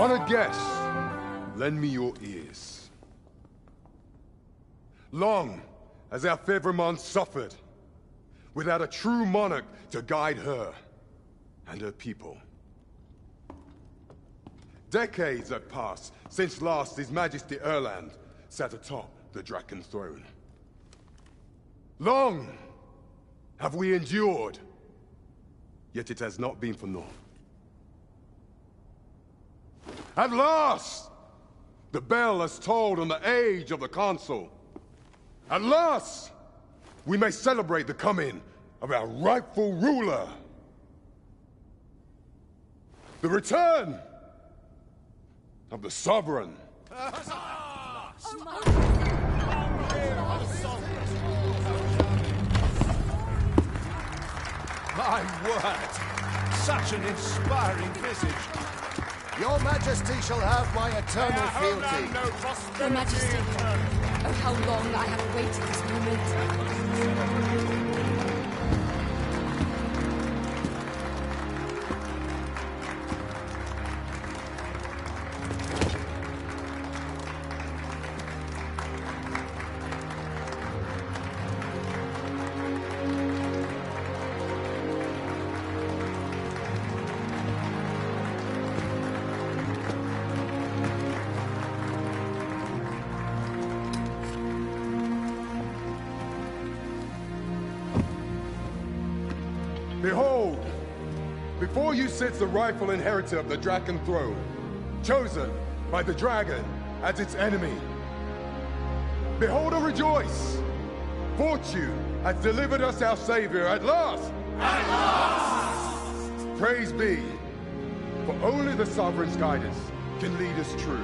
Honored guests, lend me your ears. Long has our Fevrimond suffered, without a true monarch to guide her and her people. Decades have passed since last His Majesty Erland sat atop the Draken throne. Long have we endured, yet it has not been for naught. At last, the bell has tolled on the age of the Council. At last, we may celebrate the coming of our rightful ruler. The return of the Sovereign. My word! Such an inspiring visage. Your Majesty shall have my eternal fealty. Your Majesty, oh how long I have awaited this moment. Behold, before you sits the rightful inheritor of the Draken throne, chosen by the dragon as its enemy. Behold and rejoice! Fortune has delivered us our Savior at last! At last! Praise be, for only the Sovereign's guidance can lead us true.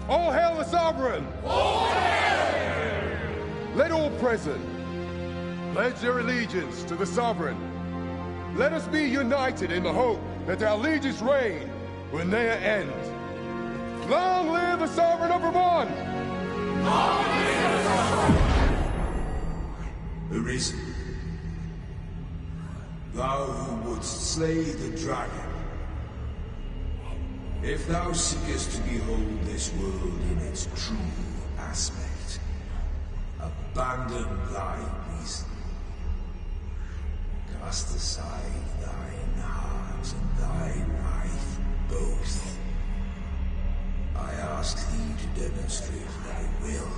All hail the Sovereign! All hail! Let all present pledge their allegiance to the Sovereign. Let us be united in the hope that our liege's reign will ne'er end. Long live the Sovereign of Vermont! Long live the Sovereign! Arisen, thou who wouldst slay the dragon, if thou seekest to behold this world in its true aspect, abandon thy reason. Cast aside thine heart and thy life both. I ask thee to demonstrate thy will,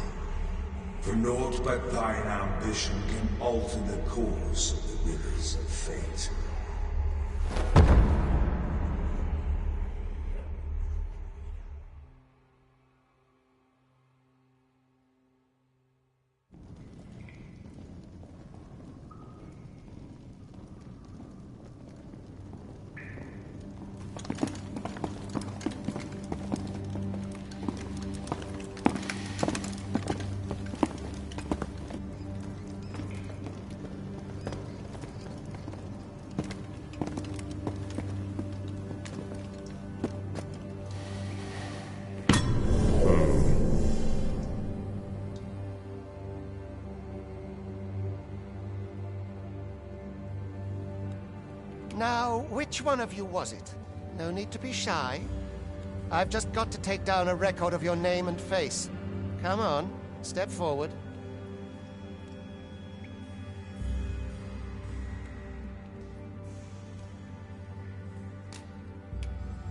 for naught but thine ambition can alter the course of the rivers of fate. Now, which one of you was it? No need to be shy. I've just got to take down a record of your name and face. Come on, step forward.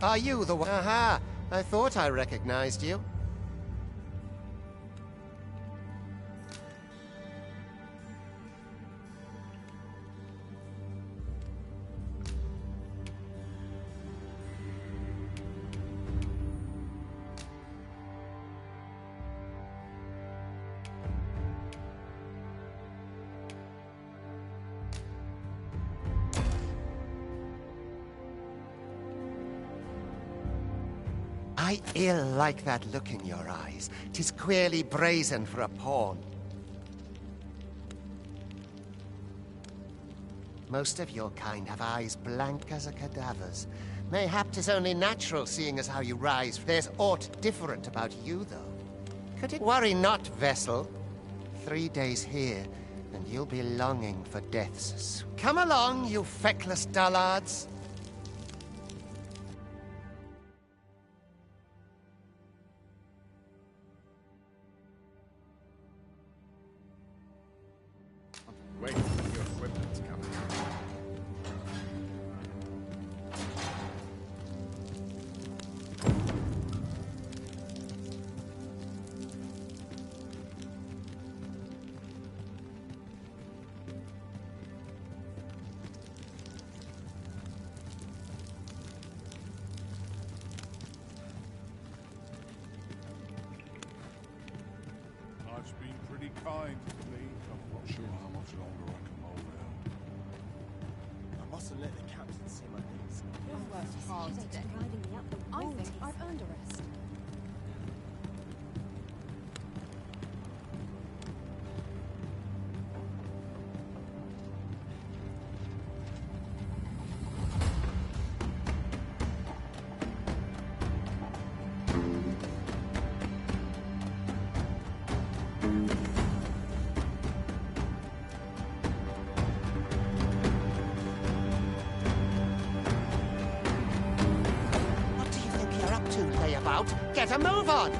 Are you the one? Aha! I thought I recognized you. I ill like that look in your eyes. 'Tis queerly brazen for a pawn. Most of your kind have eyes blank as a cadaver's. Mayhap 'tis only natural, seeing as how you rise. There's aught different about you, though. Could it worry not, vessel? 3 days here, and you'll be longing for death's. Come along, you feckless dullards. Wait for your equipment's coming. Life's been pretty kind to me. I'm not sure how much longer I can hold out. I mustn't let the captain see my things. I've worked hard today. I think I've earned a rest. What do you think you're up to, layabout? Get a move on!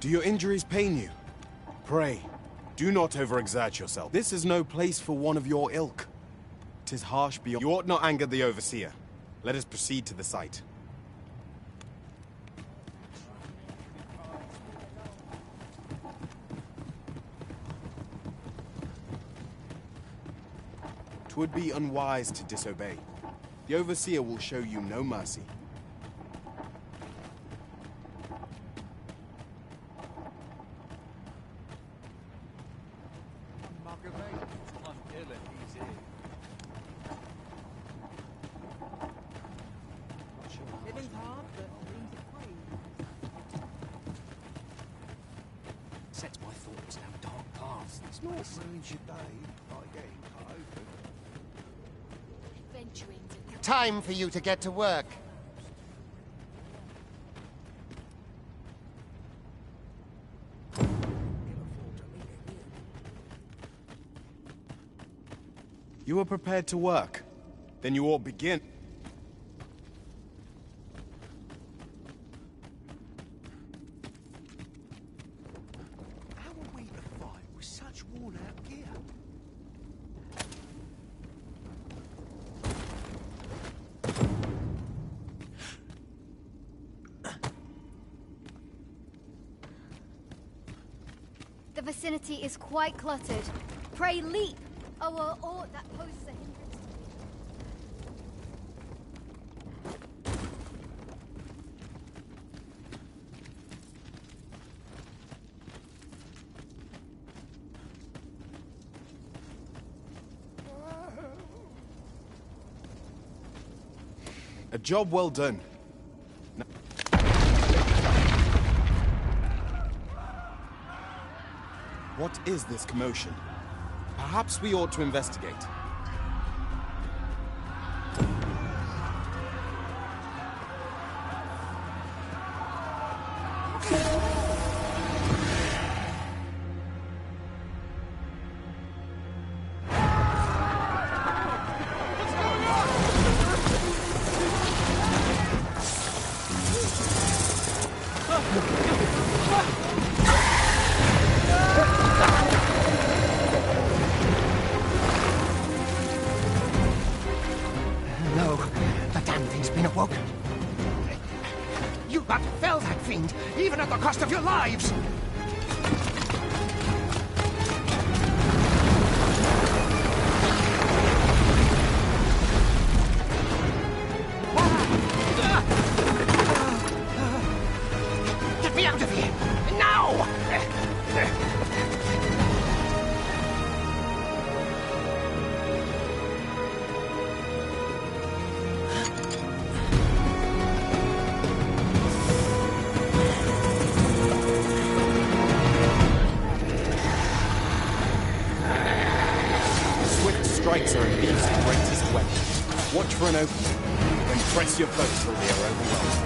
Do your injuries pain you? Pray, do not overexert yourself. This is no place for one of your ilk. 'Tis harsh beyond. You ought not anger the overseer. Let us proceed to the site. 'Twould be unwise to disobey. The overseer will show you no mercy. Sets my thoughts down dark paths. It's not ruins your day by getting cut open. Venturing to Time for you to get to work. You are prepared to work. Then you ought begin. How are we to fight with such worn-out gear? The vicinity is quite cluttered. Pray leap! Or that poses a hindrance A job well done. What is this commotion? Perhaps we ought to investigate. No, the damn thing's been awoken. You but fell that fiend, even at the cost of your lives! Get me out of here! Now! Strikes are a beast's greatest weapon. Watch for an opening, then press your foe till they are overwhelmed.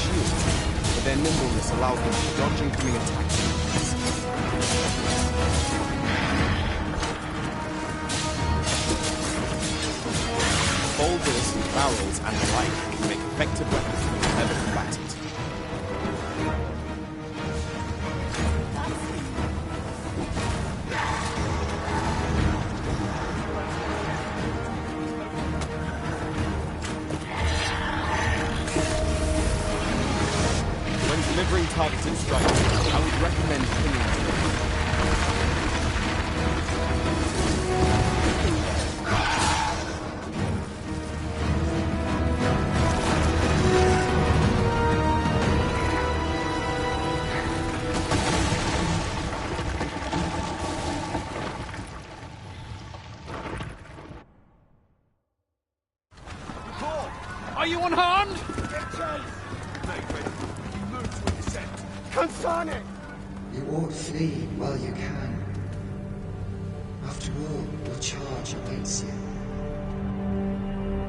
shields, but their nimbleness allowed them to dodge incoming attacks. Boulders, barrels, and the like can make effective weapons for clever combatants. When delivering targeted strikes, I would recommend clinging to them. Are you unharmed? You ought flee while you can. After all, your charge awaits you.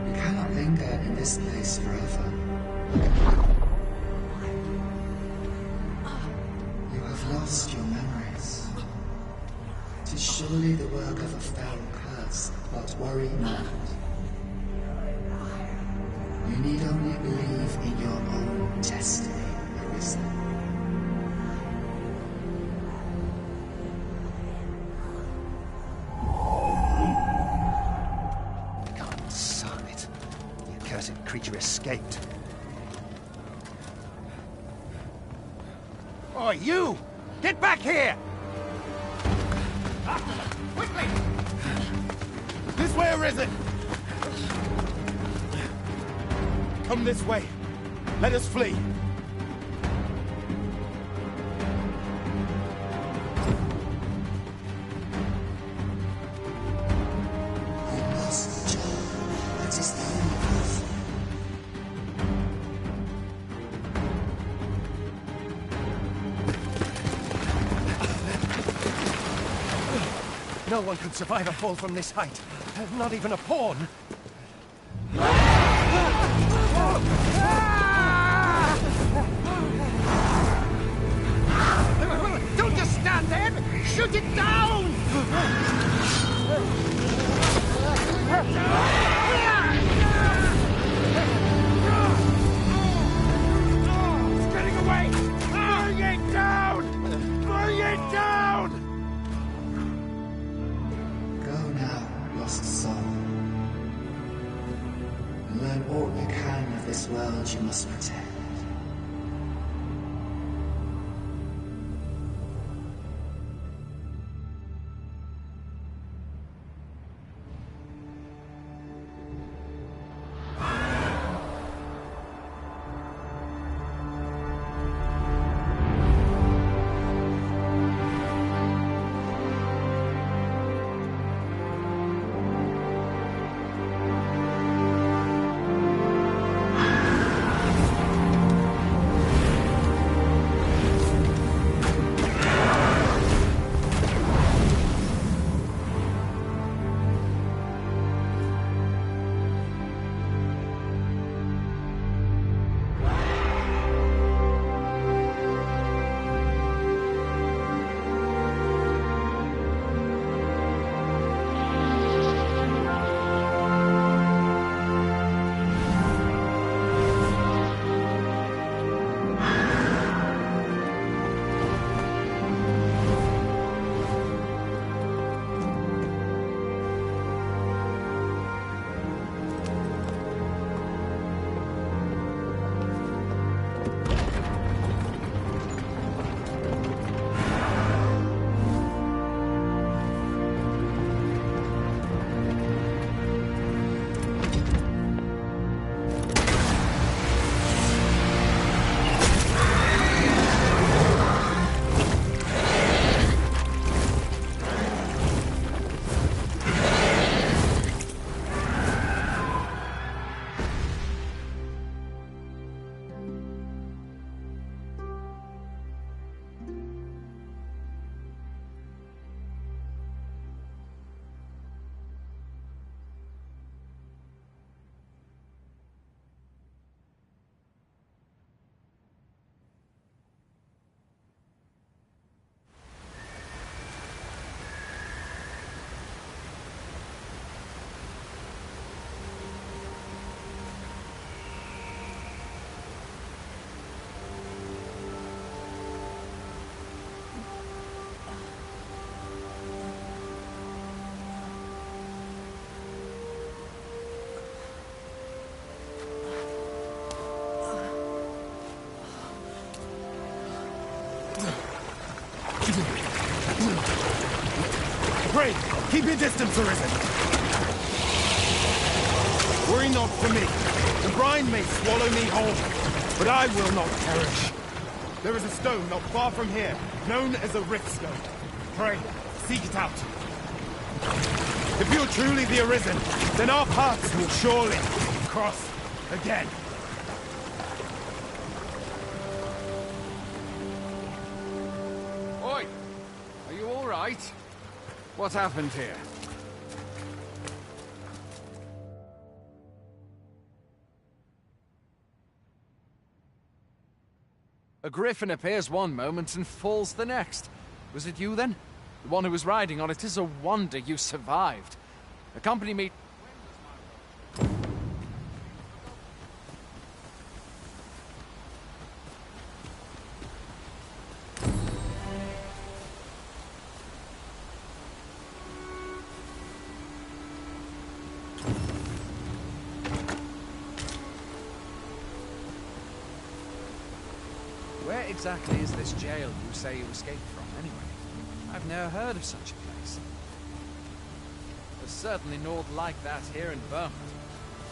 You cannot linger in this place forever. You have lost your memories. It is surely the work of a foul curse, but worry not. You need only believe in your own destiny, Arisa. Son it. The accursed creature escaped. Oh, you! Get back here! Quickly! This way, Arisen! Come this way. Let us flee. You must, John. That is the only path. No one could survive a fall from this height. Not even a pawn. Don't just stand there! Shoot it down! It's getting away! Bring it down! Bring it down! Go now, lost soul. And learn all you can of this world you must protect. Pray, keep your distance, Arisen. Worry not for me. The brine may swallow me whole, but I will not perish. There is a stone not far from here, known as a rift stone. Pray, seek it out. If you're truly the Arisen, then our paths will surely cross again. Oi! Are you all right? What happened here? A griffin appears one moment and falls the next. Was it you then? The one who was riding on it? Is a wonder you survived. Accompany me. Where exactly is this jail you say you escaped from, anyway? I've never heard of such a place. There's certainly naught like that here in Vermont.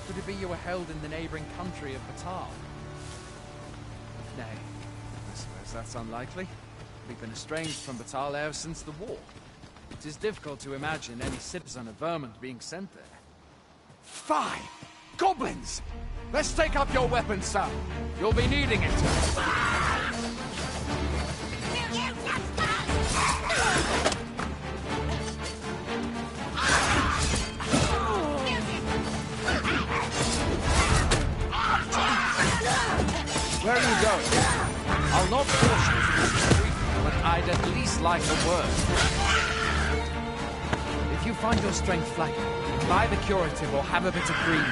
Could it be you were held in the neighboring country of Batal? Nay, I suppose that's unlikely. We've been estranged from Batal ever since the war. It is difficult to imagine any citizen of Vermont being sent there. Fie! Goblins! Let's take up your weapons, sir. You'll be needing it. Where are you going? I'll not force you to this street, but I'd at least like a word. If you find your strength flagging, buy the curative or have a bit of green.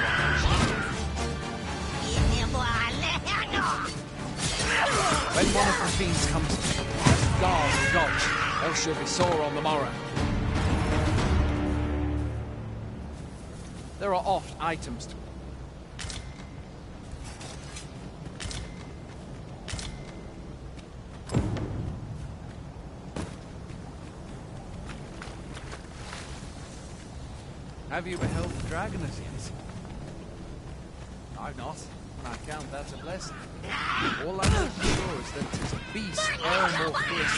When one of the fiends comes to you, guard and dodge, else you'll be sore on the morrow. There are oft items to... Have you beheld the dragon as yet? I've not, and I count that a blessing. All I know for sure is that it is a beast ever more fierce.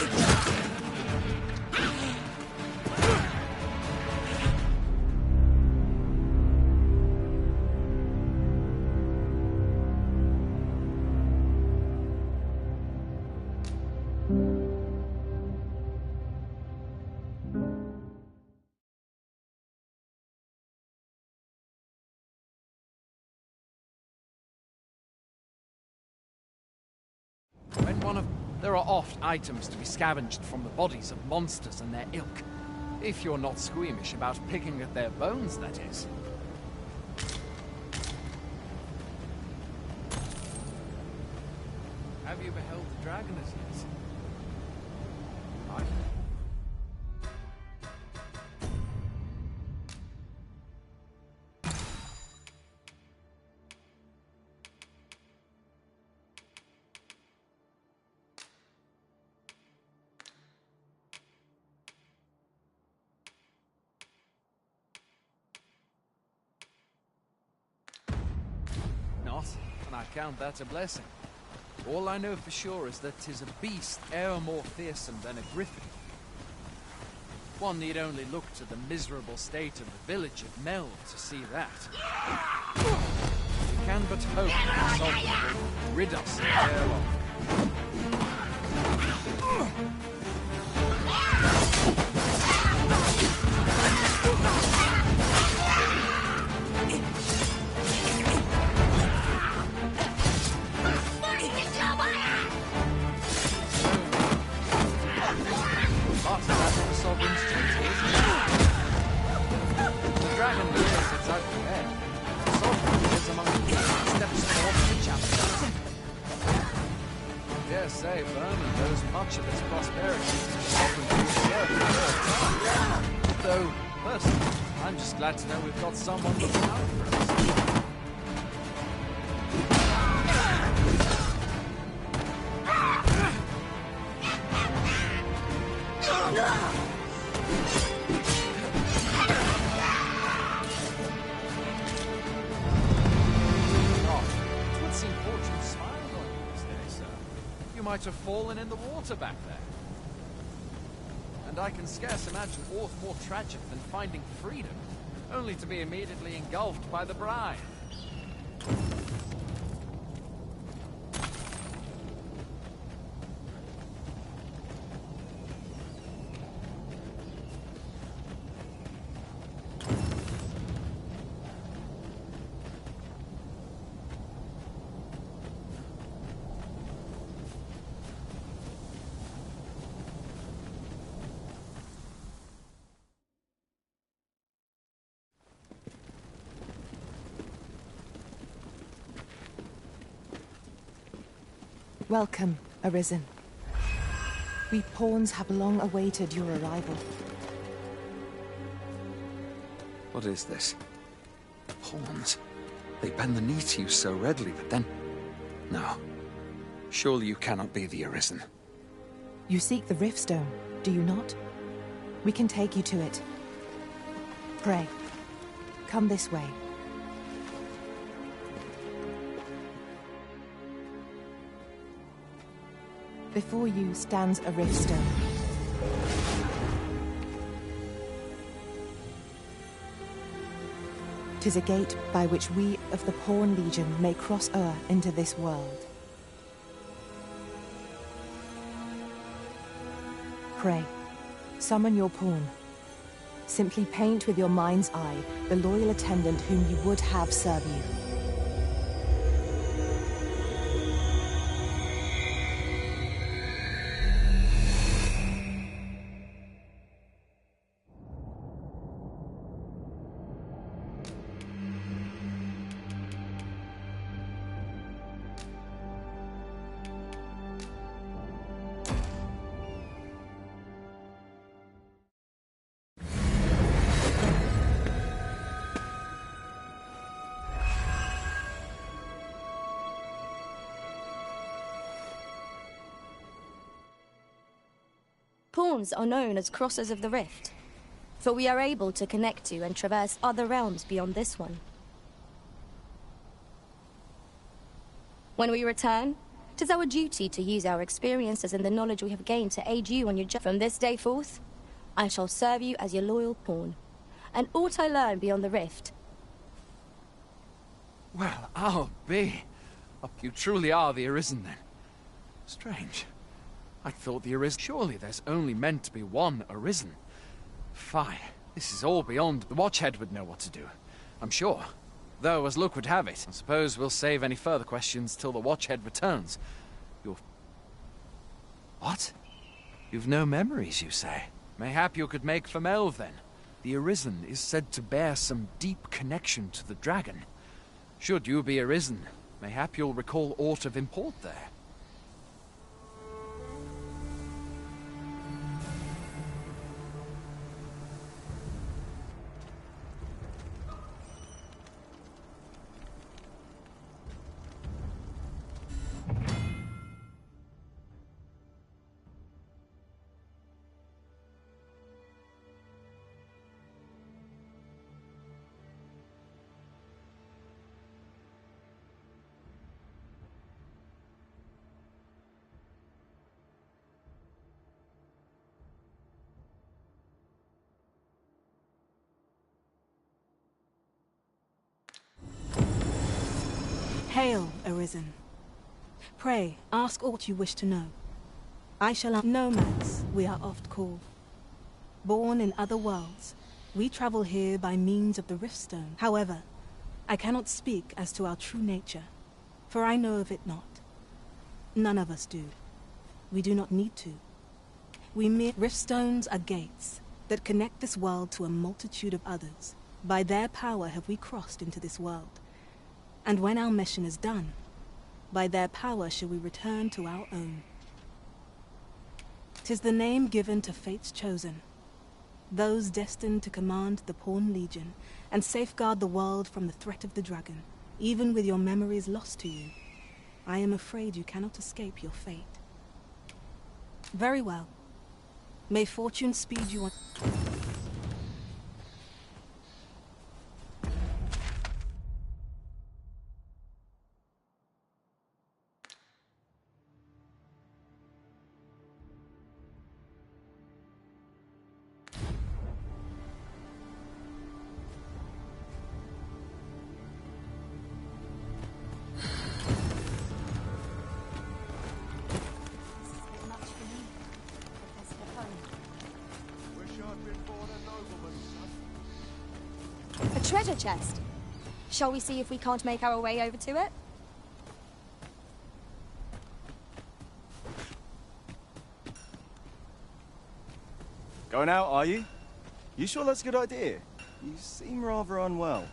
There are oft items to be scavenged from the bodies of monsters and their ilk. If you're not squeamish about picking at their bones, that is. Have you beheld the dragon as yet? And I count that a blessing. All I know for sure is that 'tis a beast e'er more fearsome than a griffin. One need only look to the miserable state of the village of Mel to see that. We can but hope that the Sovereign will rid us thereof. Say, Vernon knows much of its prosperity. Though, personally, I'm just glad to know we've got someone looking out for us. It would seem fortune smiled on you this day, sir. You might have fallen in the water back there. And I can scarce imagine aught more tragic than finding freedom, only to be immediately engulfed by the bride. Welcome, Arisen. We pawns have long awaited your arrival. What is this? Pawns? They bend the knee to you so readily, but then... No. Surely you cannot be the Arisen. You seek the Riftstone, do you not? We can take you to it. Pray, come this way. Before you stands a Riftstone. Tis a gate by which we of the Pawn Legion may cross o'er into this world. Pray, summon your pawn. Simply paint with your mind's eye the loyal attendant whom you would have serve you. Pawns are known as Crossers of the Rift, for we are able to connect to and traverse other realms beyond this one. When we return, it is our duty to use our experiences and the knowledge we have gained to aid you on your journey. From this day forth, I shall serve you as your loyal pawn, and aught I learn beyond the Rift. Well, I'll be. You truly are the Arisen, then. Strange. I thought the Arisen... Surely there's only meant to be one Arisen. Fie. This is all beyond... The Watchhead would know what to do, I'm sure. Though, as luck would have it, I suppose we'll save any further questions till the Watchhead returns. What? You've no memories, you say? Mayhap you could make for Melve, then. The Arisen is said to bear some deep connection to the dragon. Should you be Arisen, mayhap you'll recall aught of import there. Hail, Arisen. Pray, ask aught you wish to know. I shall nomads, we are oft called. Born in other worlds, we travel here by means of the Riftstone. However, I cannot speak as to our true nature, for I know of it not. None of us do. We do not need to. Riftstones are gates that connect this world to a multitude of others. By their power have we crossed into this world. And when our mission is done, by their power shall we return to our own. 'Tis the name given to fate's chosen, those destined to command the Pawn Legion and safeguard the world from the threat of the dragon. Even with your memories lost to you, I am afraid you cannot escape your fate. Very well. May fortune speed you on. A treasure chest. Shall we see if we can't make our way over to it? Going out, are you? You sure that's a good idea? You seem rather unwell.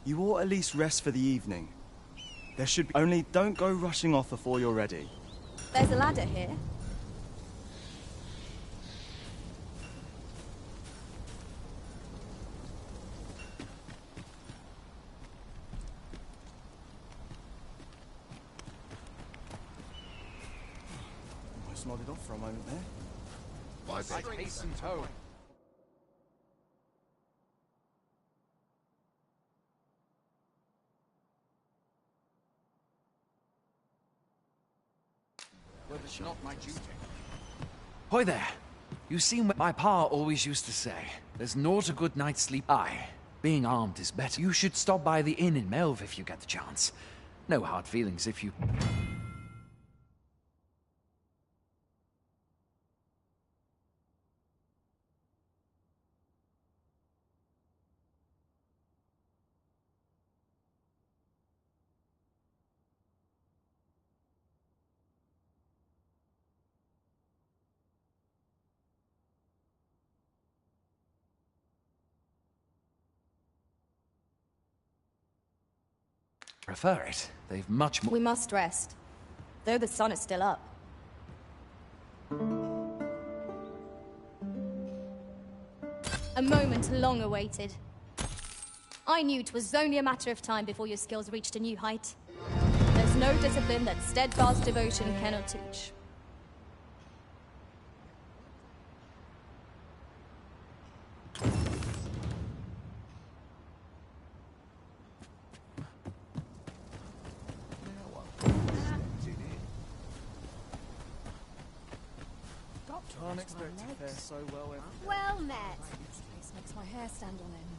You ought at least rest for the evening. There should be... Only don't go rushing off before you're ready. There's a ladder here. Almost nodded off for a moment there. I'd hasten home. Well, it's not my duty. Hoy there. You seem... My pa always used to say, there's naught a good night's sleep. Aye, being armed is better. You should stop by the inn in Melve if you get the chance. No hard feelings if you... prefer it. They've much more... We must rest, though the sun is still up. A moment long awaited. I knew 'twas only a matter of time before your skills reached a new height. There's no discipline that steadfast devotion cannot teach. Can't expect to fare so well every day. Well met. This place makes my hair stand on end.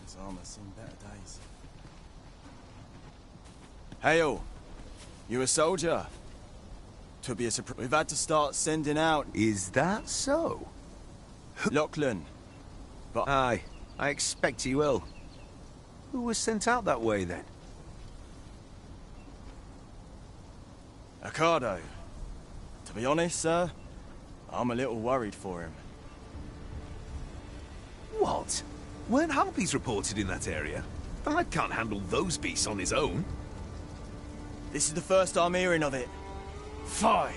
This armor's seen better days. Hail! You a soldier? To be a surprise. We've had to start sending out. Is that so? Lachlan. But Aye, I expect he will. Who was sent out that way then? Ricardo. To be honest, sir, I'm a little worried for him. What? Weren't harpies reported in that area? Thad can't handle those beasts on his own. This is the first I'm hearing of it. Fie!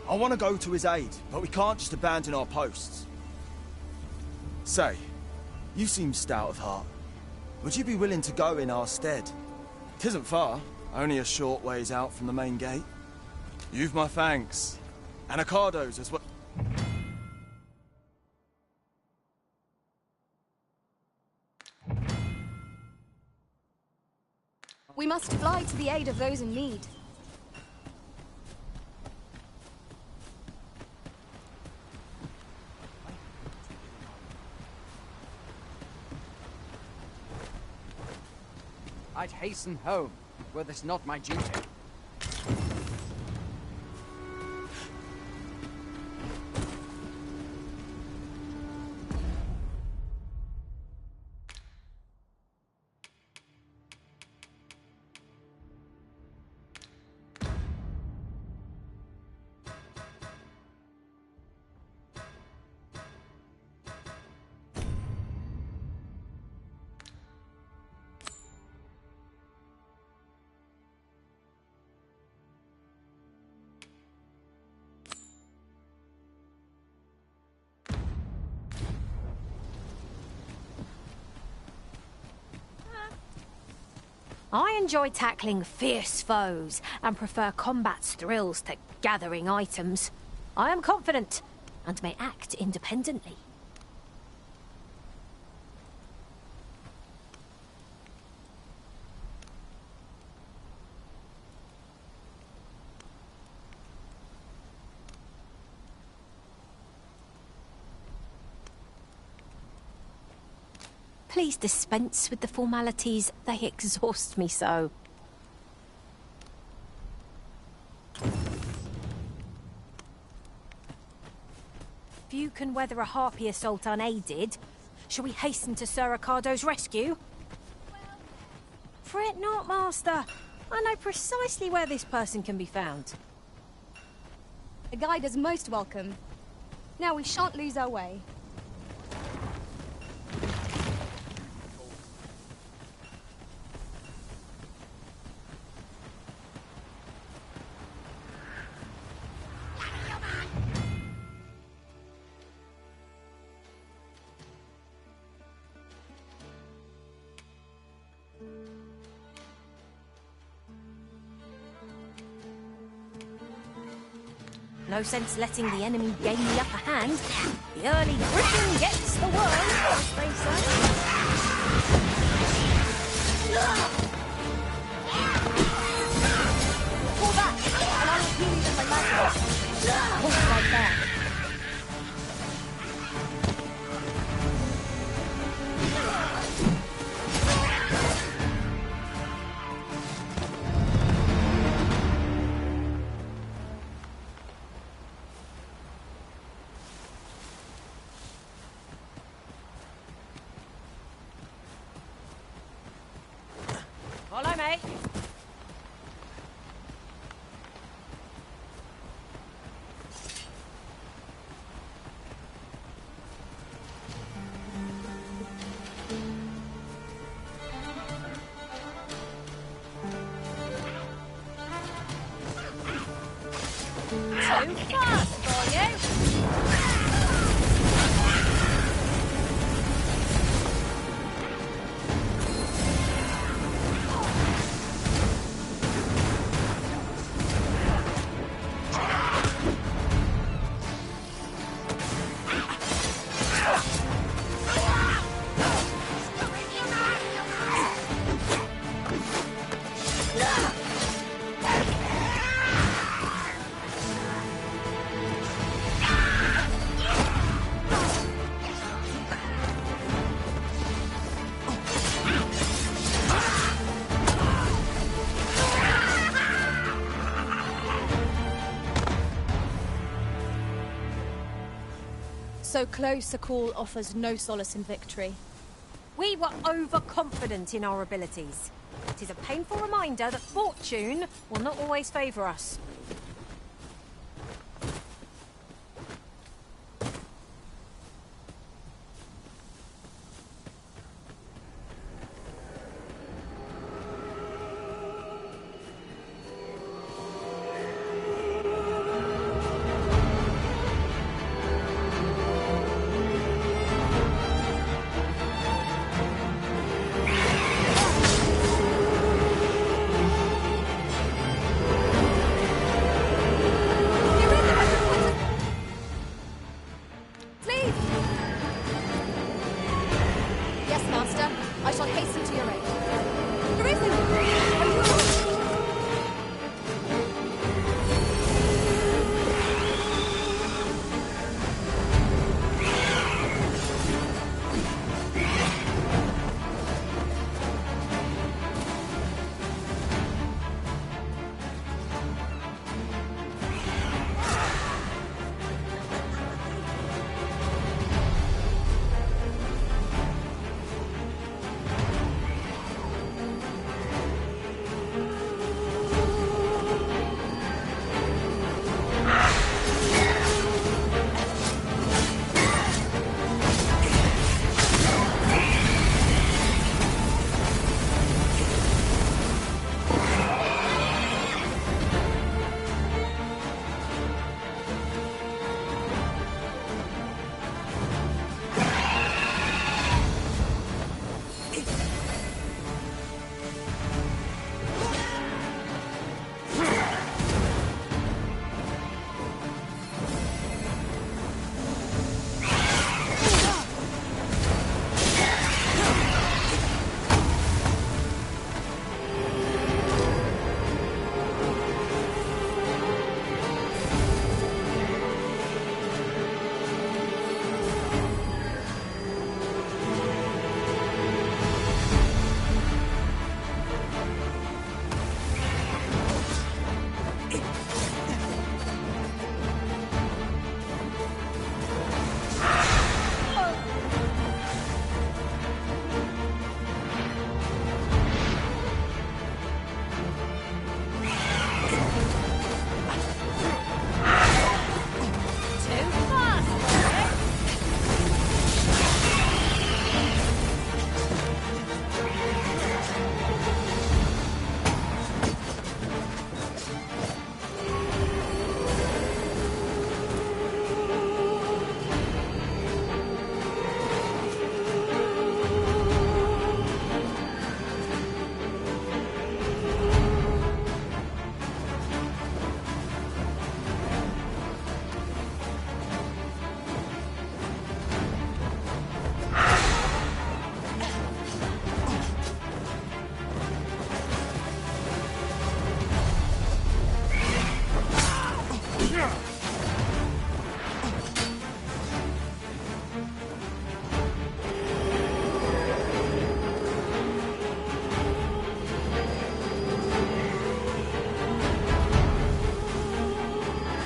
I want to go to his aid, but we can't just abandon our posts. Say, you seem stout of heart. Would you be willing to go in our stead? 'Tisn't far, only a short ways out from the main gate. You've my thanks. And Ricardo's as well. We must fly to the aid of those in need. I'd hasten home, were this not my duty. I enjoy tackling fierce foes and prefer combat's thrills to gathering items. I am confident and may act independently. Please dispense with the formalities. They exhaust me so. If you can weather a harpy assault unaided, shall we hasten to Sir Ricardo's rescue? Fret not, Master. I know precisely where this person can be found. A guide is most welcome. Now we shan't lose our way. No sense letting the enemy gain the upper hand. The early griffin gets the worm, as they say. Pull back, and I will heal you with my magic. Hold it right there. Follow me. Too fast for you. So close, a call offers no solace in victory. We were overconfident in our abilities. It is a painful reminder that fortune will not always favour us.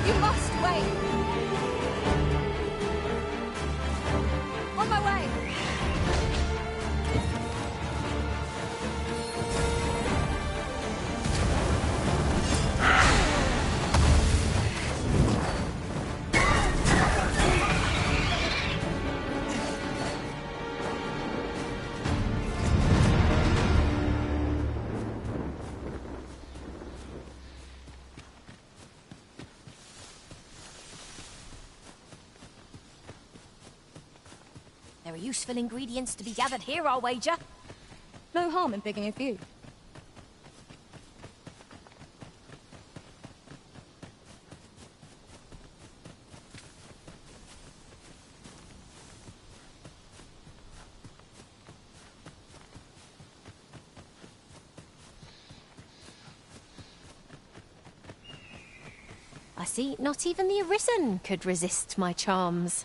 You must wait. On my way. There are useful ingredients to be gathered here, I'll wager. No harm in picking a few. I see not even the Arisen could resist my charms.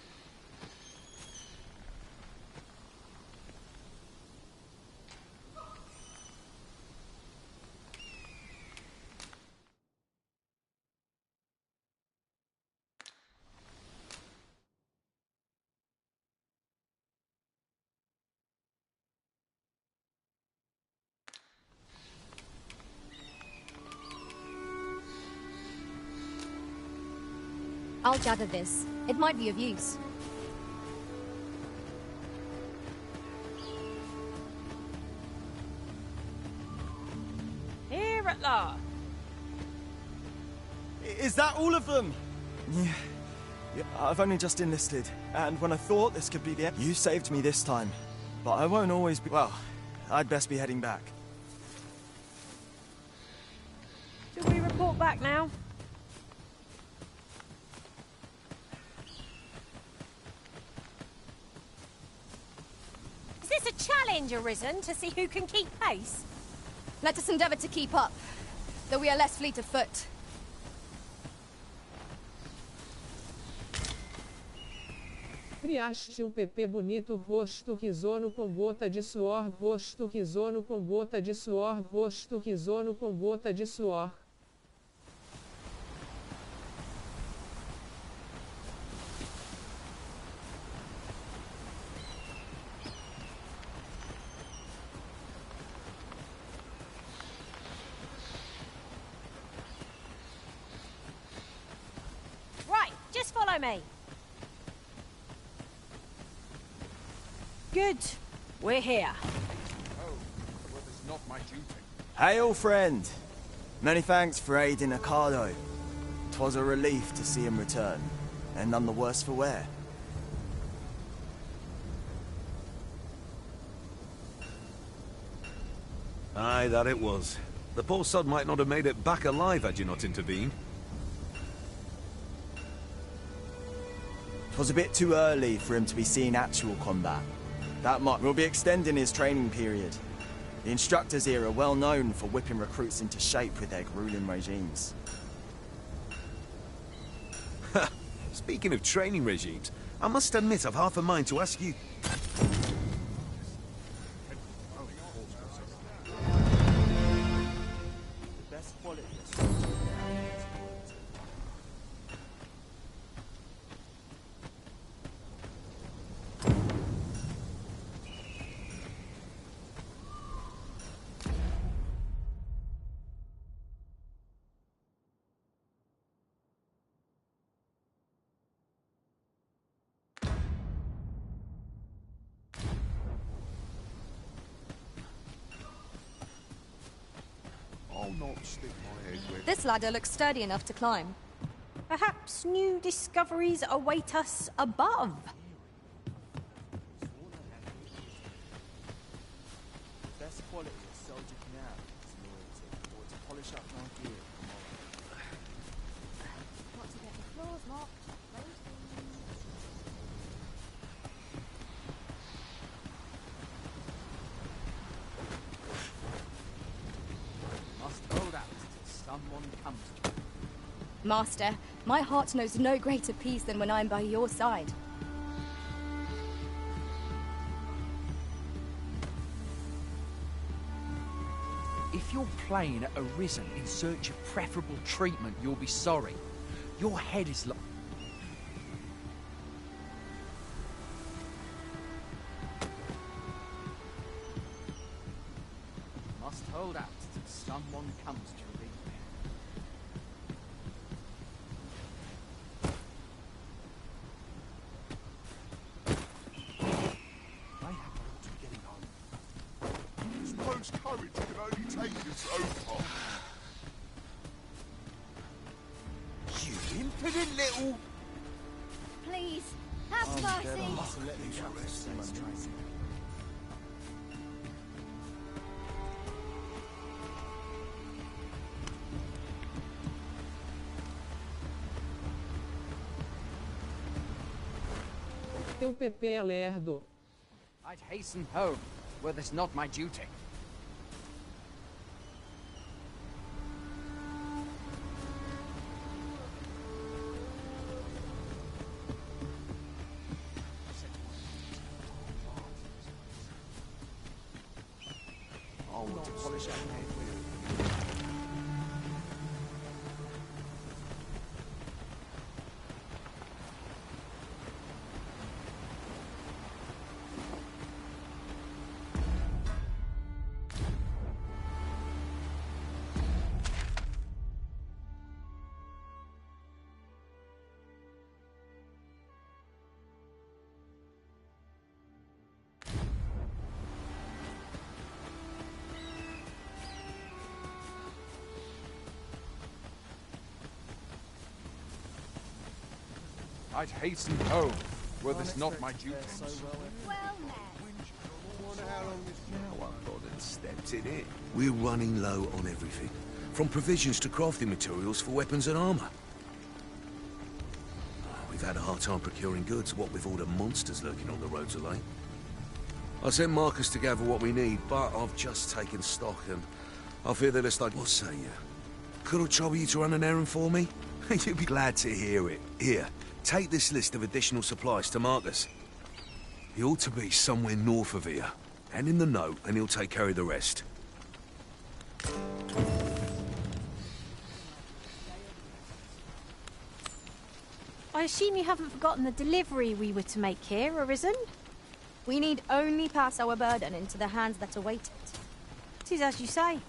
I'll gather this. It might be of use. Here at last. Is that all of them? Yeah. I've only just enlisted, and when I thought this could be the end, you saved me this time. But I won't always be... Well, I'd best be heading back. Should we report back now? Is this a challenge, Arisen, to see who can keep pace? Let us endeavor to keep up, though we are less fleet of foot. Criaste PP bonito, rosto risono com gota de suor, rosto risono com gota de suor, rosto risono com gota de suor. Right, just follow me. Good. We're here. Oh, well, it's not my duty. Hail, friend. Many thanks for aiding Ocado. 'Twas a relief to see him return, and none the worse for wear. Aye, that it was. The poor sod might not have made it back alive had you not intervened. 'Twas a bit too early for him to be seeing actual combat. That much will be extending his training period. The instructors here are well known for whipping recruits into shape with their grueling regimes. Speaking of training regimes, I must admit I've half a mind to ask you... The best quality. I'll not stick my head where... This ladder looks sturdy enough to climb. Perhaps new discoveries await us above. Best quality of soldier canal is loyalty, or to polish up my gear. Not to get the floors marked. Must hold out till someone comes to me. Master, my heart knows no greater peace than when I'm by your side. If you're playing at Arisen in search of preferable treatment, you'll be sorry. Your head is like... Must hold out till someone comes to relieve me. Suppose courage can only take you so far. You impudent little... Please, have mercy. Teu PP é lerdo. I'd hasten home, were this not my duty. Oh, to polish that head with. I'd hasten home, were this not my duty. Well met. Now I've bothered stepped in it. We're running low on everything. From provisions to crafting materials for weapons and armor. We've had a hard time procuring goods, what with all the monsters lurking on the roads of late. I sent Marcus to gather what we need, but I've just taken stock and I fear the list What say you? Could I trouble you to run an errand for me? You'd be glad to hear it. Here, take this list of additional supplies to Marcus. He ought to be somewhere north of here. Hand him the note and he'll take care of the rest. I assume you haven't forgotten the delivery we were to make here, Arisen? We need only pass our burden into the hands that await it. 'Tis as you say.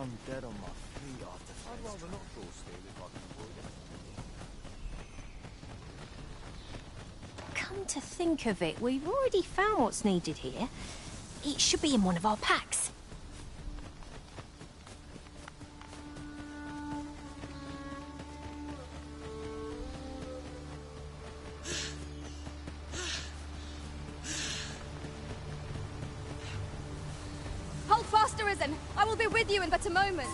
I'm dead on my feet after I'd rather not draw steel if I can avoid it. Come to think of it, we've already found what's needed here. It should be in one of our packs. Hold fast, Arisen! I will be with you in but a moment.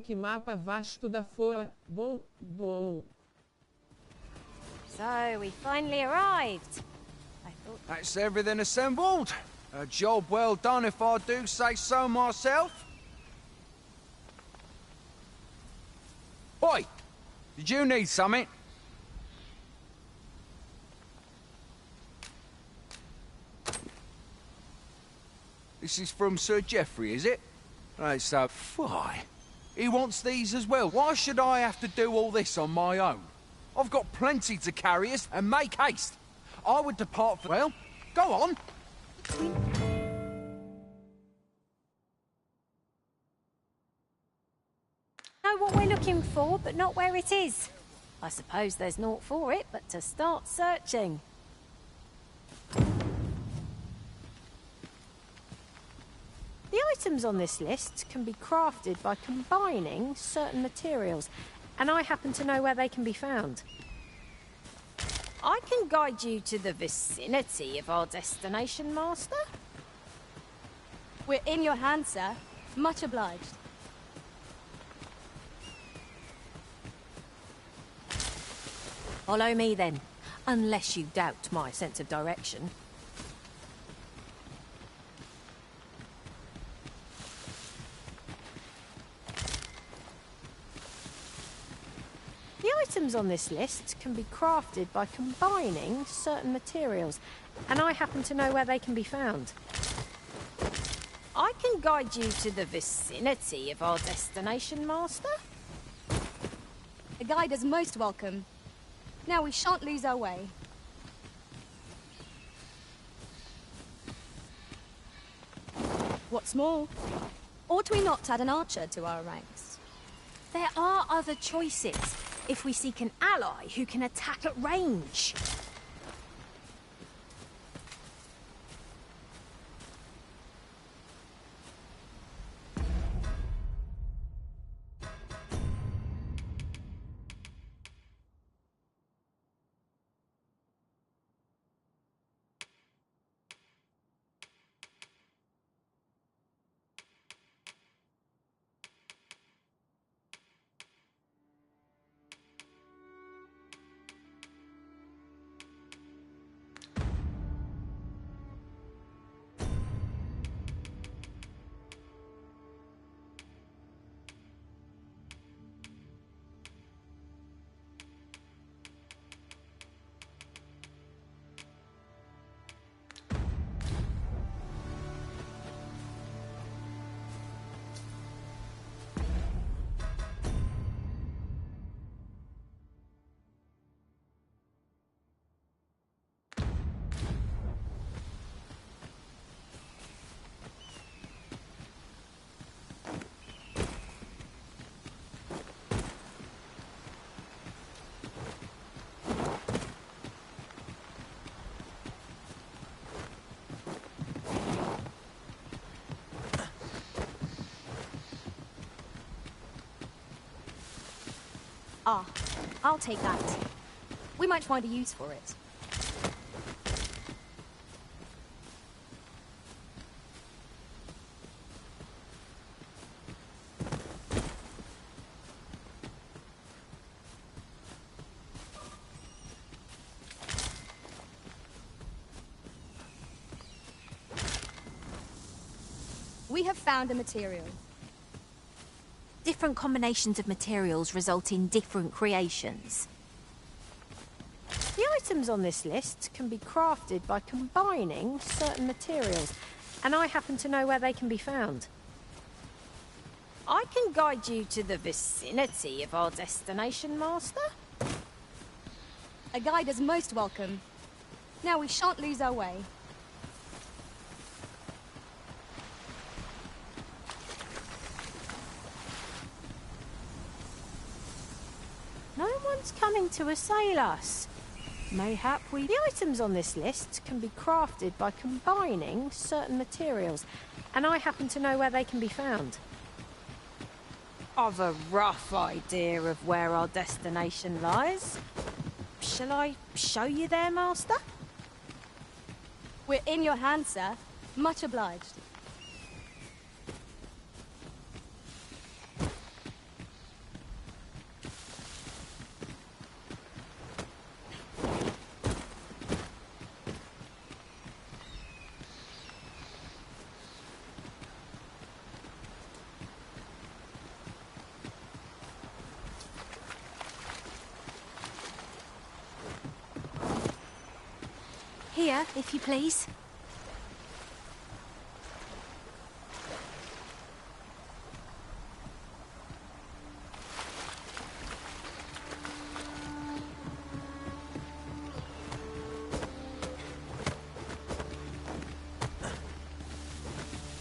Que mapa vasto da fora. Bom, bom. So, we finally arrived. I thought... That's everything assembled. A job well done if I do say so myself. Oi! Did you need something? This is from Sir Geoffrey, is it? Right, so... Why? He wants these as well. Why should I have to do all this on my own? I've got plenty to carry us, and make haste. I would depart for... Well, go on. Know what we're looking for, but not where it is. I suppose there's naught for it, but to start searching. The items on this list can be crafted by combining certain materials, and I happen to know where they can be found. I can guide you to the vicinity of our destination, Master. We're in your hands, sir. Much obliged. Follow me then, unless you doubt my sense of direction. The items on this list can be crafted by combining certain materials, and I happen to know where they can be found. I can guide you to the vicinity of our destination, Master. A guide is most welcome. Now we shan't lose our way. What's more, ought we not add an archer to our ranks? There are other choices if we seek an ally who can attack at range. Ah, I'll take that. We might find a use for it. We have found a material. Different combinations of materials result in different creations. The items on this list can be crafted by combining certain materials, and I happen to know where they can be found. I can guide you to the vicinity of our destination, Master. A guide is most welcome. Now we shan't lose our way. No one's coming to assail us. Mayhap we... The items on this list can be crafted by combining certain materials, and I happen to know where they can be found. I've a rough idea of where our destination lies. Shall I show you there, Master? We're in your hands, sir. Much obliged. Here, if you please.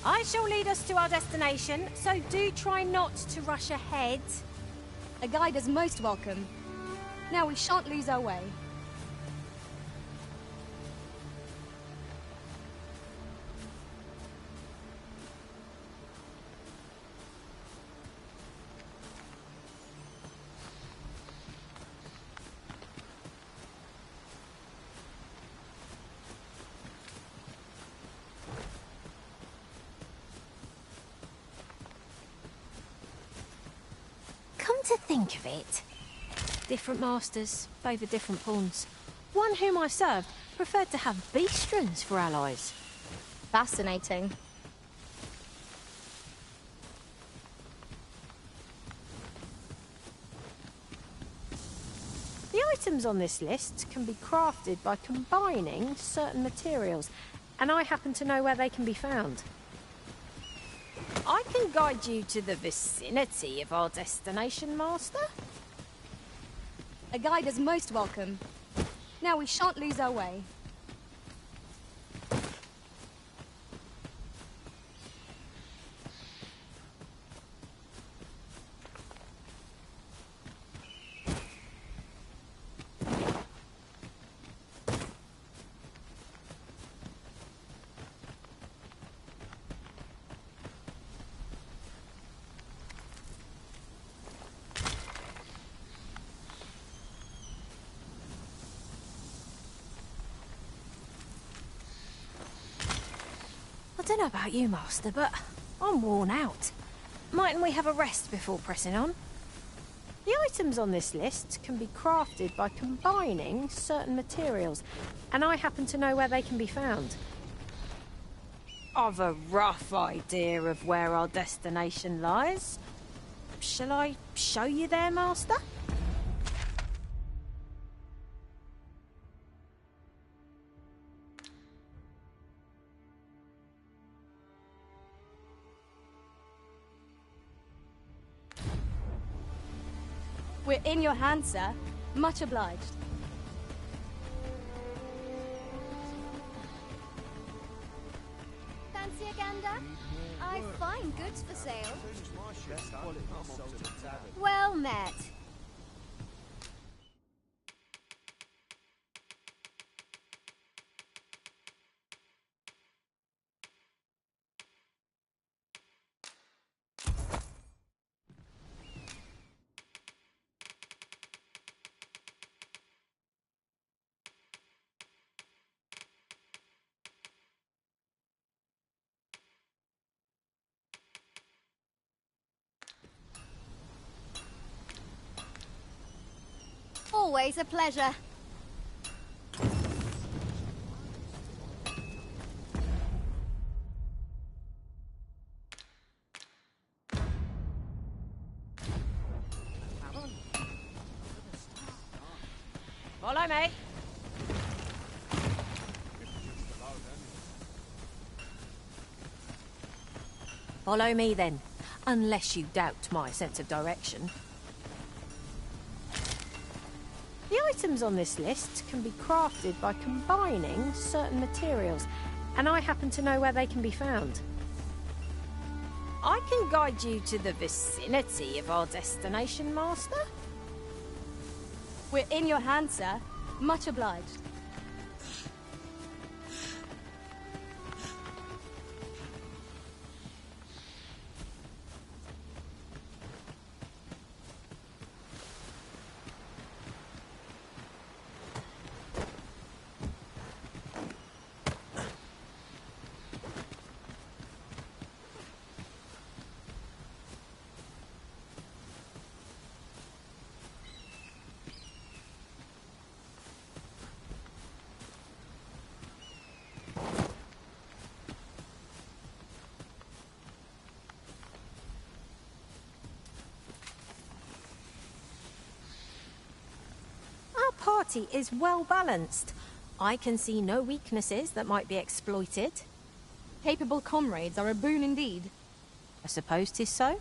I shall lead us to our destination, so do try not to rush ahead. A guide is most welcome. Now we shan't lose our way. Come to think of it, Different masters favoured different pawns. One whom I served preferred to have beastrons for allies. Fascinating. The items on this list can be crafted by combining certain materials, and I happen to know where they can be found. I can guide you to the vicinity of our destination, Master. A guide is most welcome. Now we shan't lose our way. I don't know about you, Master, but I'm worn out. Mightn't we have a rest before pressing on? The items on this list can be crafted by combining certain materials, and I happen to know where they can be found. I've a rough idea of where our destination lies. Shall I show you there, Master? We're in your hands, sir. Much obliged. Fancy a gander? I find goods for sale. Well met. Always a pleasure. Follow me. Follow me then, unless you doubt my sense of direction. The items on this list can be crafted by combining certain materials, and I happen to know where they can be found. I can guide you to the vicinity of our destination, Master. We're in your hands, sir. Much obliged. Party is well balanced. I can see no weaknesses that might be exploited. Capable comrades are a boon indeed. I suppose 'tis so.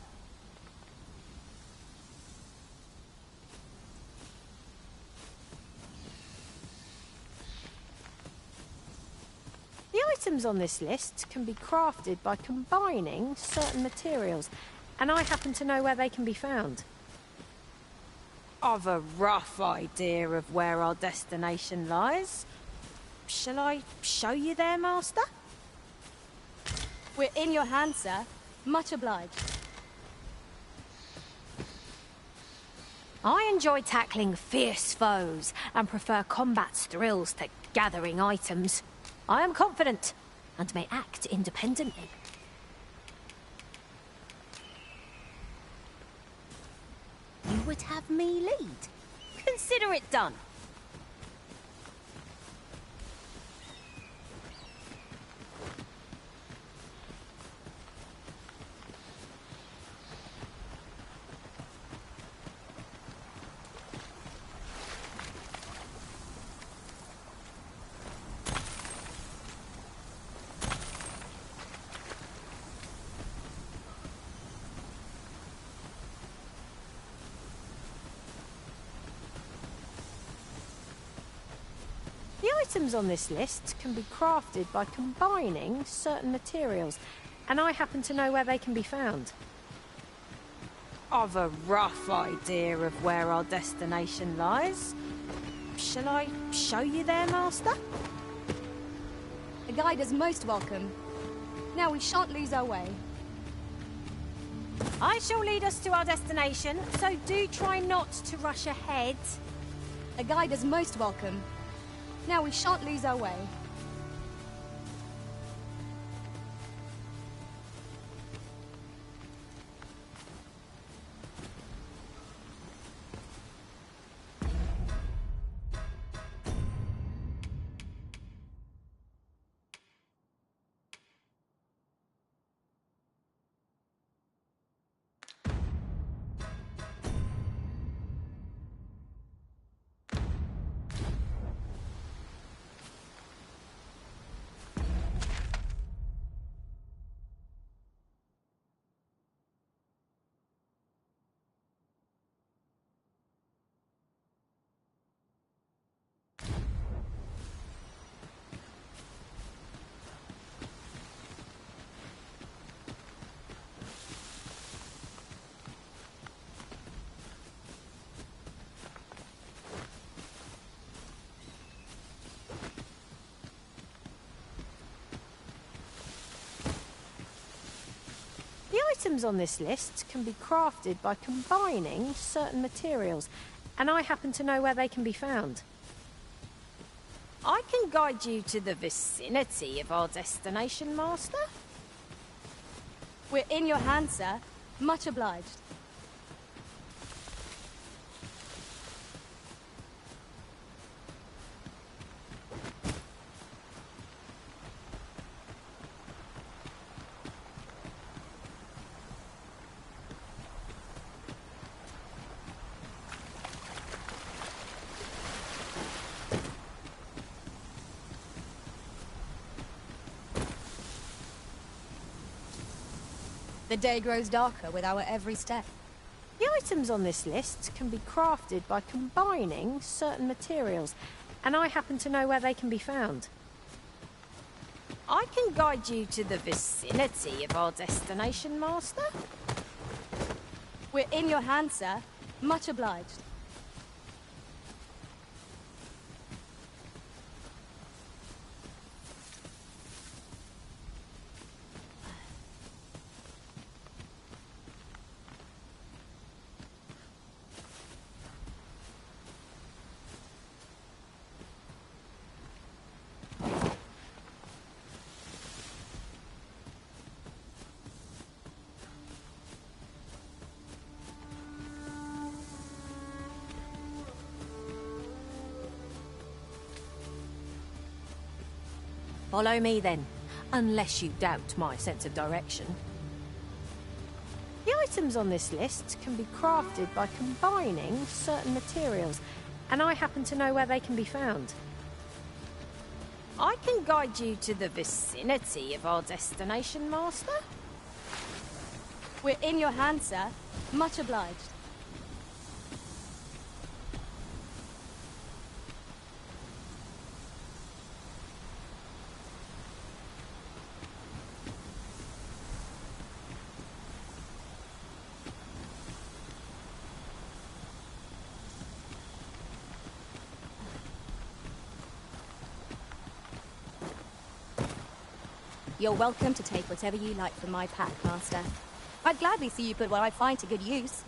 The items on this list can be crafted by combining certain materials, and I happen to know where they can be found. I've a rough idea of where our destination lies. Shall I show you there, Master? We're in your hands, sir. Much obliged. I enjoy tackling fierce foes and prefer combat's thrills to gathering items. I am confident and may act independently. You would have me lead? Consider it done. The items on this list can be crafted by combining certain materials, and I happen to know where they can be found. I've a rough idea of where our destination lies. Shall I show you there, Master? A guide is most welcome. Now we shan't lose our way. I shall lead us to our destination, so do try not to rush ahead. A guide is most welcome. Now we shan't lose our way. The items on this list can be crafted by combining certain materials, and I happen to know where they can be found. I can guide you to the vicinity of our destination, Master. We're in your hands, sir. Much obliged. The day grows darker with our every step. The items on this list can be crafted by combining certain materials, and I happen to know where they can be found. I can guide you to the vicinity of our destination, Master. We're in your hands, sir. Much obliged. Follow me then, unless you doubt my sense of direction. The items on this list can be crafted by combining certain materials, and I happen to know where they can be found. I can guide you to the vicinity of our destination, Master. We're in your hands, sir. Much obliged. You're welcome to take whatever you like from my pack, Master. I'd gladly see you put what I find to good use.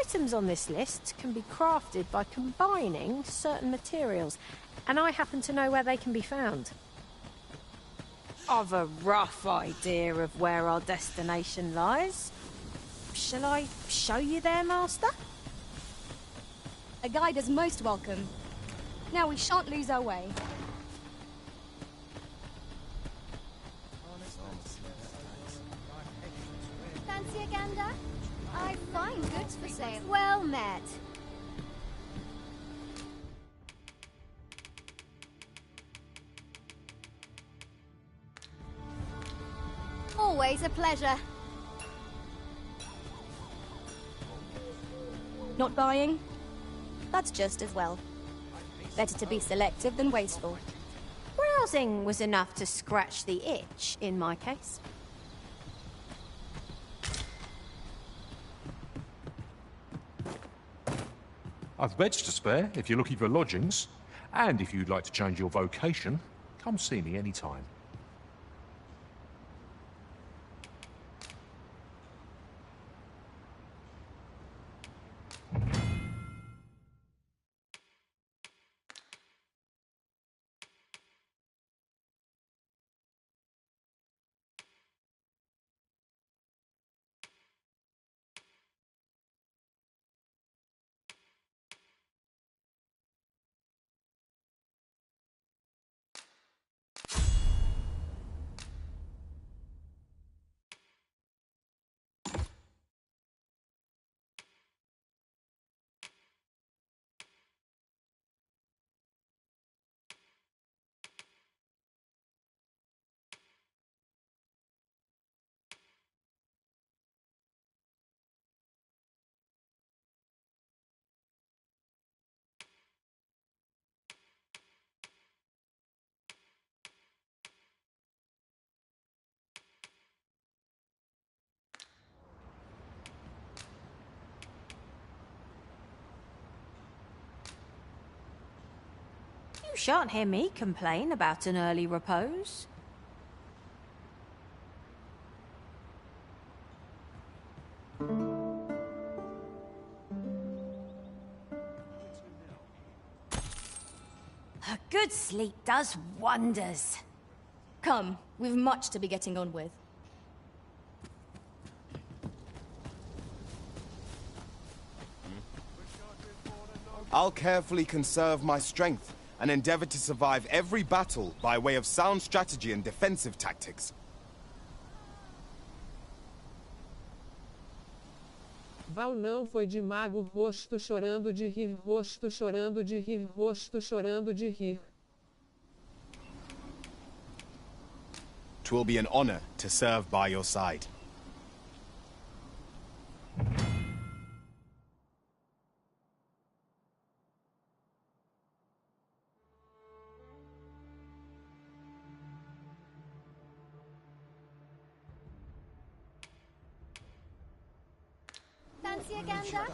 items on this list can be crafted by combining certain materials, and I happen to know where they can be found. I've a rough idea of where our destination lies. Shall I show you there, Master? A guide is most welcome. Now we shan't lose our way. Fancy a gander? I find goods for sale. Well met. Always a pleasure. Not buying? That's just as well. Better to be selective than wasteful. Browsing was enough to scratch the itch, in my case. I've beds to spare if you're looking for lodgings. And if you'd like to change your vocation, come see me anytime. You shan't hear me complain about an early repose. A good sleep does wonders. Come, we've much to be getting on with. I'll carefully conserve my strength and endeavor to survive every battle by way of sound strategy and defensive tactics. Val não foi de mago, rosto chorando de rir, rosto chorando de rir, rosto chorando de rir. 'Twill be an honor to serve by your side. Fancy a gander?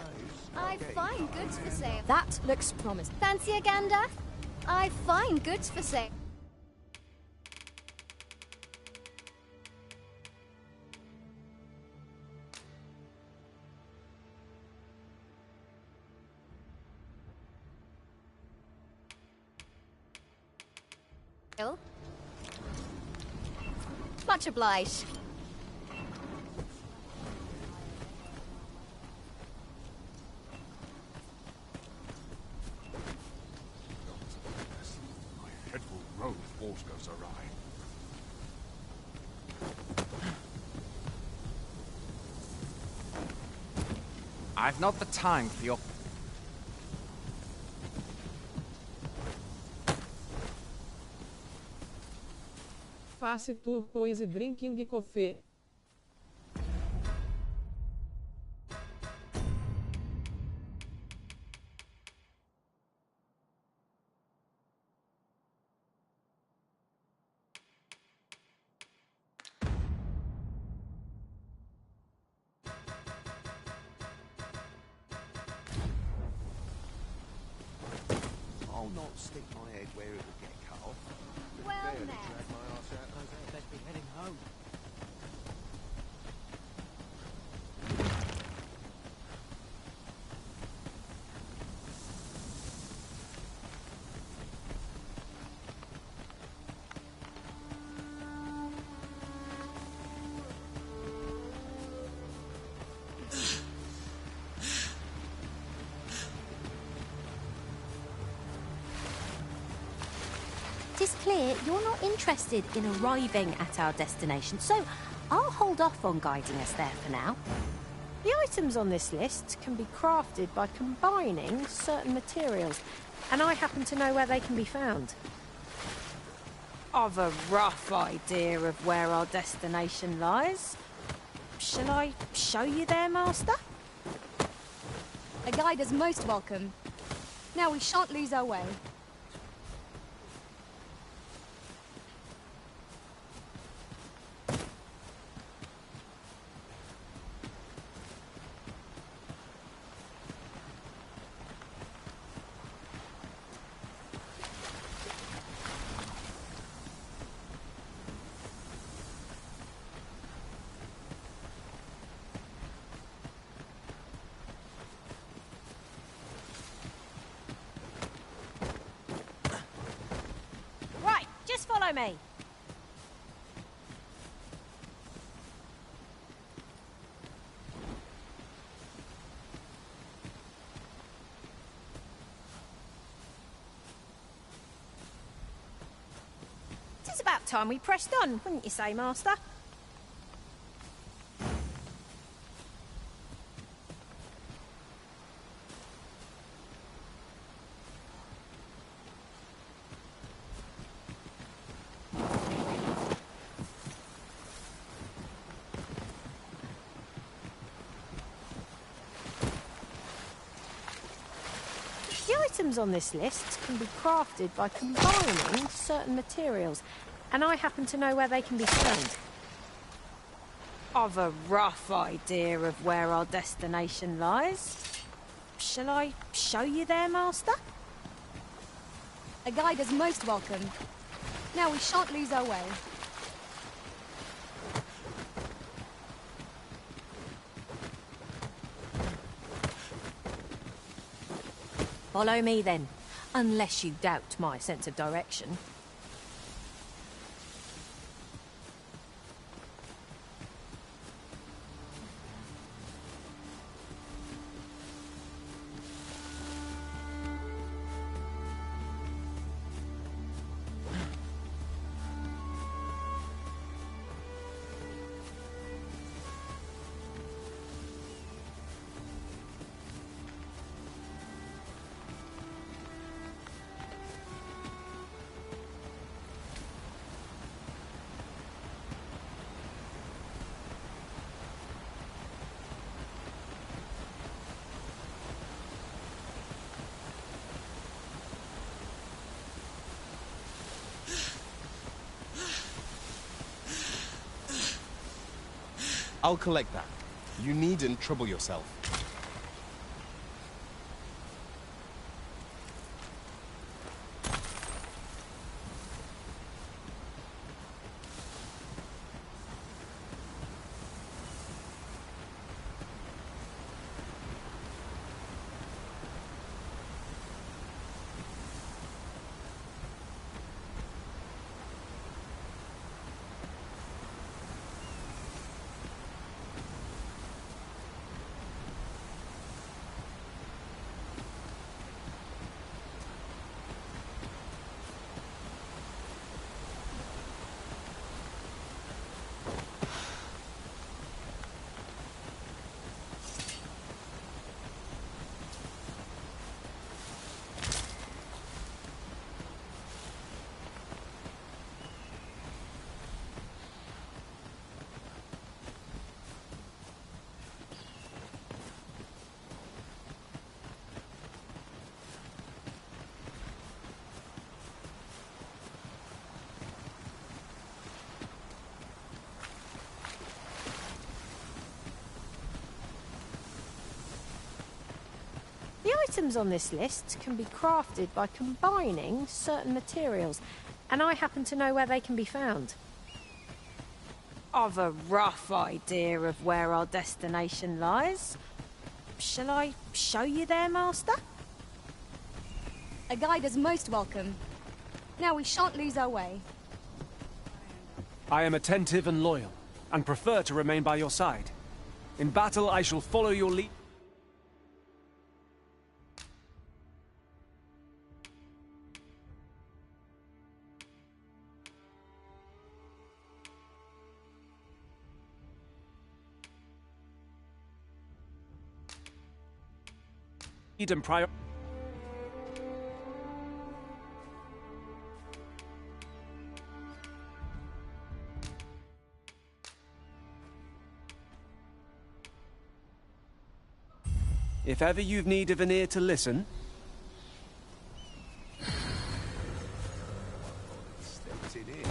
I find goods for sale. That looks promising. Fancy a gander? I find goods for sale. Much obliged. My head will roll if all goes awry. I've not the time for your... Face tour poise drinking coffee. I'll not stick my head where it will get cut off. Well Barely met. drag my arse out those air beds be heading home. is clear you're not interested in arriving at our destination, so I'll hold off on guiding us there for now. The items on this list can be crafted by combining certain materials, and I happen to know where they can be found. I've a rough idea of where our destination lies. Shall I show you there, Master? A guide is most welcome. Now we shan't lose our way. Follow me. It's about time we pressed on, wouldn't you say, Master? Items on this list can be crafted by combining certain materials, and I happen to know where they can be found. I've a rough idea of where our destination lies. Shall I show you there, Master? A guide is most welcome. Now we shan't lose our way. Follow me then, unless you doubt my sense of direction. I'll collect that. You needn't trouble yourself. The items on this list can be crafted by combining certain materials, and I happen to know where they can be found. I've a rough idea of where our destination lies. Shall I show you there, Master? A guide is most welcome. Now we shan't lose our way. I am attentive and loyal, and prefer to remain by your side. In battle, I shall follow your lead. and prior. If ever you've need of an ear to listen. Stepped in here.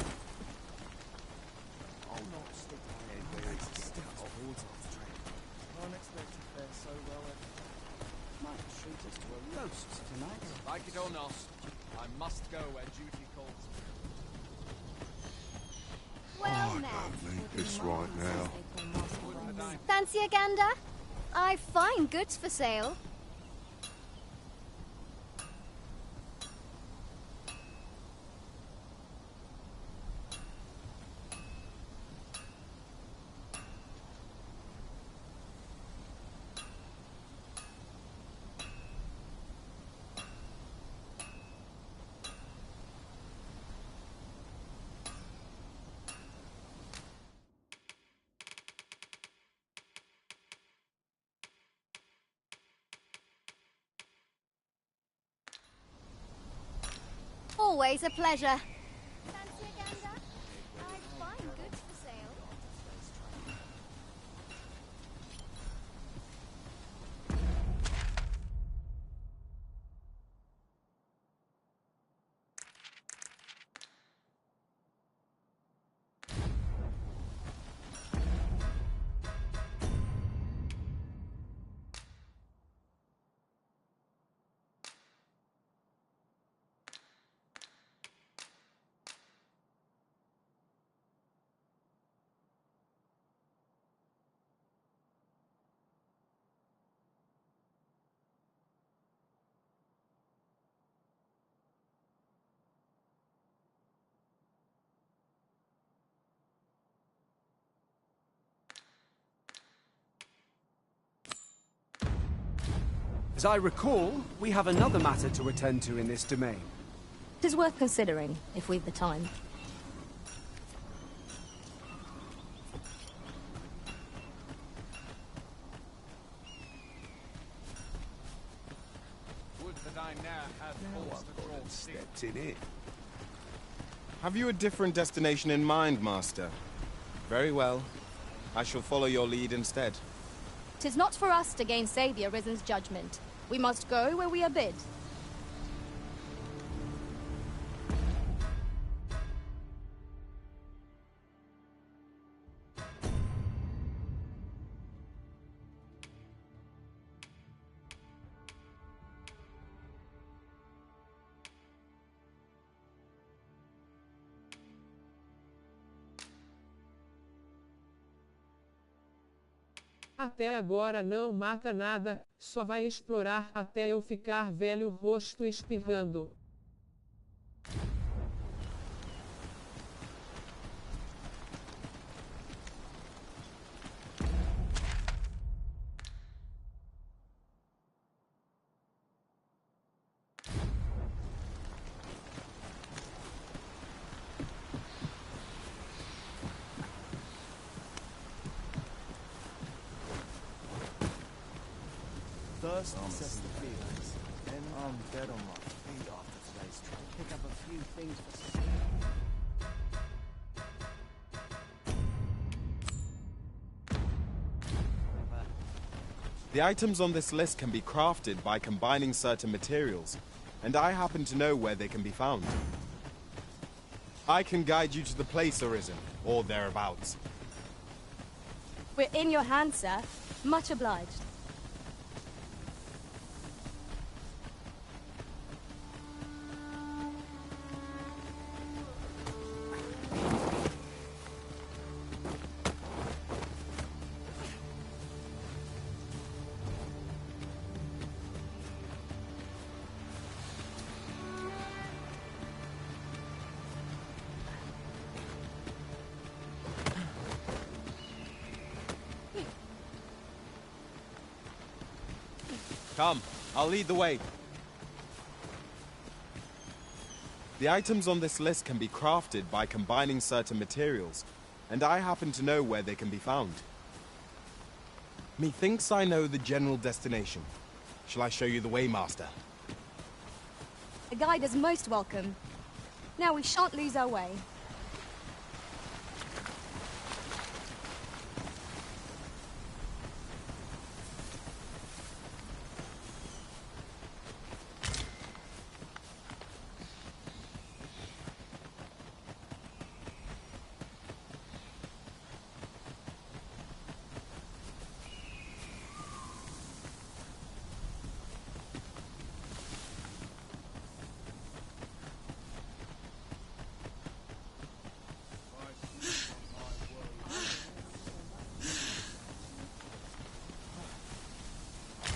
I'll not stick my head where it's stuck towards our train. Can't expect to fare so well at might treat us to a roast tonight. Like it or not, I must go where duty calls me. Well I met. don't need this right now. Fancy a gander? I've fine goods for sale. Always a pleasure. Fancy a gander? I've fine goods for sale. As I recall, we have another matter to attend to in this domain. It is worth considering, if we've the time. Would that I now had force to draw Stepped in here. Have you a different destination in mind, Master? Very well. I shall follow your lead instead. 'Tis not for us to gainsay the Arisen's judgment. We must go where we are bid. Até agora não mata nada, só vai explorar até eu ficar velho rosto espirrando. First, assess the feelings. Then I'm dead on my feet after today's trip. Pick up a few things for The items on this list can be crafted by combining certain materials, and I happen to know where they can be found. I can guide you to the place, Arisen, or thereabouts. We're in your hands, sir. Much obliged. Come, I'll lead the way. The items on this list can be crafted by combining certain materials, and I happen to know where they can be found. Methinks I know the general destination. Shall I show you the way, Master? A guide is most welcome. Now we shan't lose our way.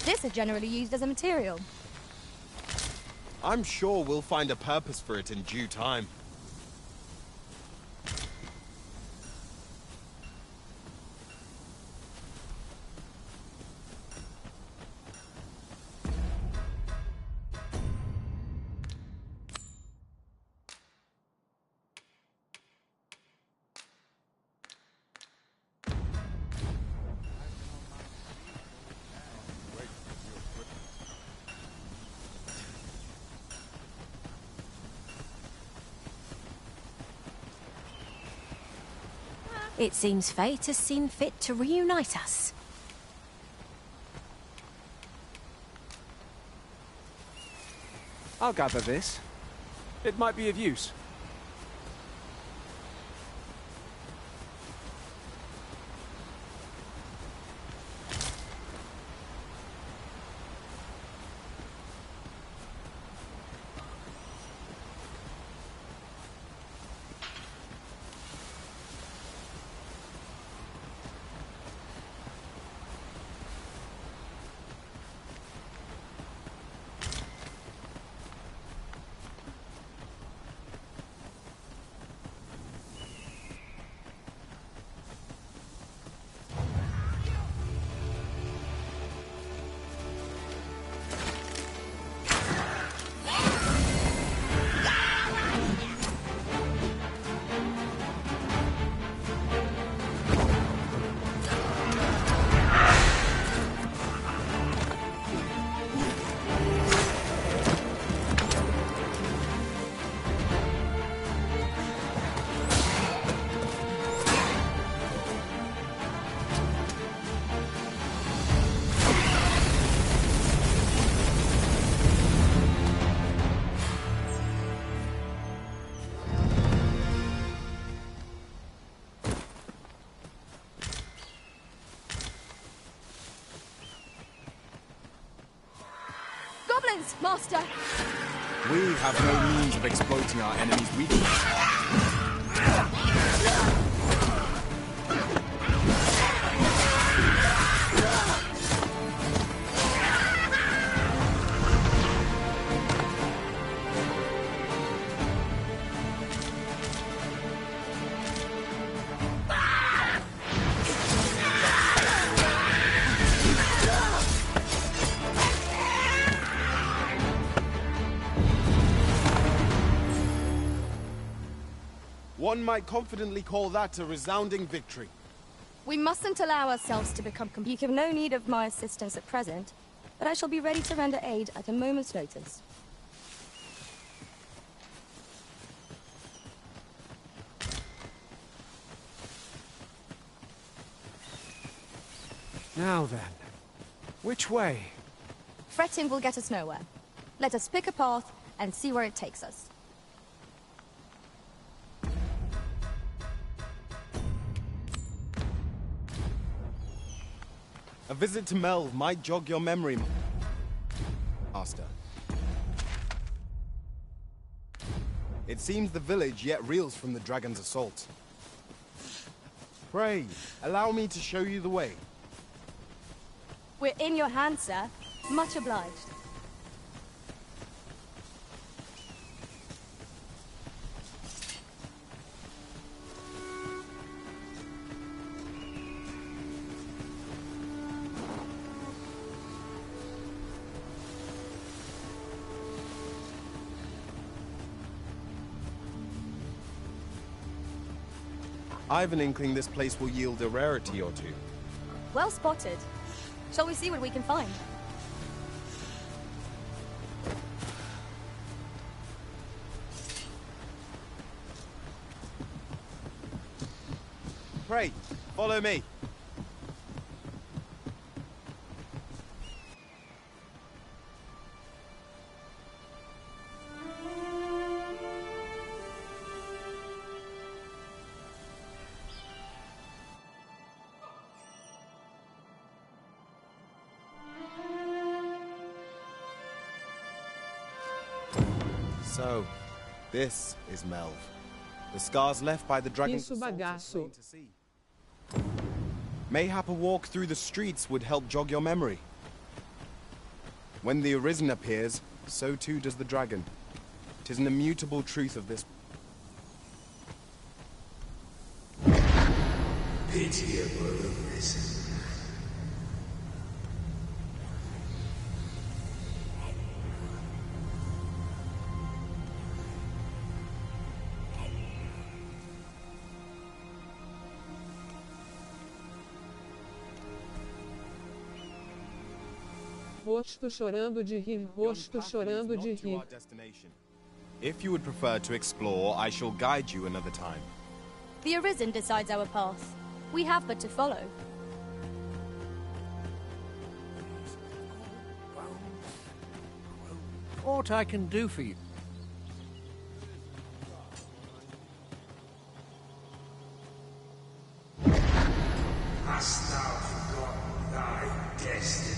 This is generally used as a material. I'm sure we'll find a purpose for it in due time. It seems fate has seen fit to reunite us. I'll gather this. It might be of use. Goblins, Master! We have no means of exploiting our enemy's weakness. One might confidently call that a resounding victory. We mustn't allow ourselves to become... You have no need of my assistance at present, but I shall be ready to render aid at a moment's notice. Now then, which way? Fretting will get us nowhere. Let us pick a path and see where it takes us. A visit to Melve might jog your memory, Master. It seems the village yet reels from the dragon's assault. Pray, allow me to show you the way. We're in your hands, sir. Much obliged. I've an inkling this place will yield a rarity or two. Well spotted. Shall we see what we can find? Pray, follow me. So, this is Melv. The scars left by the dragon's Isso, bagaço. Mayhap a walk through the streets would help jog your memory. When the Arisen appears, so too does the dragon. 'Tis an immutable truth of this. Pitiable Arisen. Rosto chorando de rir, rosto chorando de rir. If you would prefer to explore, I shall guide you another time. The Arisen decides our path. We have but to follow. What I can do for you? Hast thou forgotten thy destiny?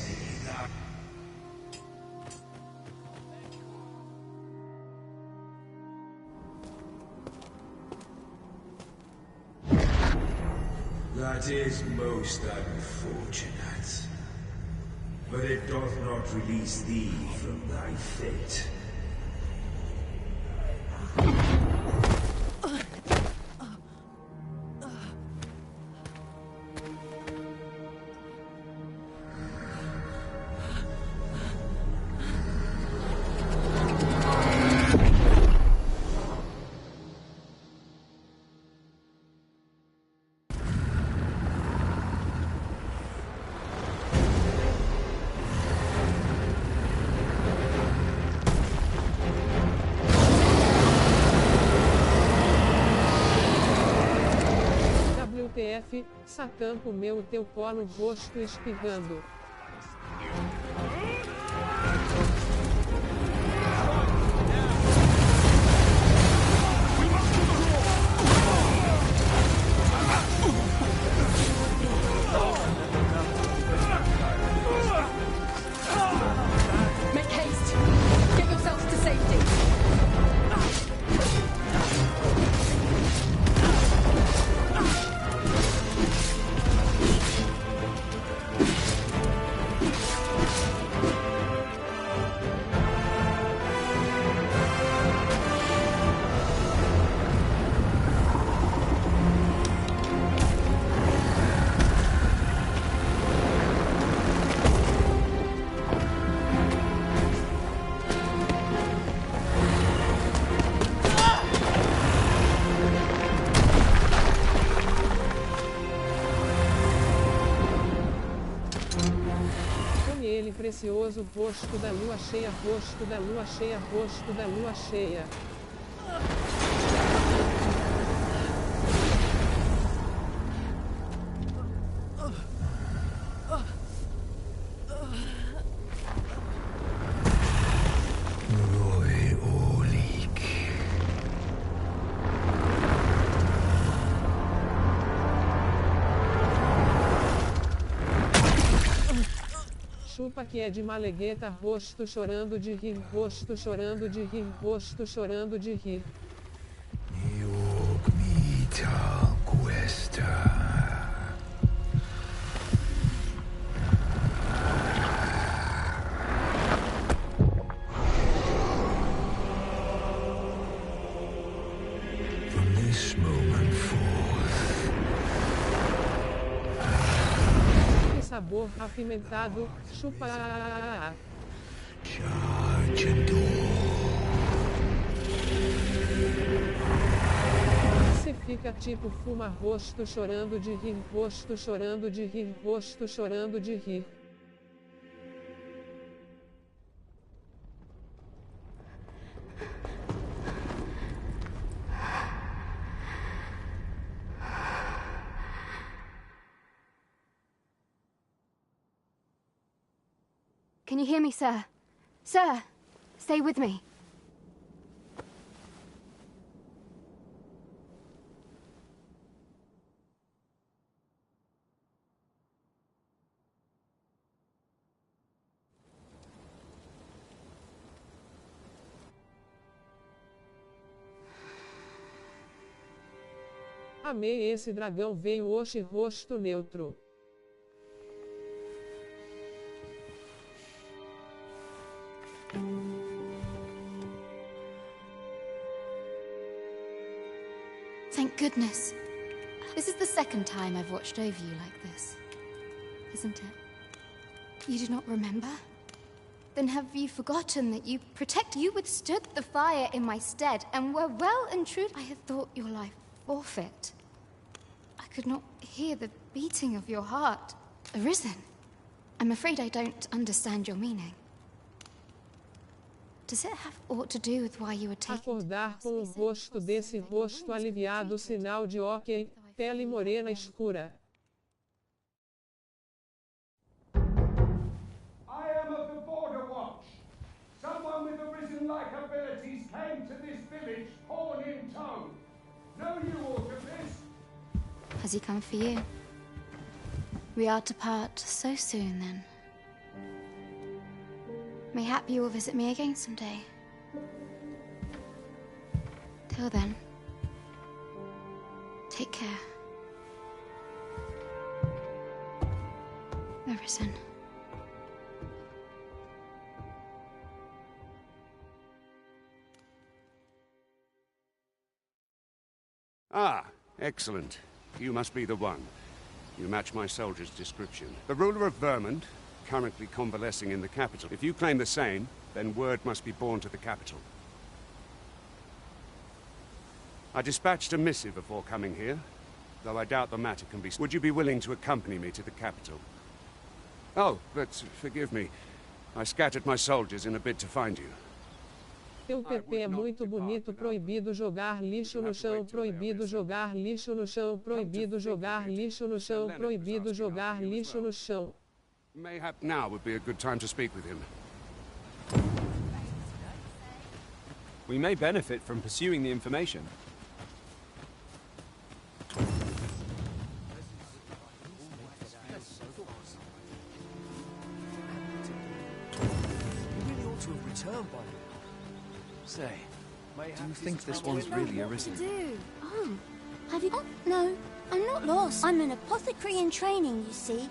That is most unfortunate. But it doth not release thee from thy fate. WTF, Satã comeu o teu pó no rosto espirrando. Make haste! Get yourselves to safety! Precioso rosto da lua cheia, rosto da lua cheia, rosto da lua cheia. Chupa que é de malegueta, rosto chorando de rir, rosto chorando de rir, rosto chorando de rir. From this moment forth, Sabor apimentado, chupa. charge and Se fica tipo fuma, rosto chorando de rir, rosto chorando de rir, rosto chorando de rir. Can you hear me, sir? Sir, stay with me. Amei esse dragão veio hoje rosto neutro. Thank goodness. This is the second time I've watched over you like this, isn't it? You do not remember? Then have you forgotten that you withstood the fire in my stead and were well and true? I had thought your life forfeit. I could not hear the beating of your heart. Arisen. I'm afraid I don't understand your meaning. Does it have aught to do with why you were taken? Acordar com o rosto desse rosto aliviado, sinal de ok, pele morena escura. I am of the Border Watch. Someone with arisen-like abilities came to this village, horn in tow. Know you aught of this? Has he come for you? We are to part so soon, then. Mayhap you will visit me again someday. Till then, take care. Arisen. Ah, excellent. You must be the one. You match my soldier's description. The ruler of Vermont, currently convalescing in the capital. If you claim the same, then word must be borne to the capital. I dispatched a missive before coming here, though I doubt the matter can be... Would you be willing to accompany me to the capital? Oh, but forgive me. I scattered my soldiers in a bid to find you. Seu PP é muito bonito, proibido jogar lixo no chão, proibido jogar lixo no chão, proibido jogar lixo no chão, proibido jogar lixo no chão. Mayhap now would be a good time to speak with him. We may benefit from pursuing the information. You really ought to have returned by now. Say, do you think this one's really arisen? Oh, have you... Oh, no, I'm not lost. I'm an apothecary in training, you see.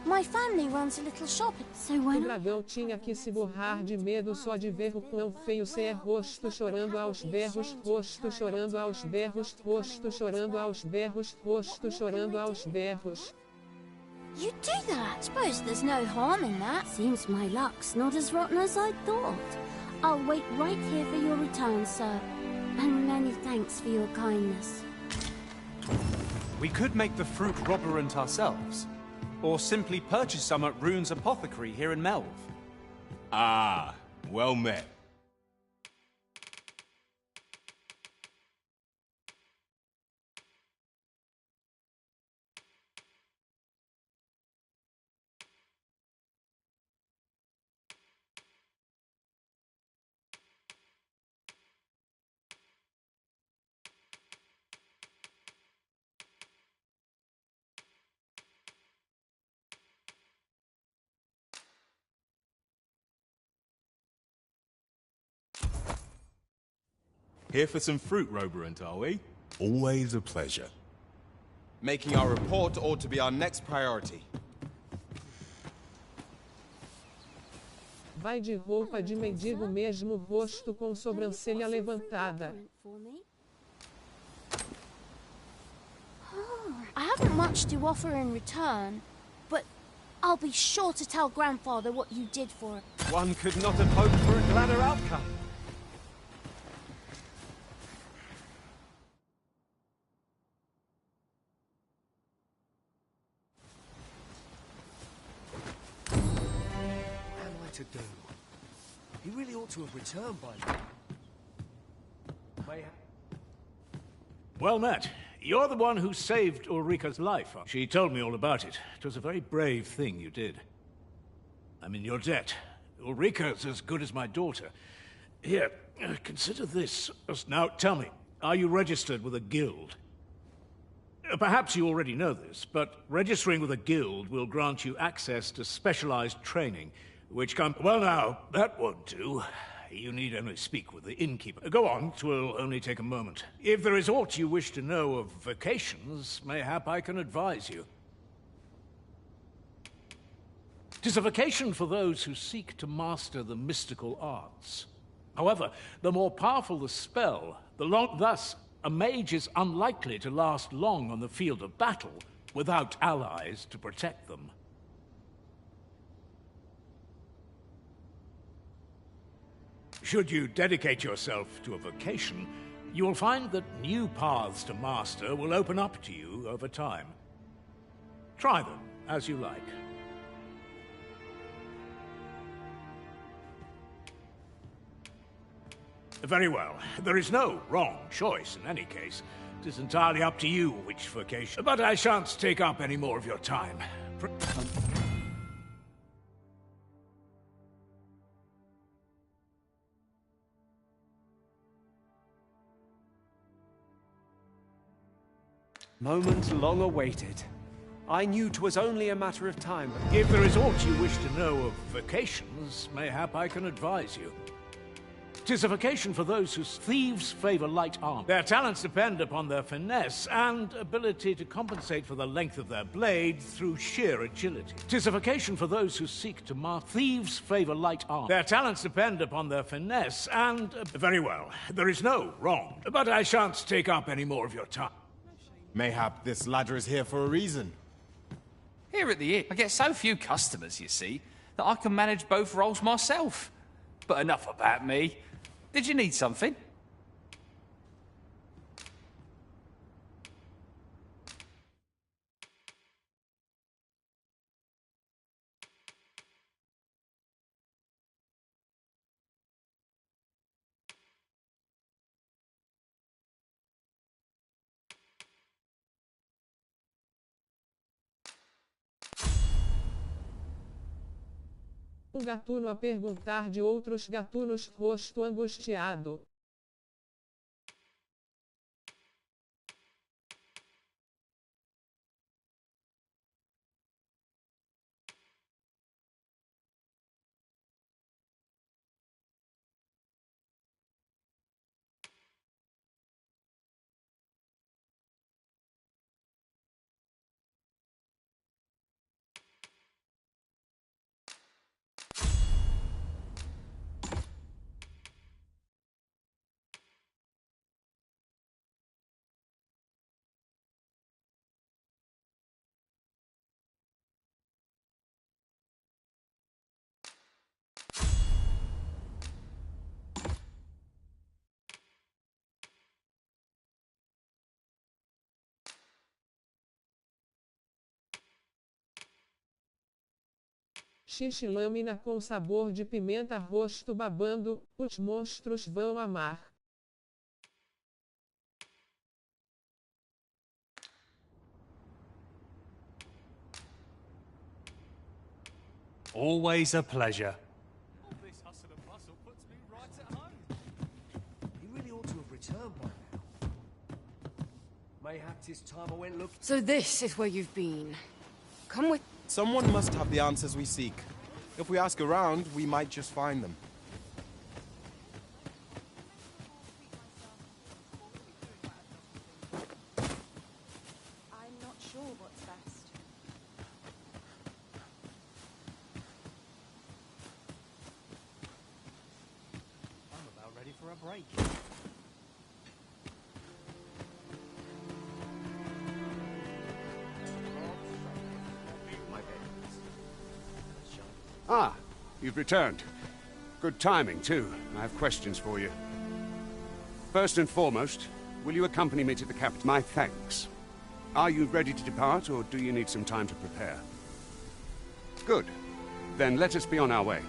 My family runs a little shop, so O when... dragão tinha que se borrar de medo só de ver o quão feio cê é, rosto chorando aos berros, rosto chorando aos berros, rosto chorando aos berros, rosto chorando aos berros. You do that? Suppose there's no harm in that. Seems my luck's not as rotten as I thought. I'll wait right here for your return, sir. And many thanks for your kindness. We could make the fruit robberant ourselves, or simply purchase some at Rune's apothecary here in Melve. Ah, well met. Here for some fruit, Roberant, are we? Always a pleasure. Making our report ought to be our next priority. Vai de roupa de mendigo mesmo, rosto com sobrancelha levantada. I haven't much to offer in return, but I'll be sure to tell Grandfather what you did for him. One could not have hoped for a gladder outcome. To do. He really ought to have returned by now. Well met. You're the one who saved Ulrika's life. She told me all about it. It was a very brave thing you did. I'm in your debt. Ulrika's as good as my daughter. Here, consider this. Now, tell me, are you registered with a guild? Perhaps you already know this, but registering with a guild will grant you access to specialized training, which well now, that won't do. You need only speak with the innkeeper. Go on, 'twill only take a moment. If there is aught you wish to know of vocations, mayhap I can advise you. 'Tis a vocation for those who seek to master the mystical arts. However, the more powerful the spell, thus a mage is unlikely to last long on the field of battle without allies to protect them. Should you dedicate yourself to a vocation, you will find that new paths to master will open up to you over time. Try them as you like. Very well. There is no wrong choice in any case. It is entirely up to you which vocation. But I shan't take up any more of your time. Moment long awaited. I knew 'twas only a matter of time. If there is aught you wish to know of vocations, mayhap I can advise you. 'Tis a vocation for those whose thieves favor light armor. Their talents depend upon their finesse and ability to compensate for the length of their blade through sheer agility. 'Tis a vocation for those who seek to master. Thieves favor light armor. Their talents depend upon their finesse and... Very well. There is no wrong. But I shan't take up any more of your time. Mayhap this ladder is here for a reason. Here at the inn, I get so few customers, you see, that I can manage both roles myself. But enough about me. Did you need something? Gatuno a perguntar de outros gatunos, rosto angustiado. Xixi lâmina com sabor de pimenta, rosto babando, os monstros vão amar. Always a pleasure. All this hustle and bustle puts me right at home. He really ought to have returned by now. Mayhap 'tis time I went looking. So this is where you've been. Come with... Someone must have the answers we seek. If we ask around, we might just find them. I'm not sure what's best. I'm about ready for a break. Ah, you've returned. Good timing, too. I have questions for you. First and foremost, will you accompany me to the capital? My thanks. Are you ready to depart, or do you need some time to prepare? Good. Then let us be on our way.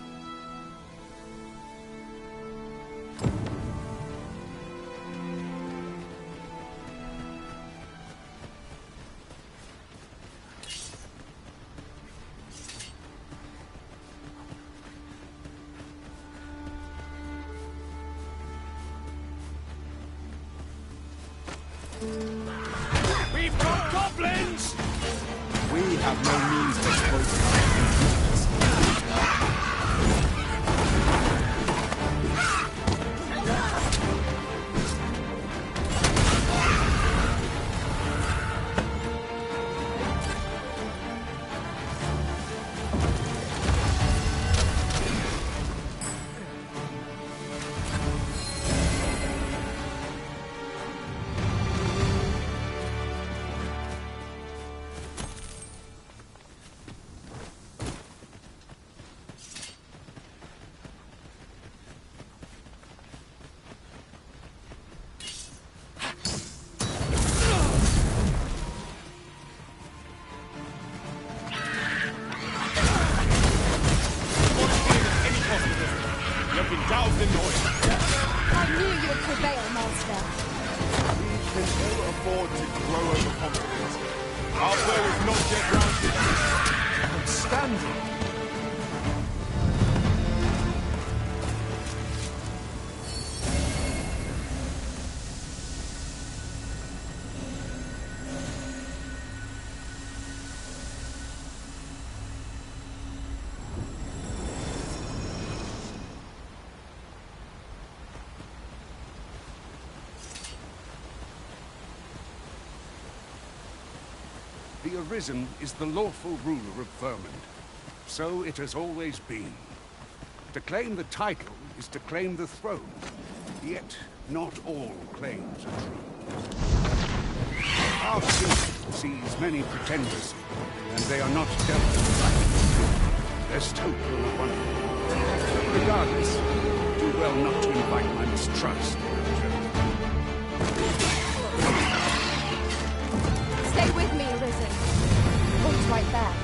goblins! We have no means of exploiting. The Arisen is the lawful ruler of Vermund. So it has always been. To claim the title is to claim the throne. Yet, not all claims are true. Our king sees many pretenders, and they are not dealt with lightly. Lest hope will not won. Regardless, do well not to invite my mistrust. Stay with me, Arisen. Point's right there.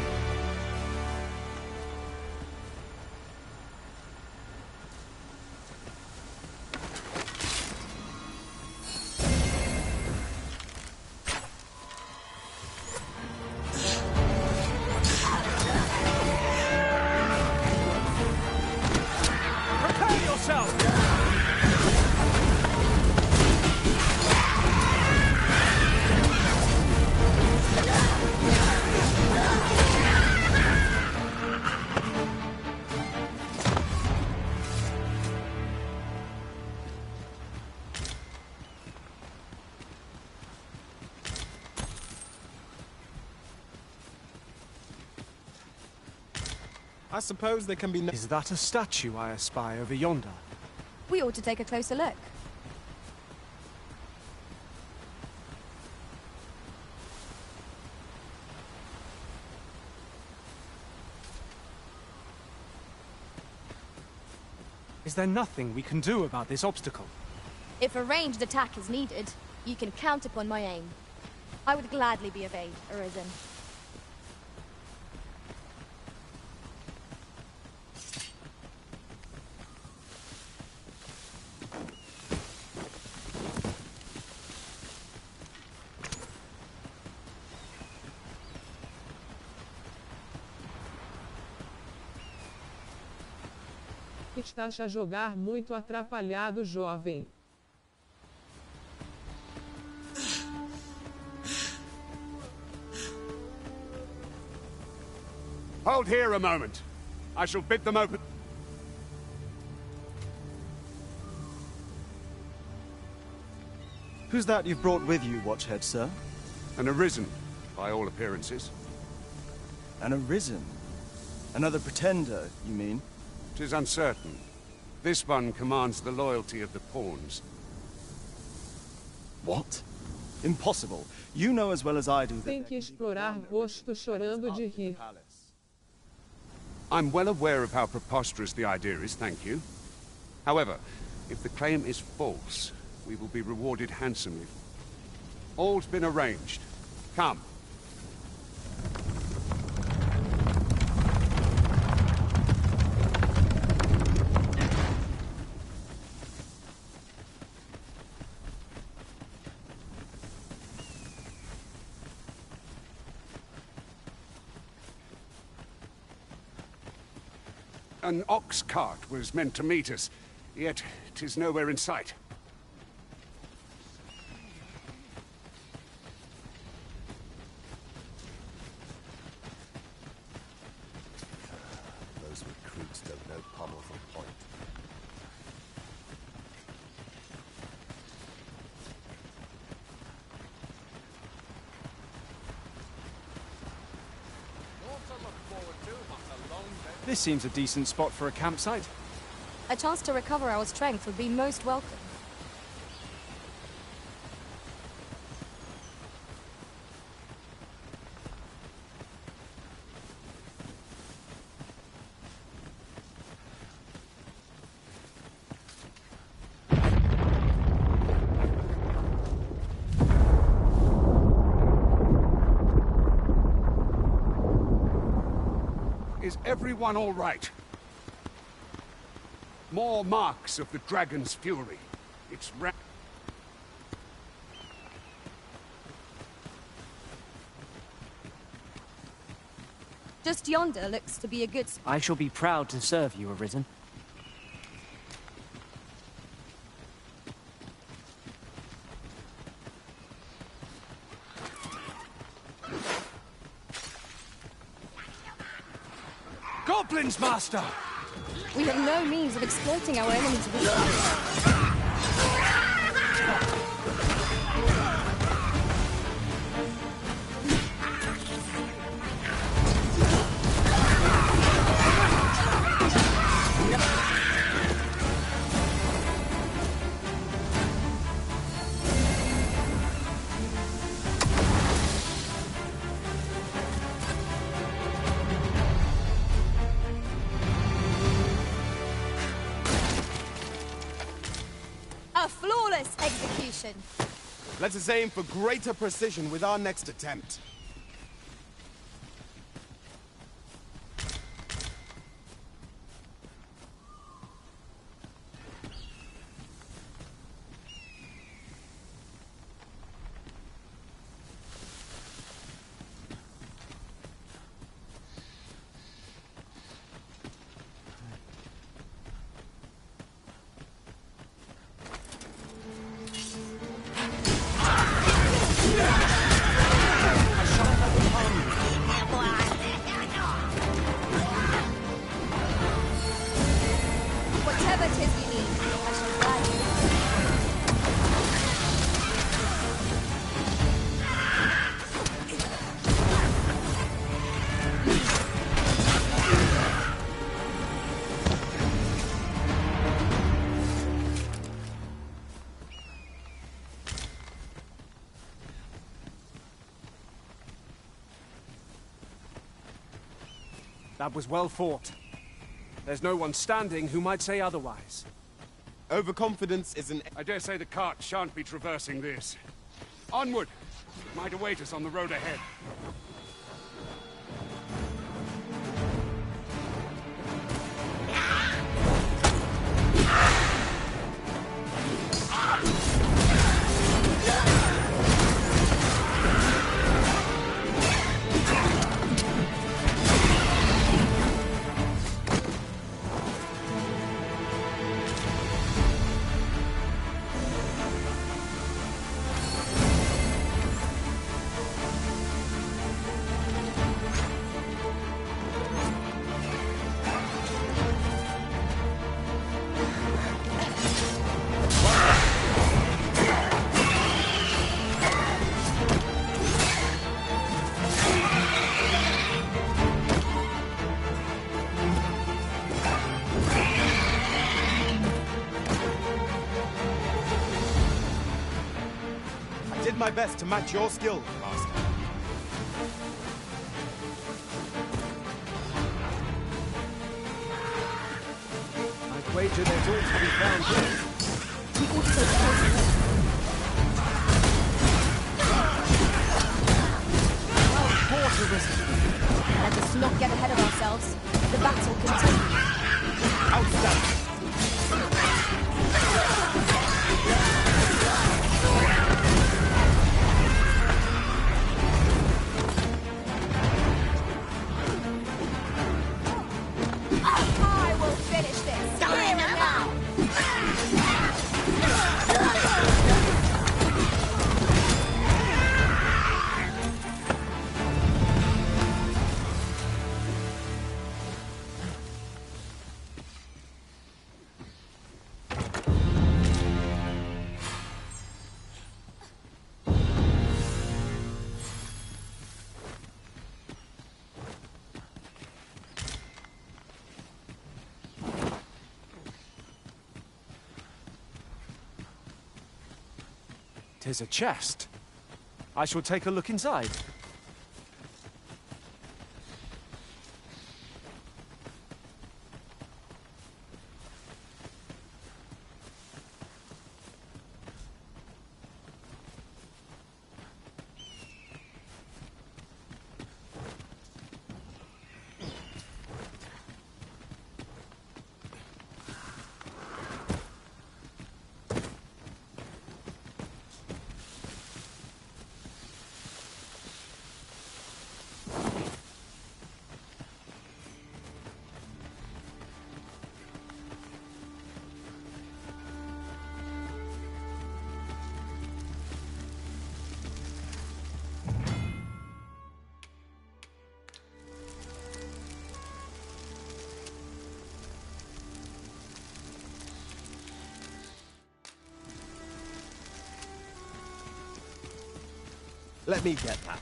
Prepare yourself! I suppose there can be no... Is that a statue I espy over yonder? We ought to take a closer look. Is there nothing we can do about this obstacle? If a ranged attack is needed, you can count upon my aim. I would gladly be of aid, Arisen. Estás a jogar muito atrapalhado, jovem. Hold here a moment. I shall bid them open. Who's that you've brought with you, Watchhead, sir? An Arisen, by all appearances. An Arisen? Another pretender, you mean? 'Tis uncertain. This one commands the loyalty of the pawns. What? Impossible. You know as well as I do that... Tem que explorar rosto chorando de rir. I'm well aware of how preposterous the idea is, thank you. However, if the claim is false, we will be rewarded handsomely. All's been arranged. Come. An ox cart was meant to meet us, yet 'tis nowhere in sight. This seems a decent spot for a campsite. A chance to recover our strength would be most welcome. Is everyone all right? More marks of the dragon's fury. It's Just yonder looks to be a good spot. I shall be proud to serve you, Arisen. Goblins, Master! We have no means of exploiting our enemy's weakness. A flawless execution. Let us aim for greater precision with our next attempt. Whatever it is you need, I shall gladly. That was well fought. There's no one standing who might say otherwise. Overconfidence is an... I dare say the cart shan't be traversing this. Onward! It might await us on the road ahead. I did my best to match your skill, Master. I'd wager there's all to be found here. We ought to take a closer look. Well fought, Arisen. Let us not get ahead of ourselves. The battle continues. Outstanding. I will finish this here and now. 'Tis a chest. I shall take a look inside. Let me get that.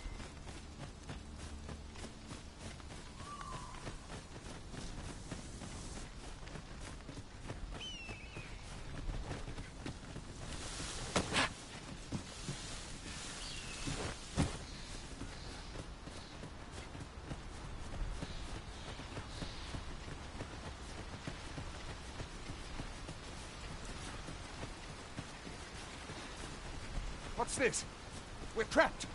What's this? We're trapped.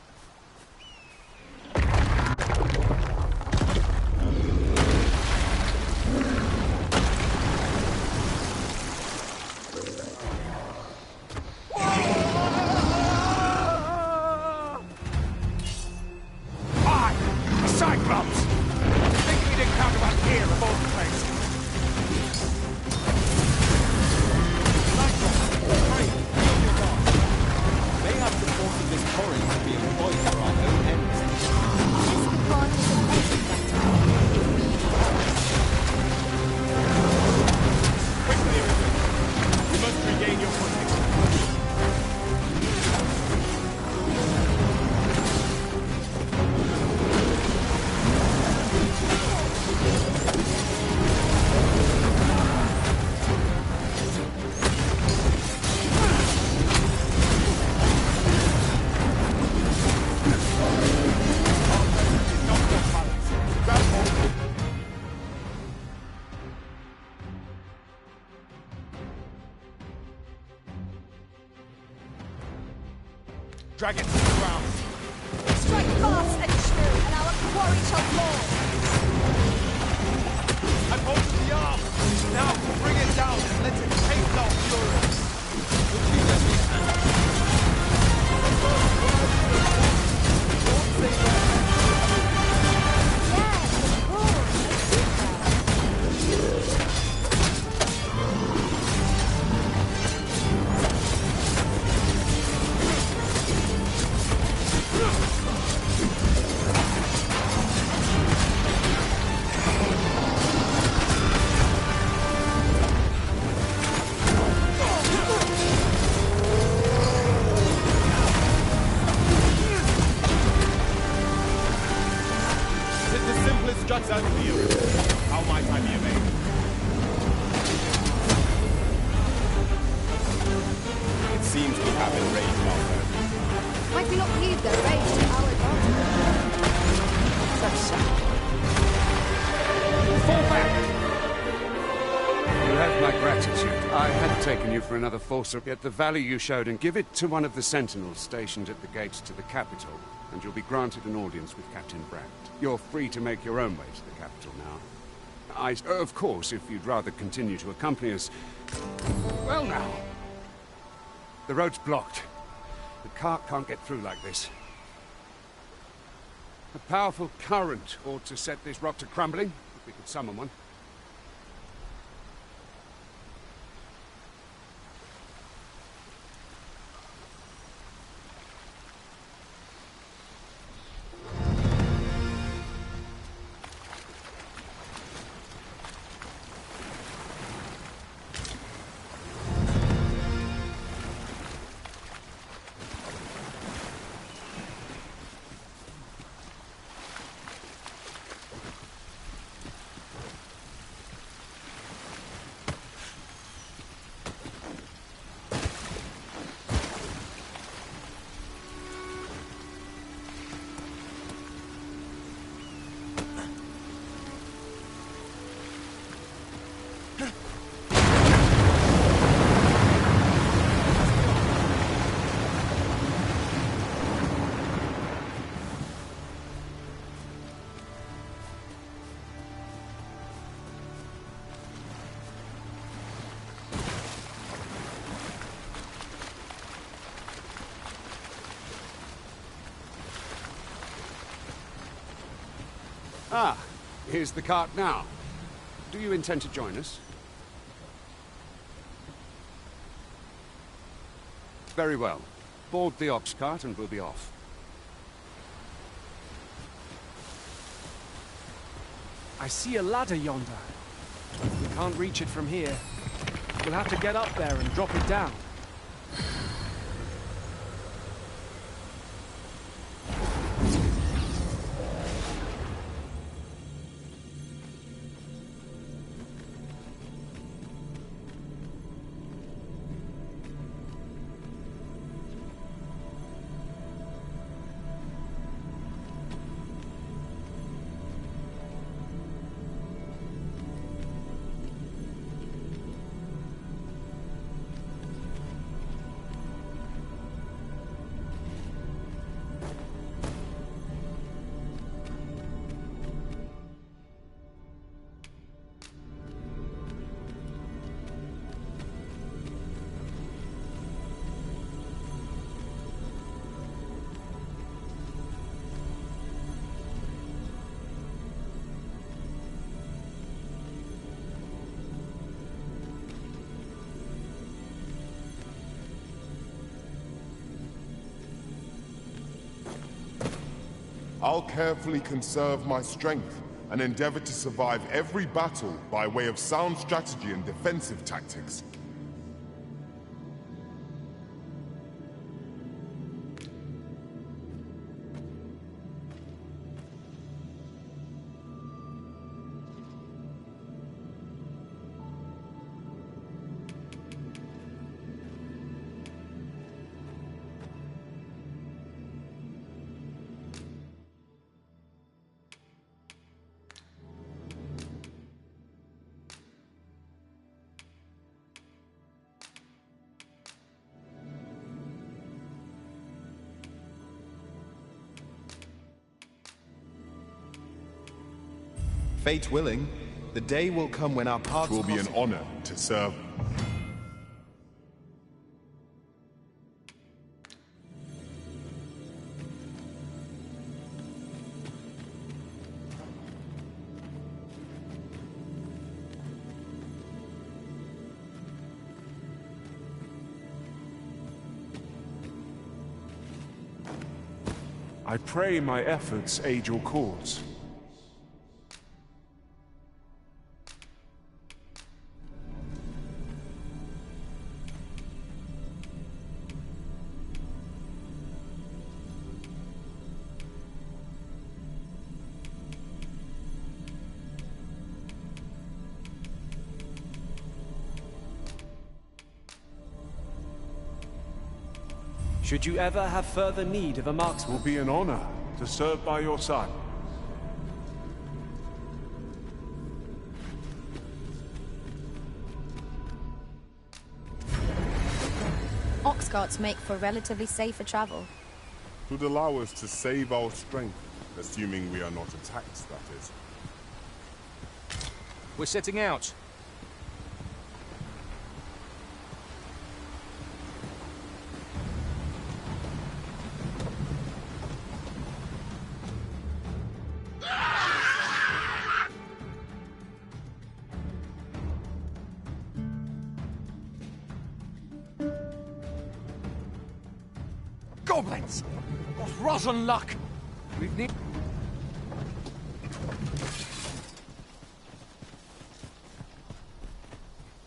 Drag it to the ground. Strike fast and true, and our quarry shall fall. I've holding the arm. Now bring it down and let it taste our fury. Juts out of you. How might I be of aid? It seems we have enraged our foes. Might we not leave their rage to our advantage? So sad. Fall back! You have my gratitude. I had taken you for another forcer, yet the value you showed, and give it to one of the sentinels stationed at the gates to the capital, and you'll be granted an audience with Captain Brandt. You're free to make your own way to the capital now. Of course, if you'd rather continue to accompany us... Well now. The road's blocked. The cart can't get through like this. A powerful current ought to set this rock to crumbling, if we could summon one. Ah, here's the cart now. Do you intend to join us? Very well. Board the ox cart and we'll be off. I see a ladder yonder. We can't reach it from here. We'll have to get up there and drop it down. I'll carefully conserve my strength and endeavor to survive every battle by way of sound strategy and defensive tactics. Fate willing, the day will come when our paths It will be an honor to serve. I pray my efforts aid your cause. Should you ever have further need of a marksman, It will be an honor to serve by your side. Ox carts make for relatively safer travel. It would allow us to save our strength, assuming we are not attacked, that is. We're setting out. Goblins! What rotten luck! We've need...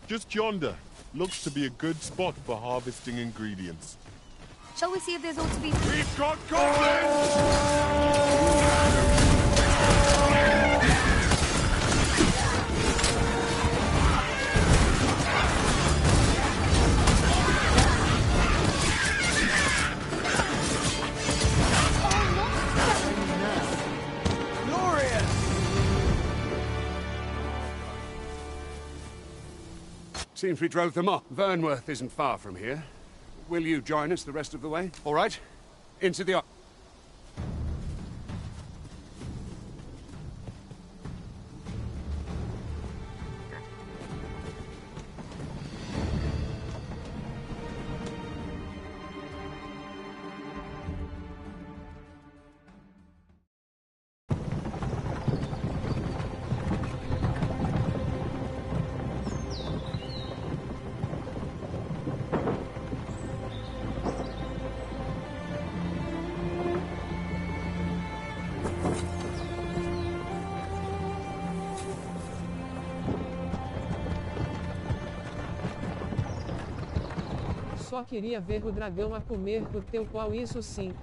Just yonder. Looks to be a good spot for harvesting ingredients. Shall we see if there's ought to be... We've got goblins! Seems we drove them off. Vernworth isn't far from here. Will you join us the rest of the way? All right. Into the... só queria ver o dragão a comer o teu pau, isso sim.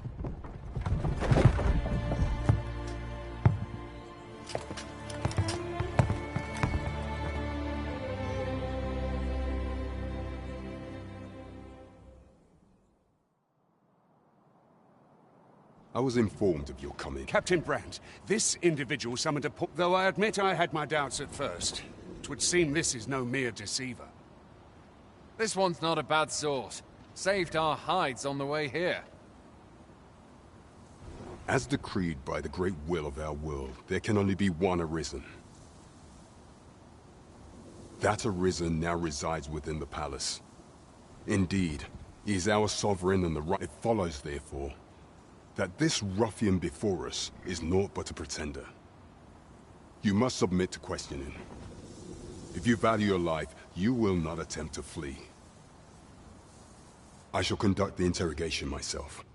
I was informed of your coming. Captain Brandt, this individual summoned a though I admit I had my doubts at first. It would seem this is no mere deceiver. This one's not a bad sort. Saved our hides on the way here. As decreed by the great will of our world, there can only be one Arisen. That Arisen now resides within the palace. Indeed, he is our sovereign and the right. It follows, therefore, that this ruffian before us is naught but a pretender. You must submit to questioning. If you value your life, you will not attempt to flee. I shall conduct the interrogation myself.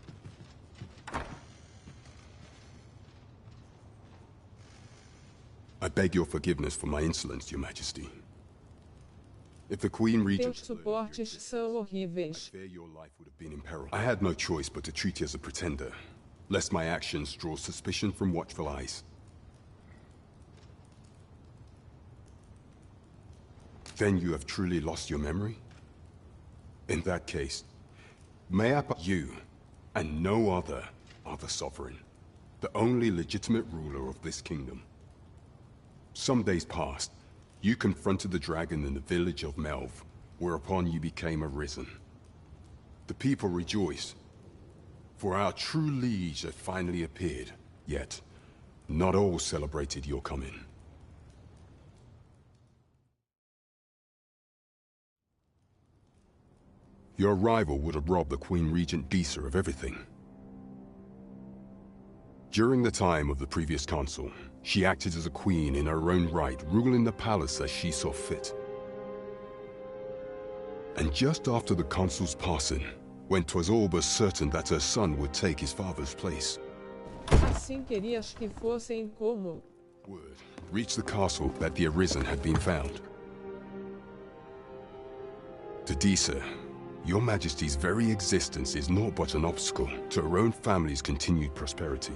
I beg your forgiveness for my insolence, Your Majesty. If the Queen Regent... Teus suportes são horríveis. I fear your life would have been in peril. I had no choice but to treat you as a pretender, lest my actions draw suspicion from watchful eyes. Then you have truly lost your memory? In that case, mayhap you, and no other, are the sovereign, the only legitimate ruler of this kingdom. Some days past, you confronted the dragon in the village of Melv, whereupon you became Arisen. The people rejoiced, for our true liege had finally appeared, yet not all celebrated your coming. Your arrival would have robbed the Queen Regent Disa of everything. During the time of the previous consul, she acted as a queen in her own right, ruling the palace as she saw fit. And just after the consul's passing, when 'twas all but certain that her son would take his father's place, Assim querias que fossem como. word reached the castle that the Arisen had been found. To Disa, Your Majesty's very existence is naught but an obstacle to her own family's continued prosperity.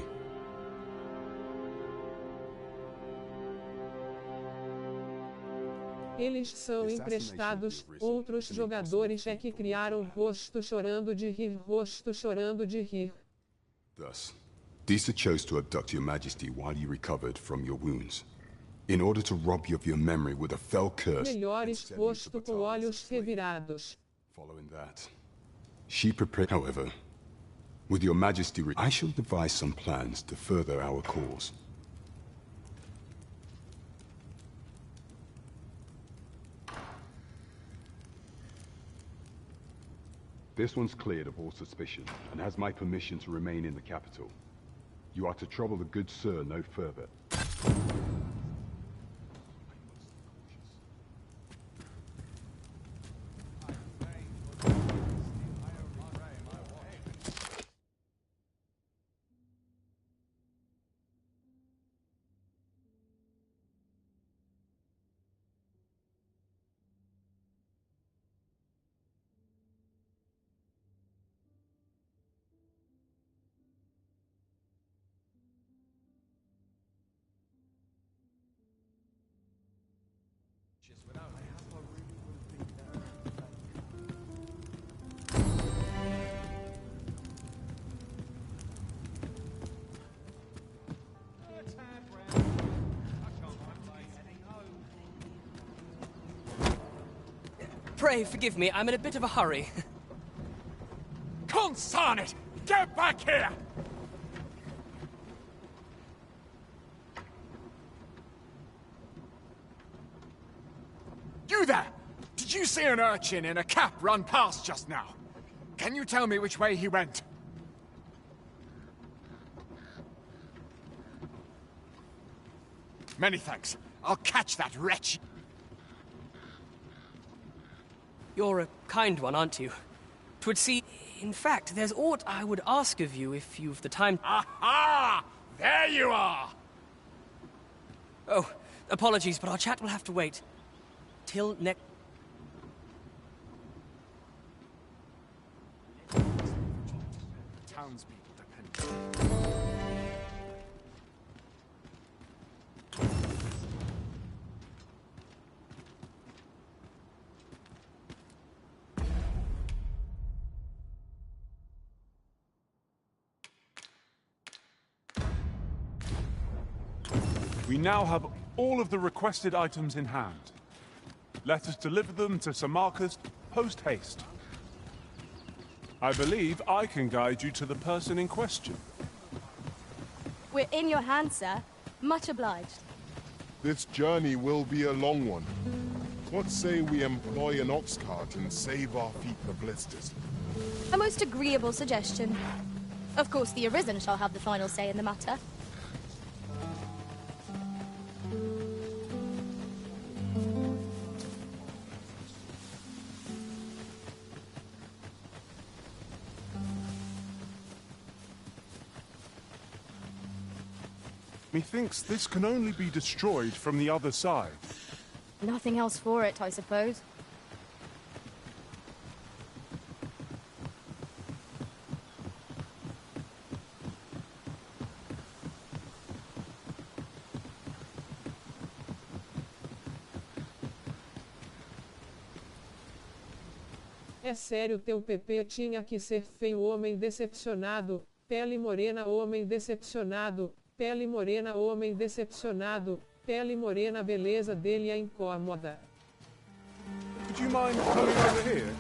Eles são emprestados, outros jogadores é que criaram rosto chorando de rir, rosto chorando de rir. Thus, Disa chose to abduct Your Majesty while you recovered from your wounds, in order to rob you of your memory with a fell curse. Melhores rosto com olhos revirados. Following that, she prepared. However, with Your Majesty, I shall devise some plans to further our cause. This one's cleared of all suspicion, and has my permission to remain in the capital. You are to trouble the good sir no further. Pray forgive me, I'm in a bit of a hurry. Consign it! Get back here! You there! Did you see an urchin in a cap run past just now? Can you tell me which way he went? Many thanks. I'll catch that wretch. You're a kind one, aren't you? 'Twould seem... In fact, there's aught I would ask of you if you've the time... Aha! There you are! Oh, apologies, but our chat will have to wait. Till next... townspeople depend on it. We now have all of the requested items in hand. Let us deliver them to Sir Marcus post-haste. I believe I can guide you to the person in question. We're in your hands, sir. Much obliged. This journey will be a long one. What say we employ an ox cart and save our feet the blisters? A most agreeable suggestion. Of course, the Arisen shall have the final say in the matter. Methinks this can only be destroyed from the other side. Nothing else for it, I suppose. É sério, teu PP tinha que ser feio, homem decepcionado, pele morena, homem decepcionado, pele morena, homem decepcionado, pele morena, beleza dele é incômoda. Would you mind coming over here?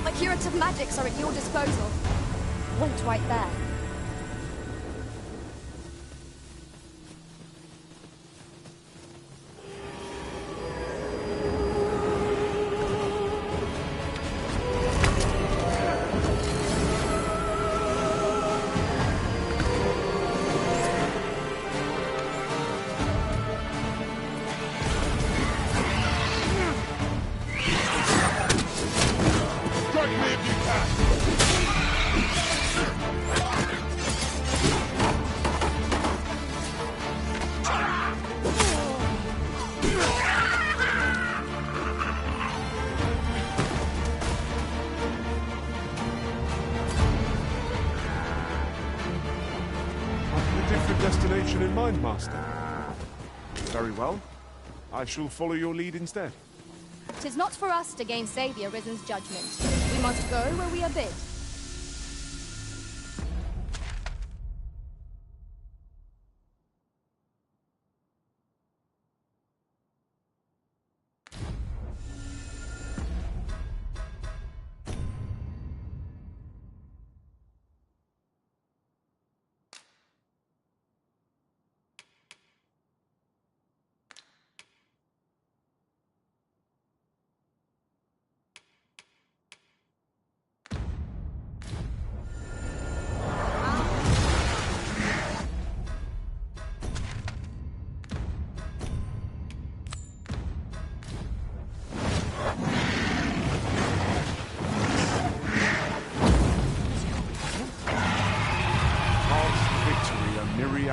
My curative magics are at your disposal. Wait right there. Destination in mind, Master. Very well. I shall follow your lead instead. 'Tis not for us to gainsay the Arisen's judgment. We must go where we are bid.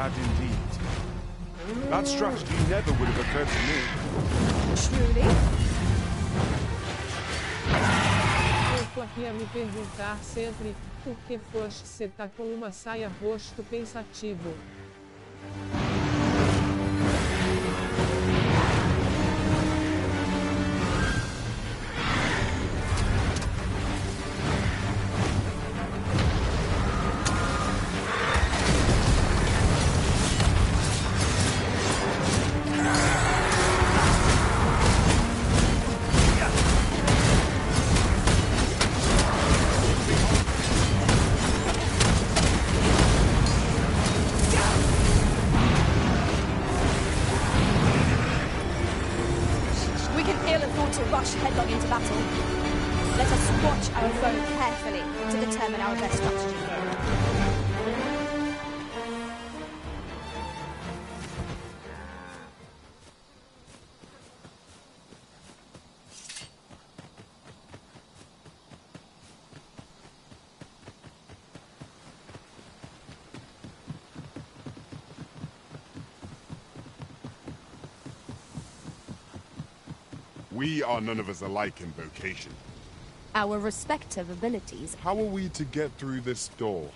Indeed. That strategy never would have occurred to me. Truly? Eu tô aqui a me perguntar sempre, por que foste cê tá com uma saia rosto pensativo? To rush headlong into battle. Let us watch our foe carefully to determine our best strategy. We are none of us alike in vocation. Our respective abilities. How are we to get through this door?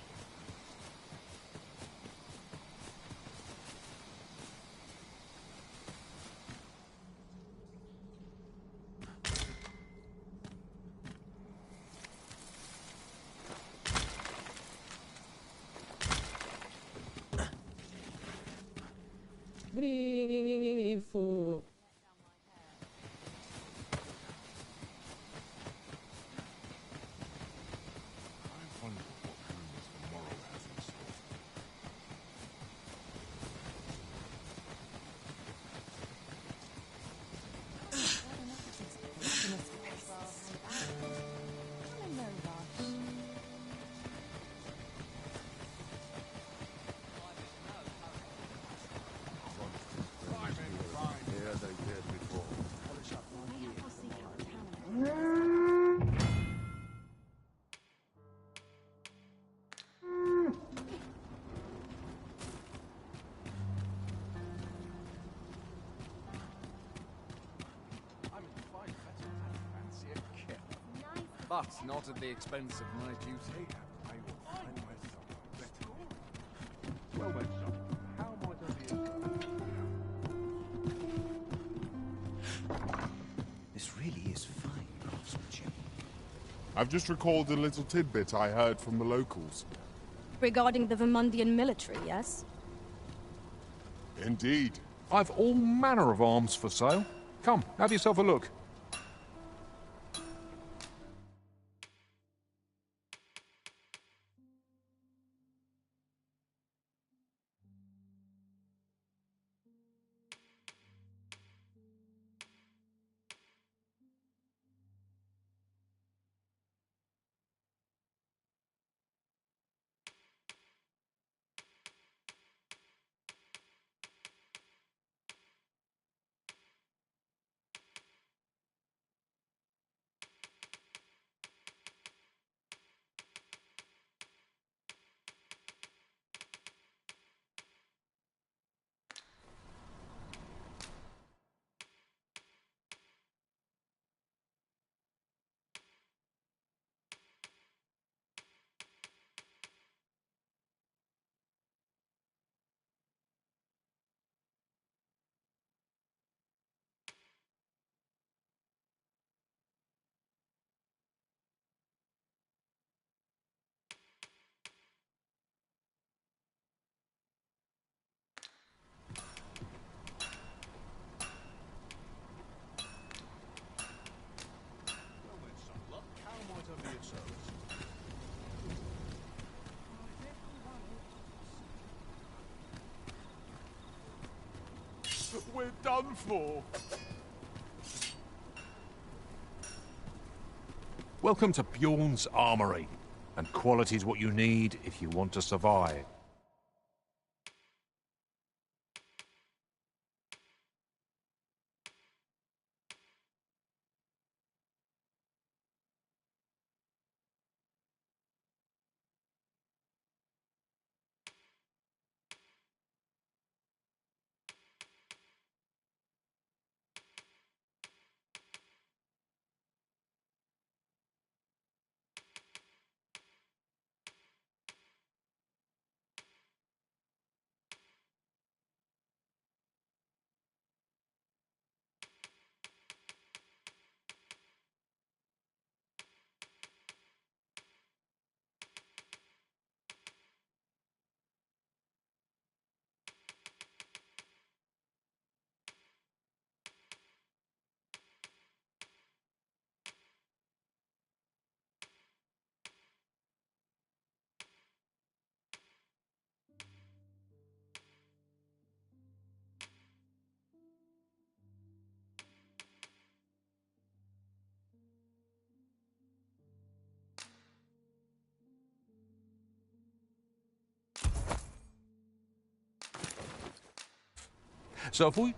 Grifo. But not at the expense of my duty. I will find myself. Well then, son, how might I be of This really is fine craftsmanship. I've just recalled a little tidbit I heard from the locals. Regarding the Vermundian military, yes? Indeed. I've all manner of arms for sale. Come, have yourself a look. We're done for. Welcome to Bjorn's Armory. And quality's what you need if you want to survive. So if we...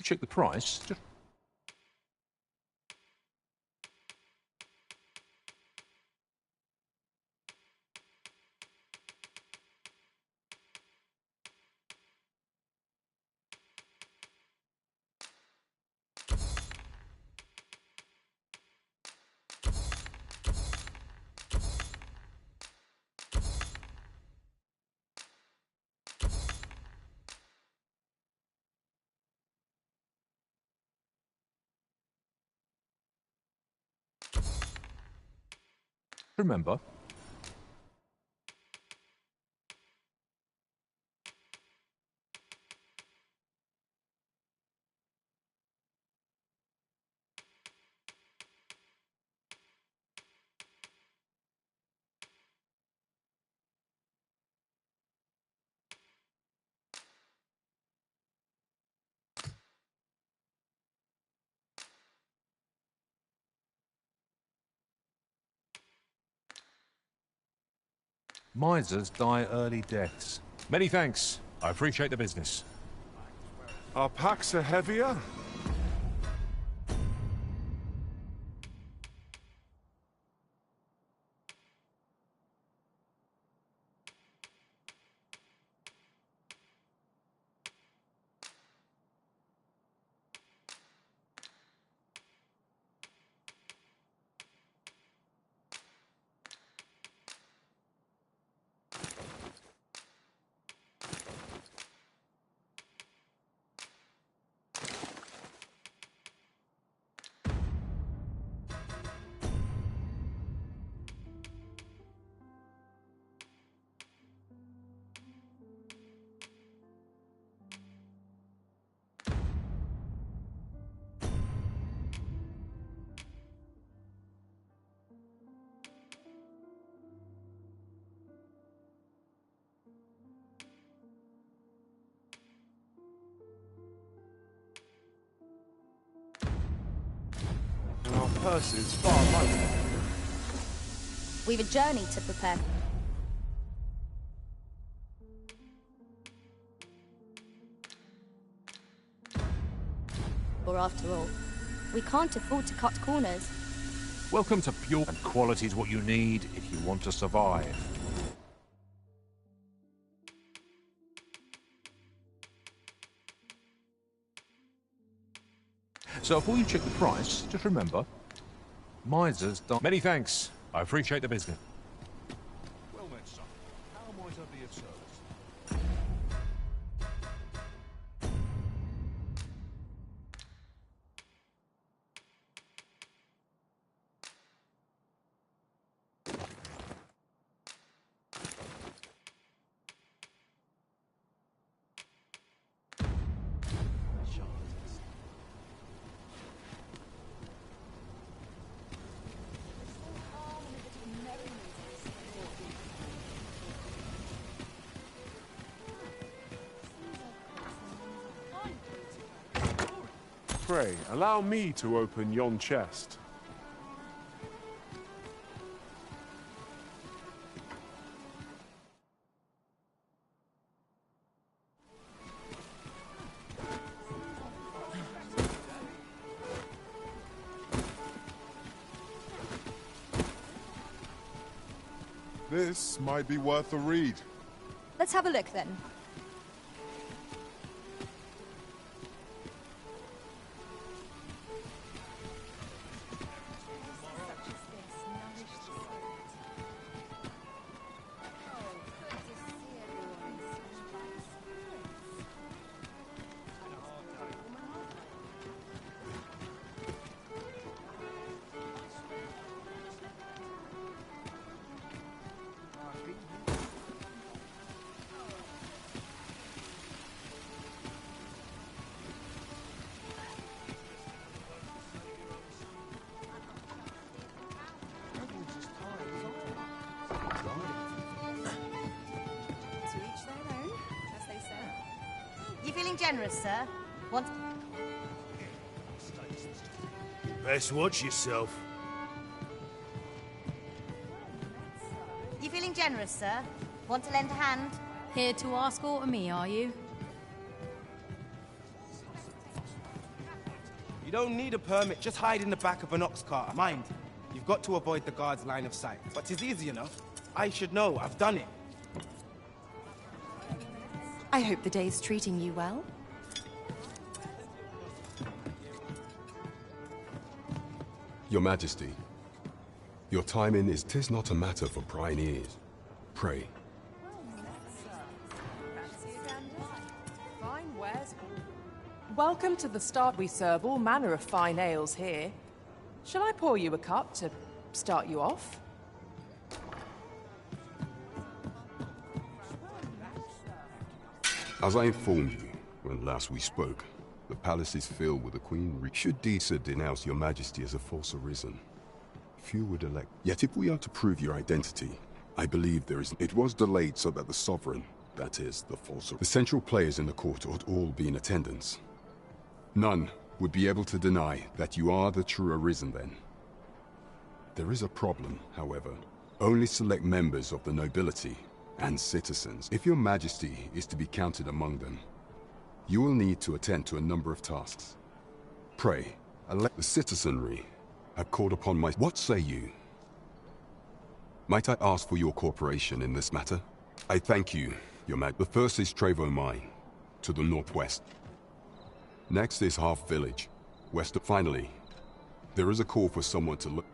Check the price. Remember. Misers die early deaths. Many thanks. I appreciate the business. Our packs are heavier? Our purse is far lighter. We've a journey to prepare. Or after all, we can't afford to cut corners. Welcome to pure, and quality is what you need if you want to survive. So before you check the price, just remember, misers don't... Many thanks. I appreciate the business. Well met, son. How might I be of service? Pray, allow me to open yon chest. This might be worth a read. Let's have a look then. You feeling generous, sir? Want... Best watch yourself. You feeling generous, sir? Want to lend a hand? Here to ask aught of me, are you? You don't need a permit, just hide in the back of an ox cart. Mind, you've got to avoid the guard's line of sight. But it's easy enough. I should know, I've done it. I hope the day's treating you well. Your Majesty, your timing is 'tis not a matter for prying ears. Pray. Welcome to the start. We serve all manner of fine ales here. Shall I pour you a cup to start you off? As I informed you when last we spoke, the palace is filled with the Queen. Should Disa denounce your Majesty as a false arisen, few would elect. Yet if we are to prove your identity, I believe there is. It was delayed so that the sovereign, that is, the false. The central players in the court ought all be in attendance. None would be able to deny that you are the true arisen then. There is a problem, however. Only select members of the nobility and citizens. If your Majesty is to be counted among them, you will need to attend to a number of tasks. Pray, elect the citizenry have called upon my... What say you? Might I ask for your cooperation in this matter? I thank you, your Majesty. The first is Trevo Mine, to the northwest. Next is Half Village, west of... Finally, there is a call for someone to look...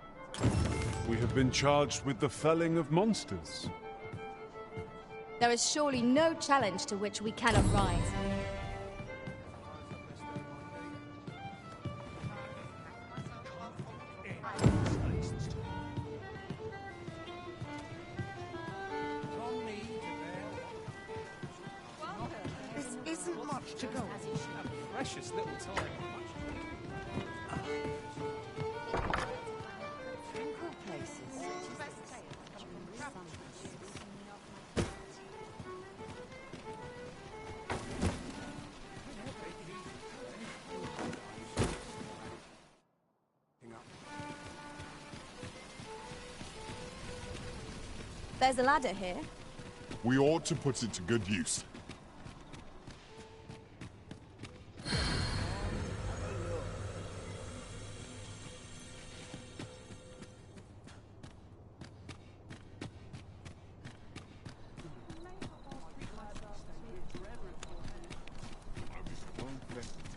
We have been charged with the felling of monsters. There is surely no challenge to which we cannot rise. This isn't much to go. A precious little time. There's a ladder here. We ought to put it to good use.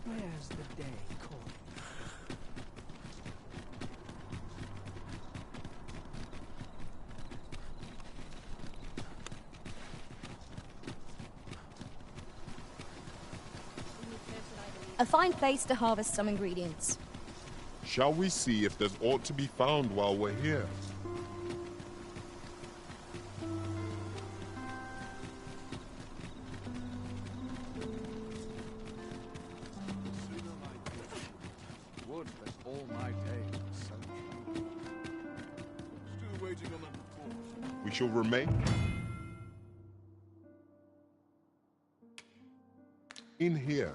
Where's the day called? A fine place to harvest some ingredients. Shall we see if there's aught to be found while we're here? Would that all my days were so true. Still waiting on that report. We shall remain in here.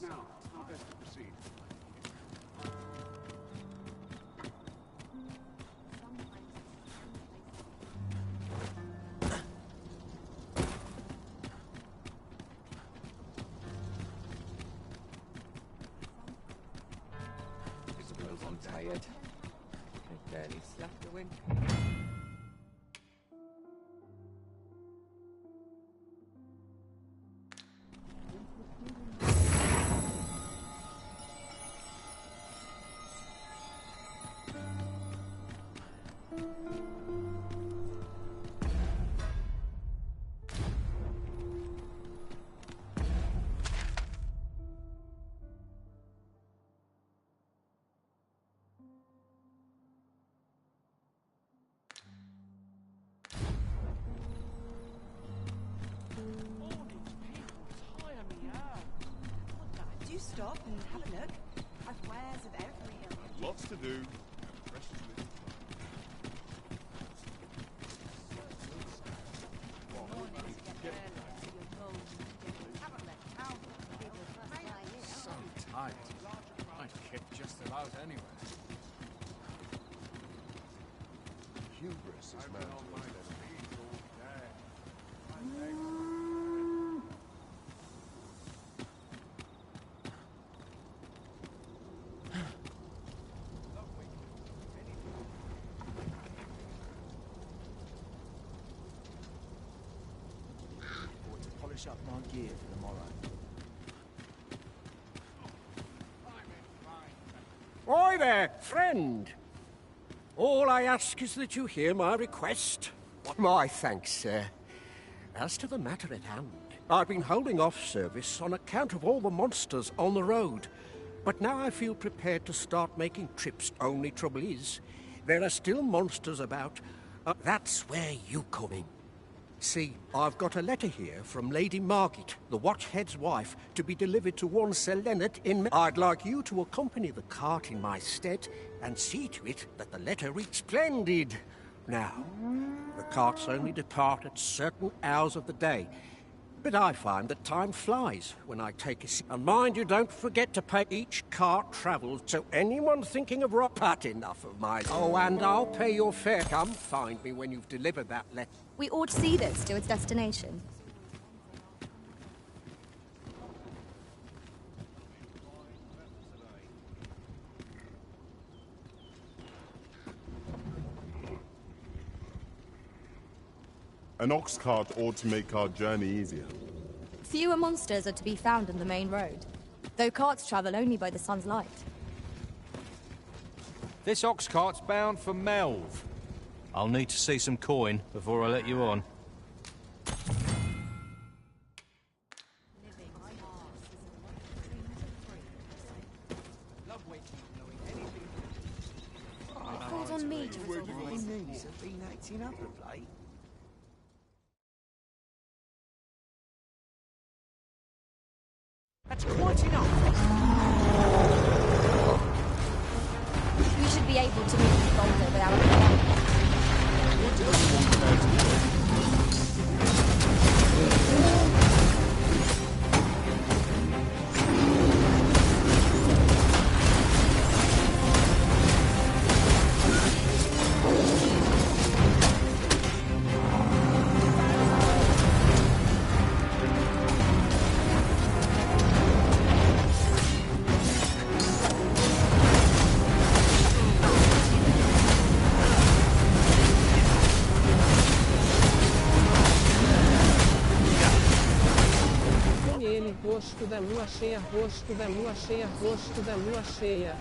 Now, how best to proceed? Isabel's I'm tired. I barely slept a wink. Do stop and have a look. I've wares of every ilk. Lots to do. Get polish up my gear for the morrow. Oi there, friend. All I ask is that you hear my request. My thanks, sir. As to the matter at hand, I've been holding off service on account of all the monsters on the road. But now I feel prepared to start making trips. Only trouble is, there are still monsters about. That's where you come in. See, I've got a letter here from Lady Margit, the Watchhead's wife, to be delivered to one Sir Leonard in... I'd like you to accompany the cart in my stead and see to it that the letter reads splendid. Now, the carts only depart at certain hours of the day, but I find that time flies when I take a seat. And mind you, don't forget to pay each cart travels, so anyone thinking of Pat enough of mine. Oh, and I'll pay your fare. Come find me when you've delivered that letter. We ought to see this to its destination. An ox cart ought to make our journey easier. Fewer monsters are to be found on the main road, though carts travel only by the sun's light. This ox cart's bound for Melv. I'll need to see some coin before I let you on. It falls on me to resolve this. News have been acting up of late. That's quite enough. We should be able to move the boulder without a problem. Rosto da lua cheia, rosto da lua cheia, rosto da lua cheia.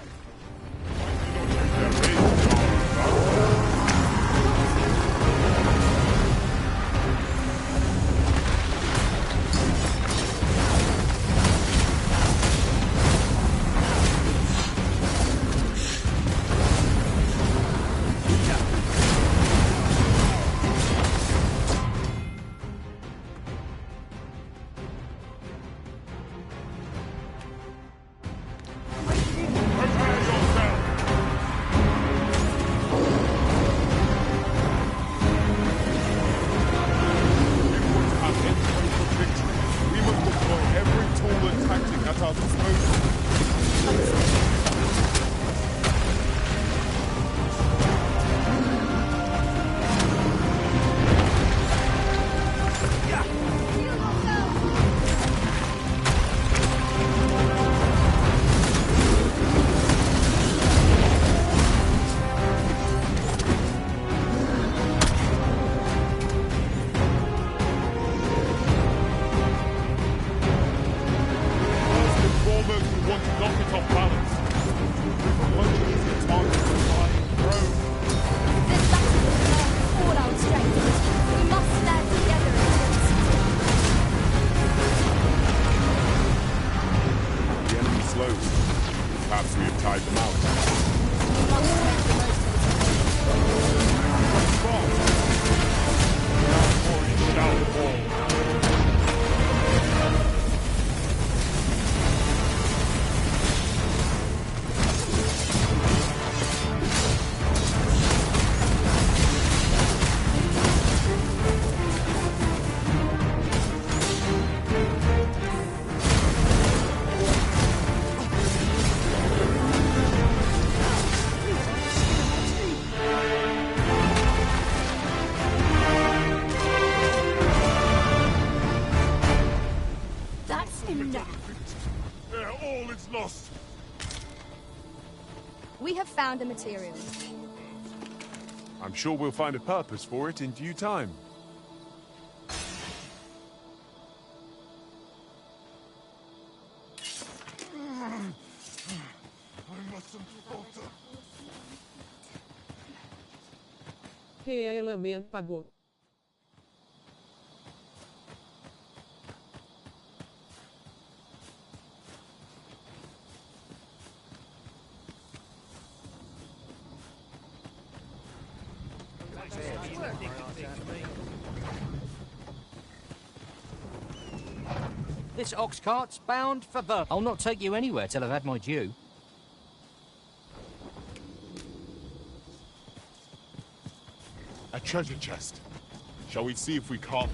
We have found a material. I'm sure we'll find a purpose for it in due time. Relamento. This ox cart's bound for Ver. I'll not take you anywhere till I've had my due. A treasure chest. Shall we see if we can't...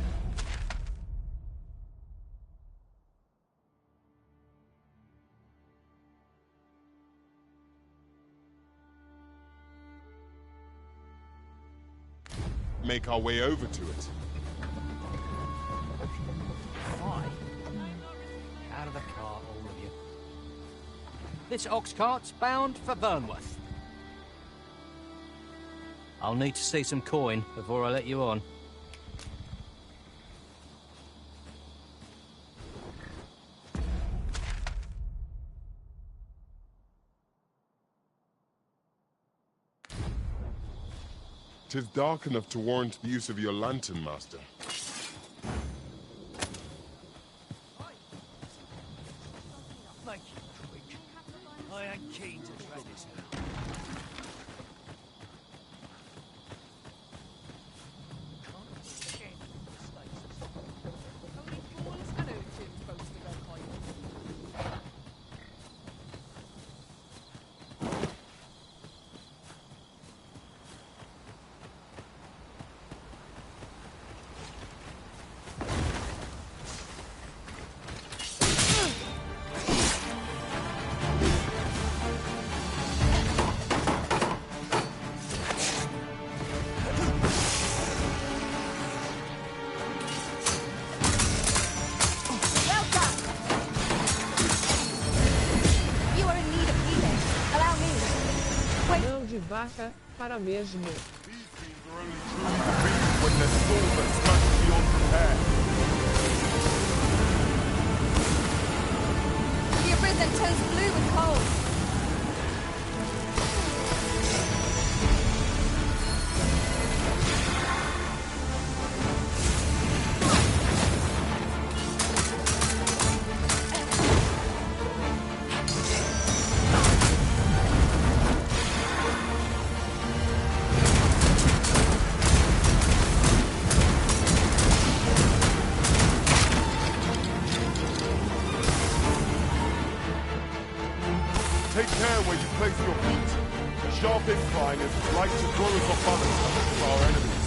make our way over to it? Fine. Out of the cart, all of you. This ox cart's bound for Burnworth. I'll need to see some coin before I let you on. Tis dark enough to warrant the use of your lantern, Master. Make it quick. I ain't keen to drag this out. Vaca para mesmo. When there's full but smashed beyond repair. The arisen turns blue with cold. Take care where you place your feet. A sharp incline is like to throw us off balance with our enemies.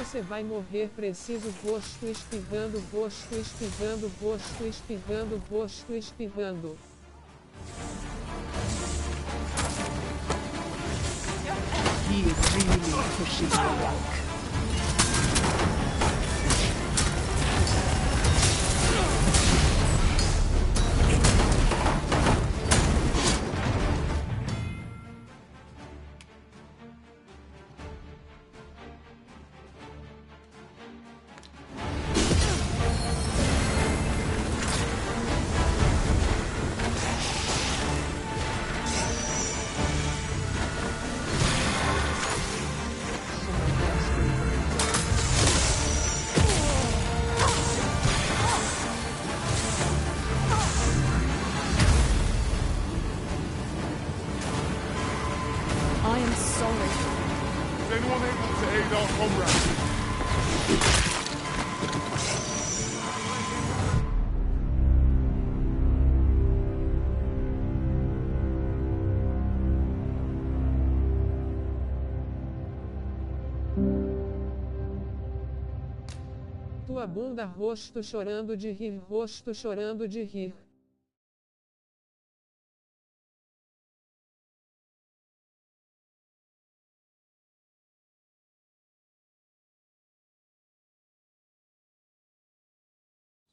Você vai morrer preciso rosto espirrando, rosto espirrando, rosto espirrando, rosto espirrando. He really pushes the luck. I am sorry. Is anyone able to aid our comrades? Tua bunda rosto chorando de rir, rosto chorando de rir.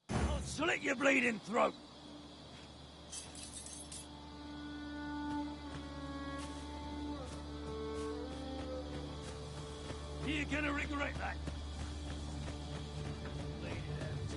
I'll slit your bleeding throat! You're gonna regret that. Bleed it out.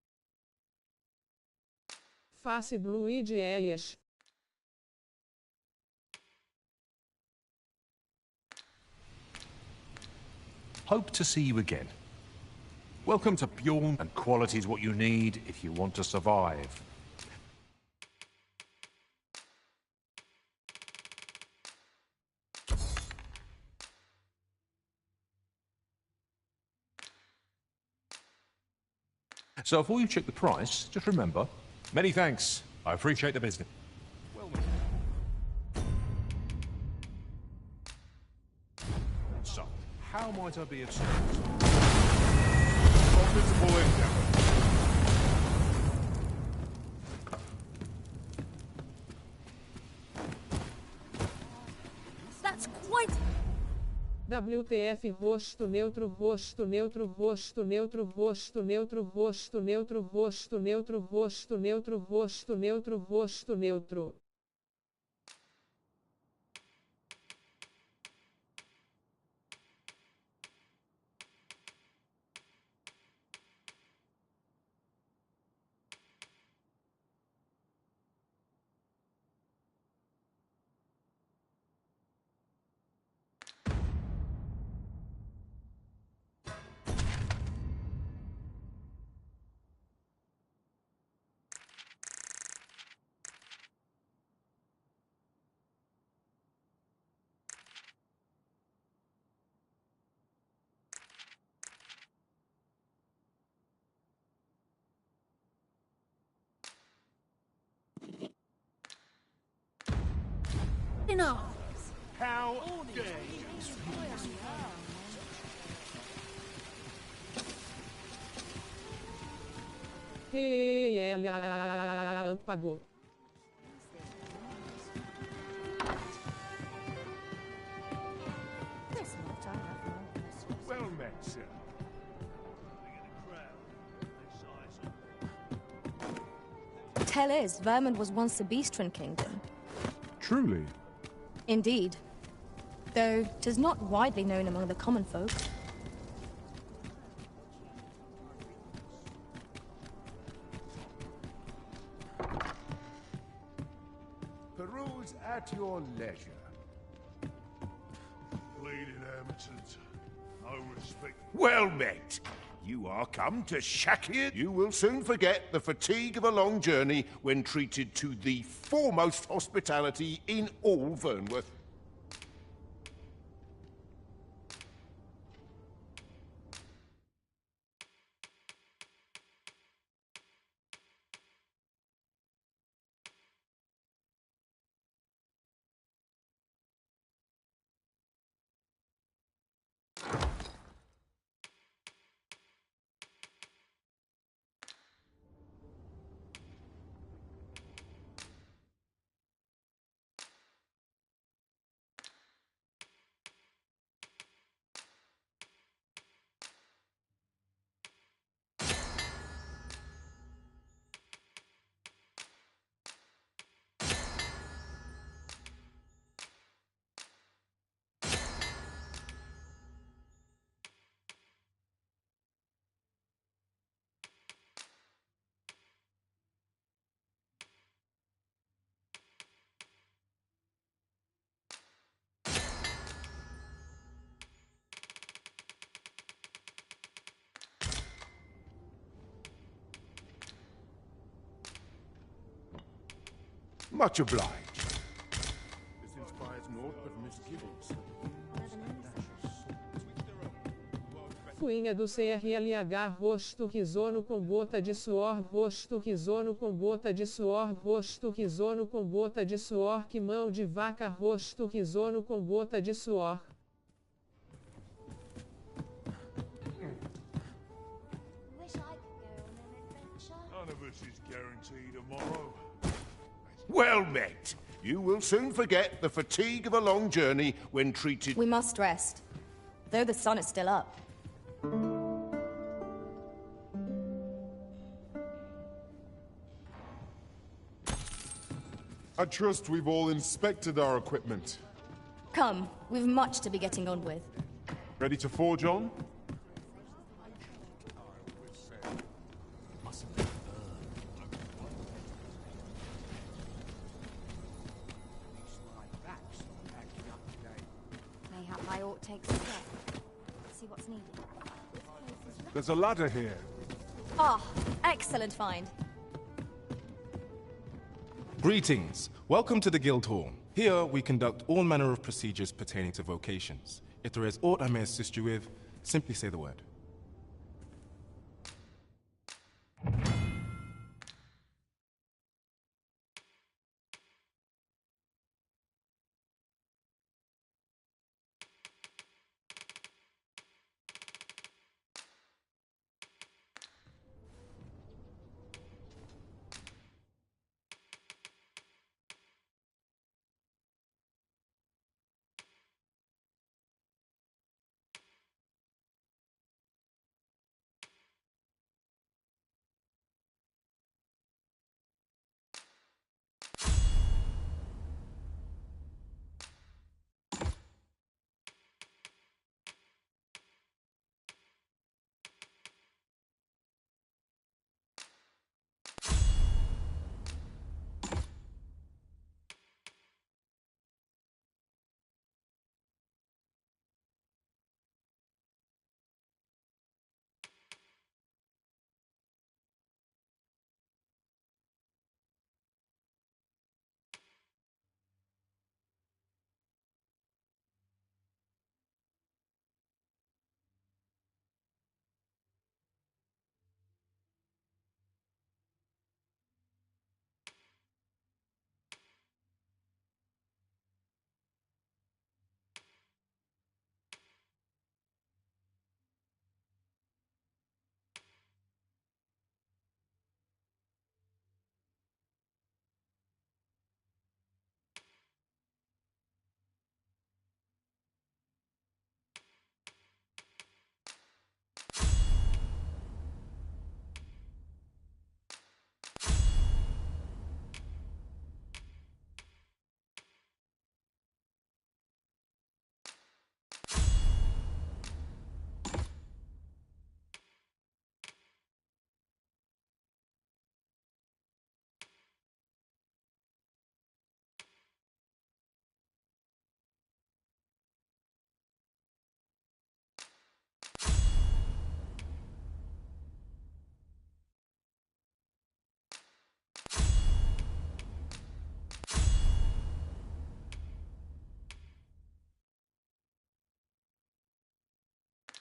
Face Druid Eyes. Hope to see you again. Welcome to Bjorn, and quality is what you need if you want to survive. So before you check the price, just remember, many thanks. I appreciate the business. So, how might I be of service? Profitable endeavor. That's quite... WTF rosto neutro rosto neutro rosto neutro rosto neutro rosto neutro rosto neutro rosto neutro rosto neutro rosto neutro. Enough! How dare you? Apagou. Well met, sir. Tell is, Vermund was once a beastren kingdom. Truly? Indeed. Though 'tis not widely known among the common folk. Peruse at your leisure. Bleeding amateurs. No respect. Well met. You are come to Shakir. You will soon forget the fatigue of a long journey when treated to the foremost hospitality in all Vernworth. Much obliged. This inspires naught but misgivings. Fuinha do CRLH rosto risono com gota de suor rosto risono com gota de suor rosto risono com gota de suor que mão de vaca rosto risono com gota de suor. None of us is guaranteed tomorrow. Well met. You will soon forget the fatigue of a long journey when treated... We must rest, though the sun is still up. I trust we've all inspected our equipment. Come, we've much to be getting on with. Ready to forge on? take stock. See what's needed. There's a ladder here. Ah, excellent find. Greetings. Welcome to the Guild Hall. Here we conduct all manner of procedures pertaining to vocations. If there is aught I may assist you with, simply say the word.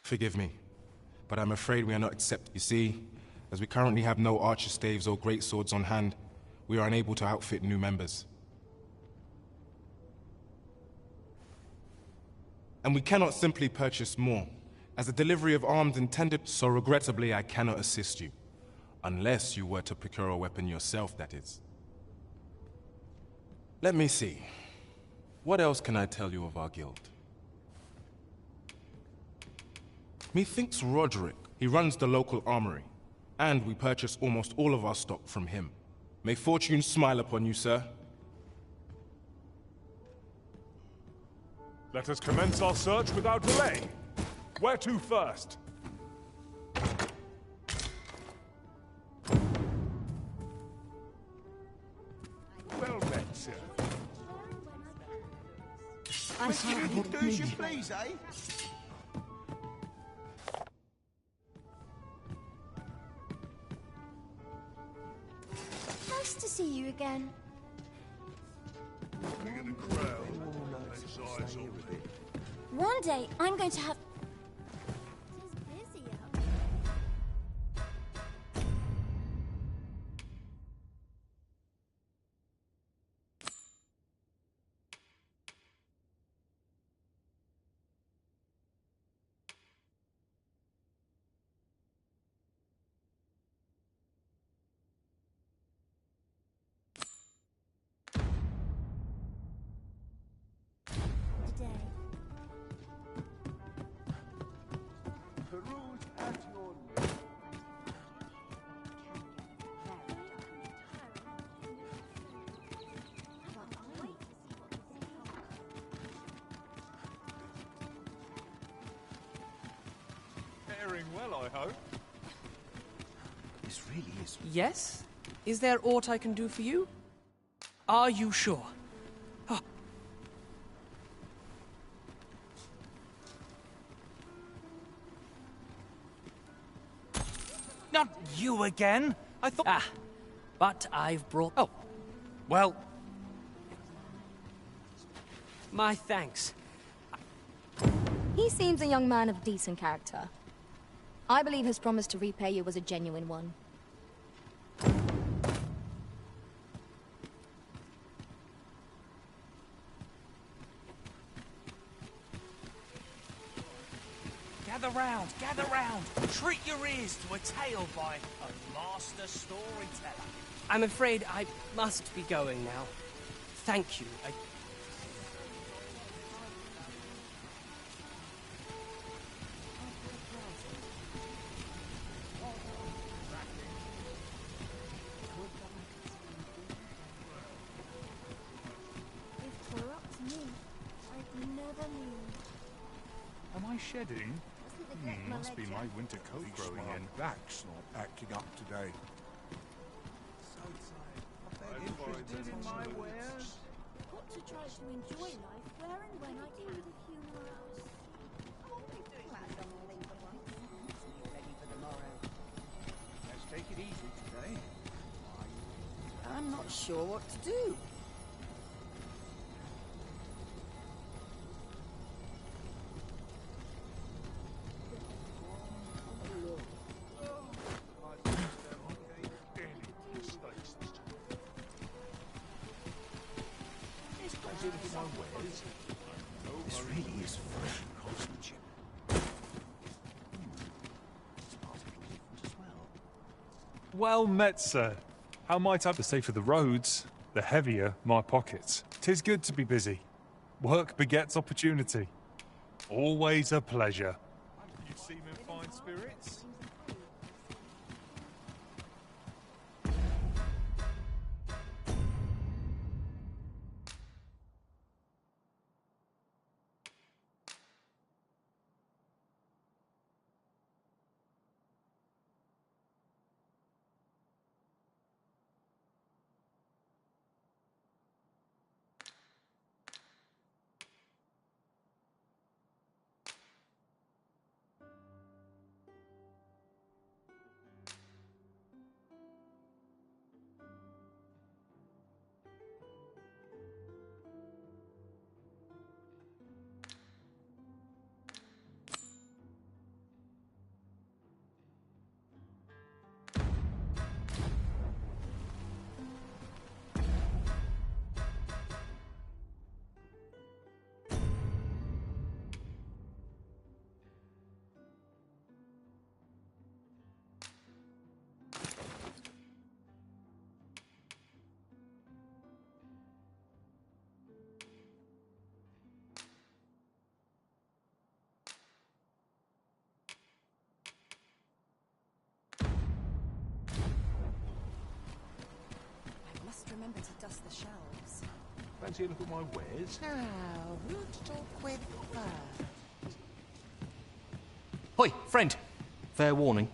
Forgive me, but I'm afraid we are not accepted. You see, as we currently have no archer staves or great swords on hand, we are unable to outfit new members. And we cannot simply purchase more, as the delivery of arms intended, so regrettably I cannot assist you. Unless you were to procure a weapon yourself, that is. Let me see. What else can I tell you of our guild? Methinks Roderick. He runs the local armory, and we purchase almost all of our stock from him. May fortune smile upon you, sir. Let us commence our search without delay. Where to first? Well met, sir. I Do as you please, eh? Nice to see you again. Looking at the crowd. Makes eyes on me. One day, I'm going to have... Faring well, I hope. This really is... Yes? Is there aught I can do for you? Are you sure? Not you again. I thought... Ah, but I've brought... Oh, well... My thanks. He seems a young man of decent character. I believe his promise to repay you was a genuine one. Gather round. Treat your ears to a tale by a master storyteller. I'm afraid I must be going now. Thank you. If 'twere up to me, I'd never leave. Am I shedding? Must be my winter coat growing in. Back's not acting up today. Interested in my wares? Got to try to enjoy life where and when I can with a few more hours. I'm only doing that thing for once. Ready for tomorrow. Let's take it easy today. I'm not sure what to do. This really is fresh craftsmanship. Well met, sir. How might I... The safer the roads, the heavier my pockets. 'Tis good to be busy. Work begets opportunity. Always a pleasure. You seem in fine spirits? Remember to dust the shelves. Fancy a look at my wares? Now, who to talk with first? Hoi, friend. Fair warning.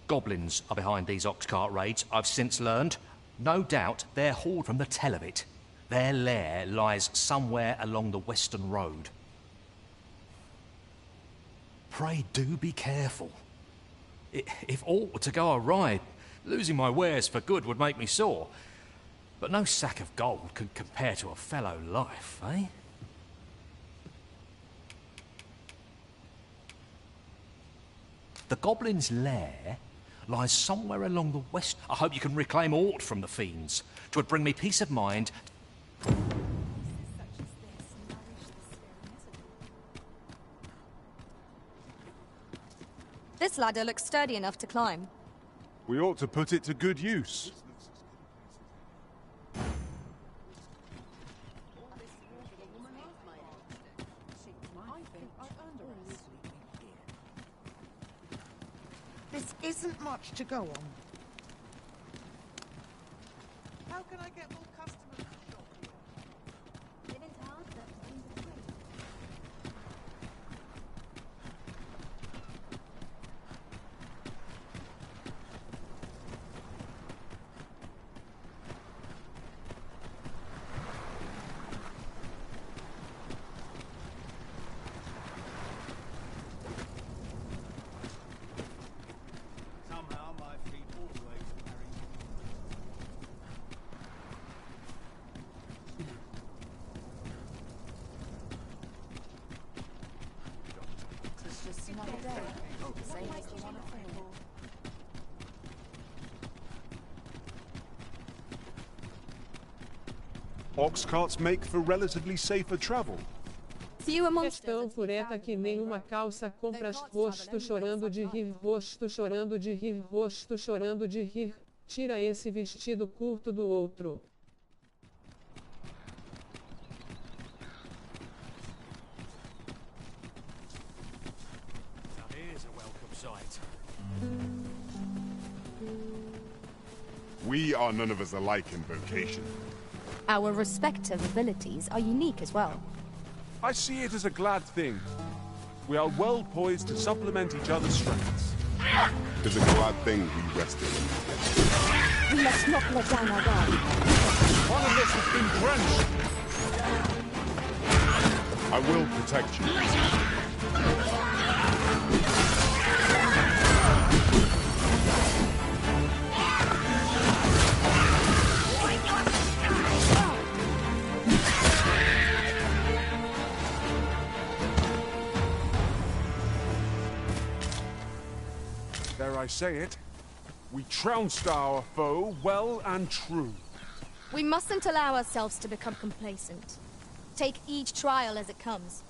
Goblins are behind these ox cart raids, I've since learned. No doubt they're hauled from the tell of it. Their lair lies somewhere along the western road. Pray do be careful. If aught were to go awry, losing my wares for good would make me sore. But no sack of gold could compare to a fellow life, eh? The goblin's lair lies somewhere along the west. I hope you can reclaim aught from the fiends. 'Twould bring me peace of mind. This ladder looks sturdy enough to climb. We ought to put it to good use. This isn't much to go on. How can I get more customers to shop here? Live in town, that's the thing. Somehow my day. Same as the one before. Ox carts make for relatively safer travel. Questão fureta que nem uma calça compras, rosto chorando de rir, rosto chorando de rir, rosto chorando de rir. Tira esse vestido curto do outro. Now here's a welcome sight. We are none of us alike in vocation. Our respective abilities are unique as well. I see it as a glad thing. We are well poised to supplement each other's strengths. It's a glad thing we rested. We must not let down our guard. One of us has been drenched. I will protect you. Dare I say it, we trounced our foe well and true. We mustn't allow ourselves to become complacent. Take each trial as it comes.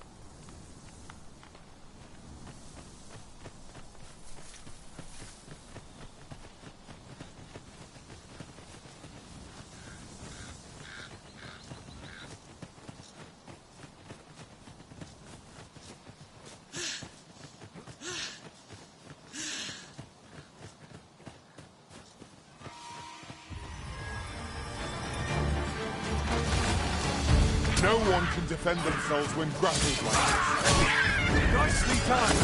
No one can defend themselves when grappled like this. Nicely done!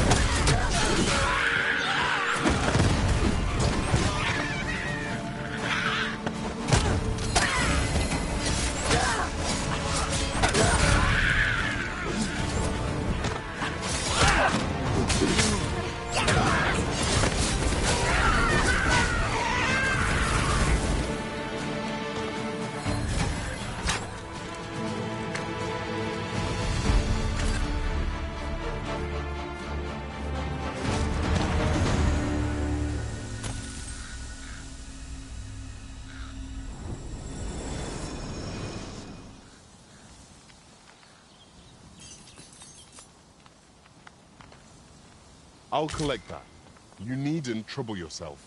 I'll collect that. You needn't trouble yourself.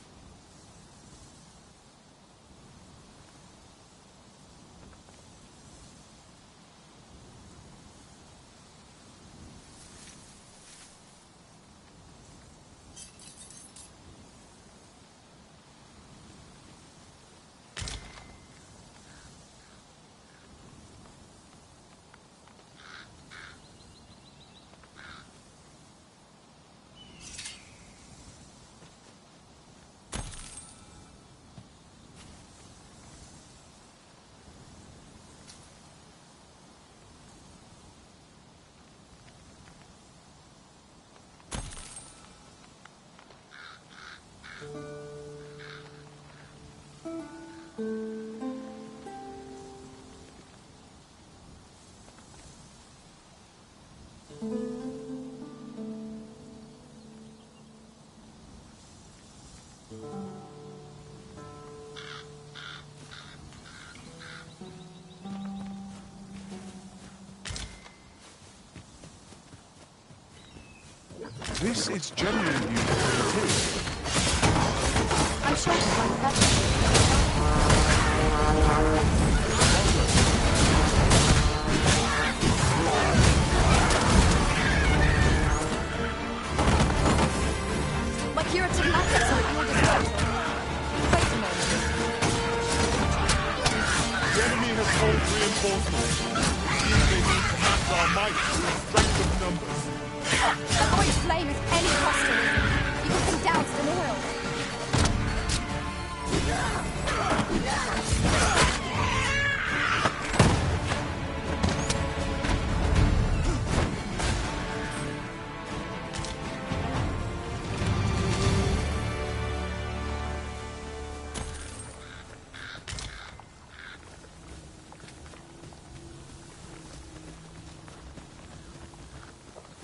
This is genuinely beautiful. I'm sure to find better. My curative methods are at your disposal. Wait a moment. The enemy has called reinforcements. They need to match our might with strength of numbers. Avoid flame at any cost to reason. You will be doused in oil.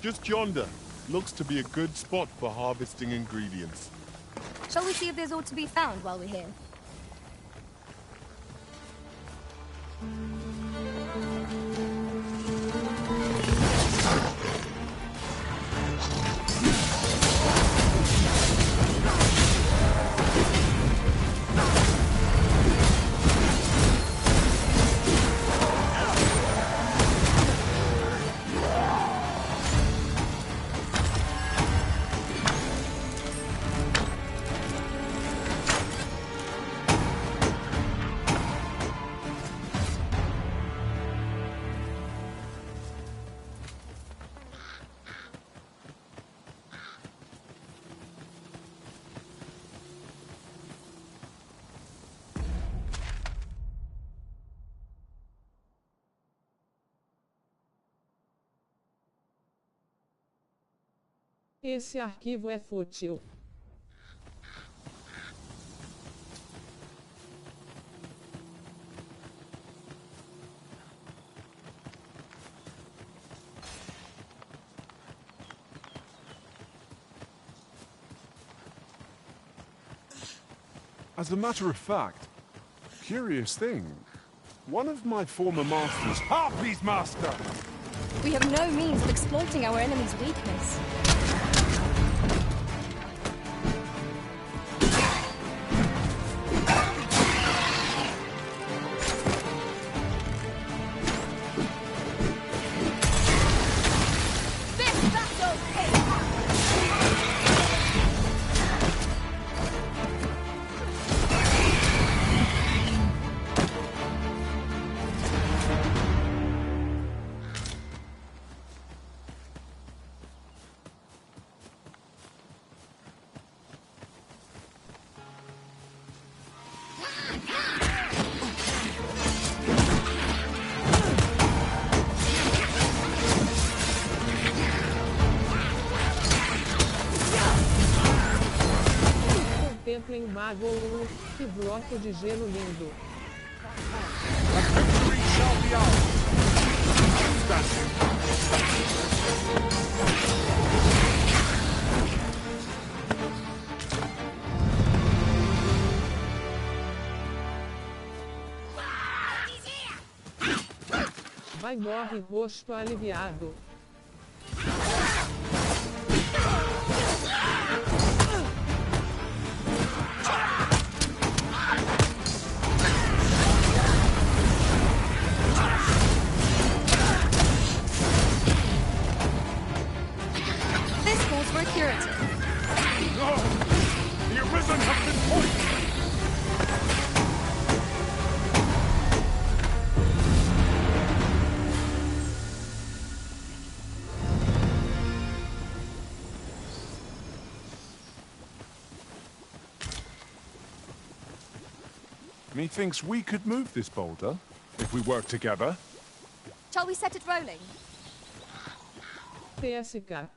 Just yonder. Looks to be a good spot for harvesting ingredients. Shall we see if there's aught to be found while we're here? Esse arquivo é fútil. As a matter of fact, curious thing. One of my former masters... Harpy's master! We have no means of exploiting our enemy's weakness. Contemplem Mago 1, que bloco de gelo lindo. Vai morre rosto aliviado. This calls for a curative. No! The Arisen have been poisoned! Methinks we could move this boulder, if we work together. Shall we set it rolling? TSK.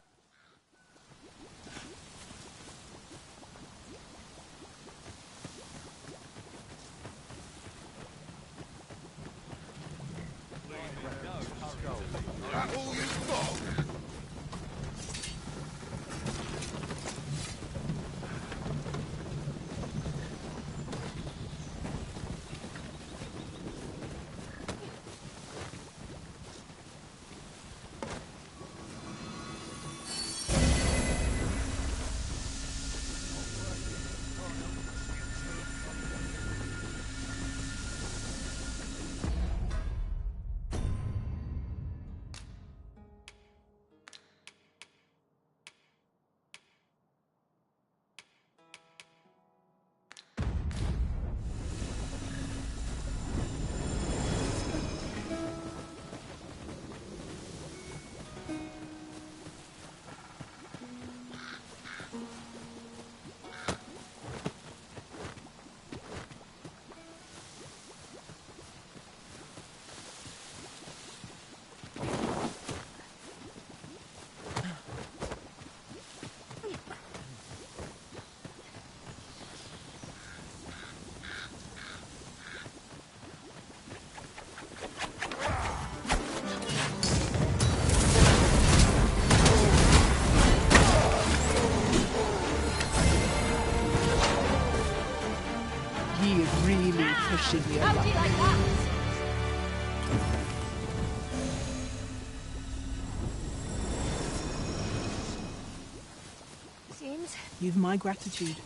You've my gratitude.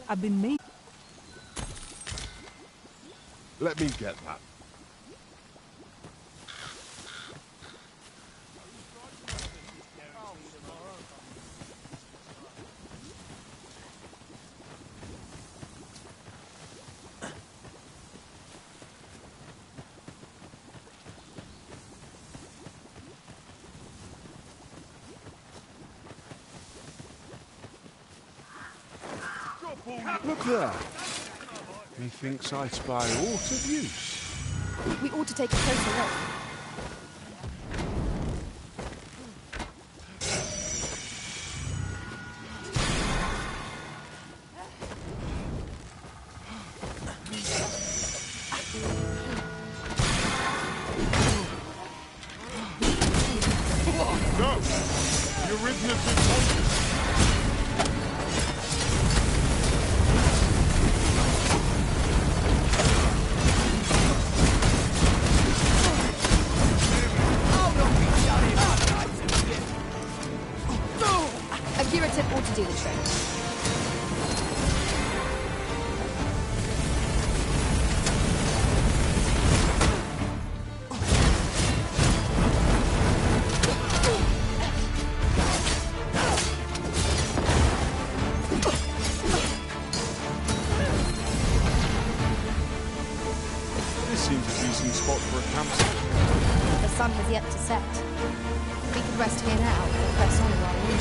I've been made. Let me get that. Look there. Methinks I spy aught of use. We ought to take a closer look. No! You're ridden as victorious. A curative ought to do the trick. This seems a decent spot for a campsite. The sun has yet to set. We could rest here now and press on while we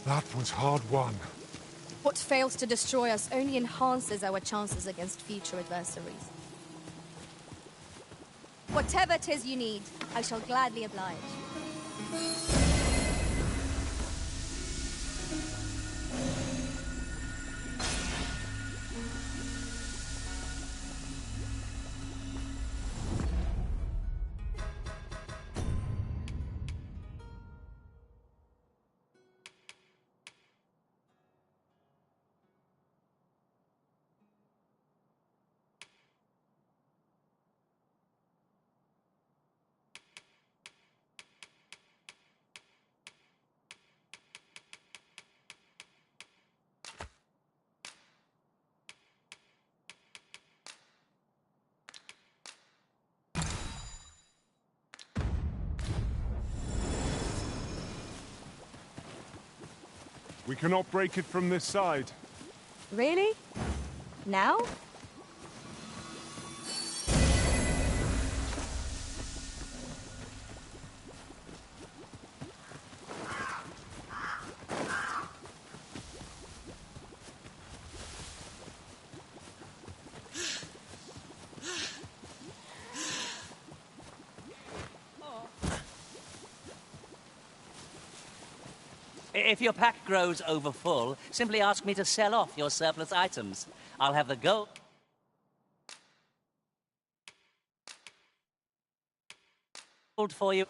That was hard won. What fails to destroy us only enhances our chances against future adversaries. Whatever 'tis you need, I shall gladly oblige. We cannot break it from this side. Really? Now? If your pack grows over full, simply ask me to sell off your surplus items. I'll have the gold for you.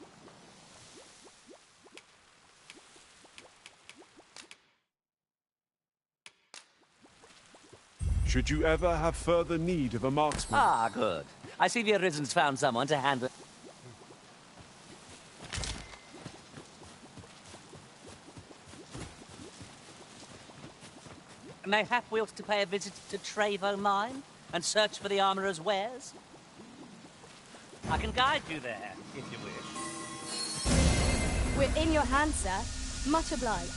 Should you ever have further need of a marksman? Ah, good. I see the Arisen's found someone to handle. Mayhap we ought to pay a visit to Trevo Mine and search for the armourer's wares? I can guide you there, if you wish. We're in your hands, sir. Much obliged.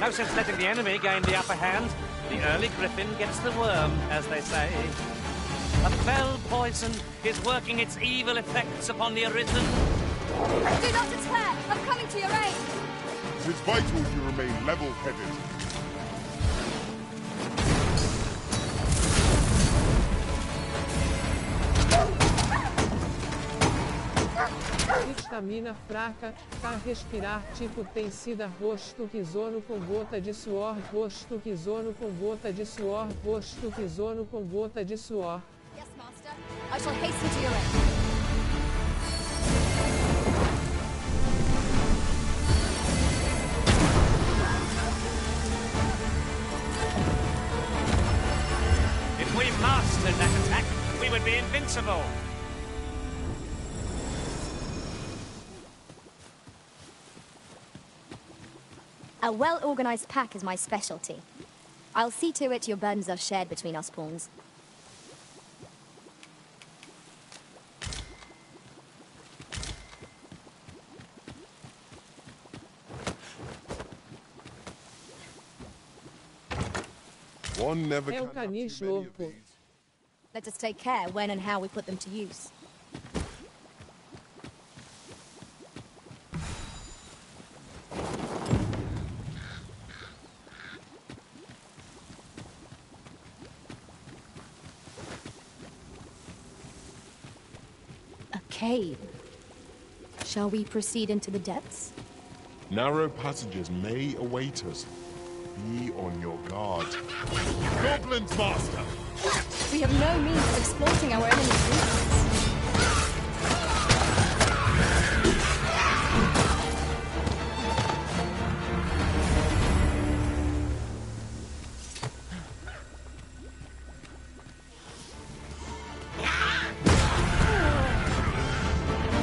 No sense letting the enemy gain the upper hand. The early griffin gets the worm, as they say. A fell poison is working its evil effects upon the arisen. Do not despair! I'm coming to your aid! It is vital you remain level-headed. Estamina fraca, tá respirar tipo tem sida rosto risono com gota de suor, rosto risono com gota de suor, rosto risono com gota de suor. Yes, master. I shall hasten to your aid. If we mastered that attack, we would be invincible. A well-organized pack is my specialty. I'll see to it your burdens are shared between us pawns. One never É o caniche louco. Let us take care when and how we put them to use. A cave. Shall we proceed into the depths? Narrow passages may await us. Be on your guard. Goblins, master! We have no means of exploiting our enemy's weaknesses.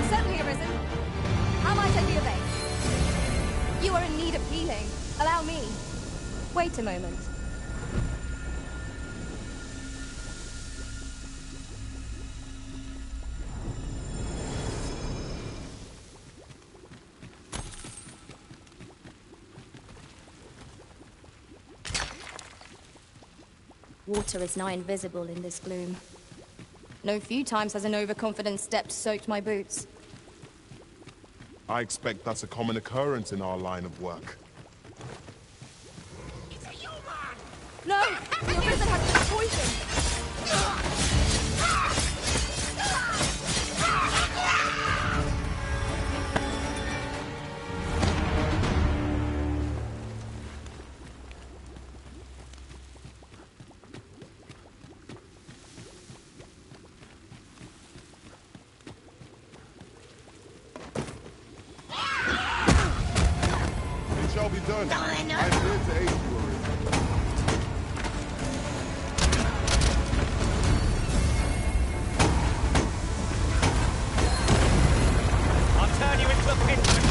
Certainly arisen. How might I be of aid? You are in need of healing. Allow me. Wait a moment. Water is nigh invisible in this gloom. No few times has an overconfident step soaked my boots. I expect that's a common occurrence in our line of work. No! The arisen has been poisoned! It shall be done. I'm here to aid you, Arisen. I'll turn you into a pincushion.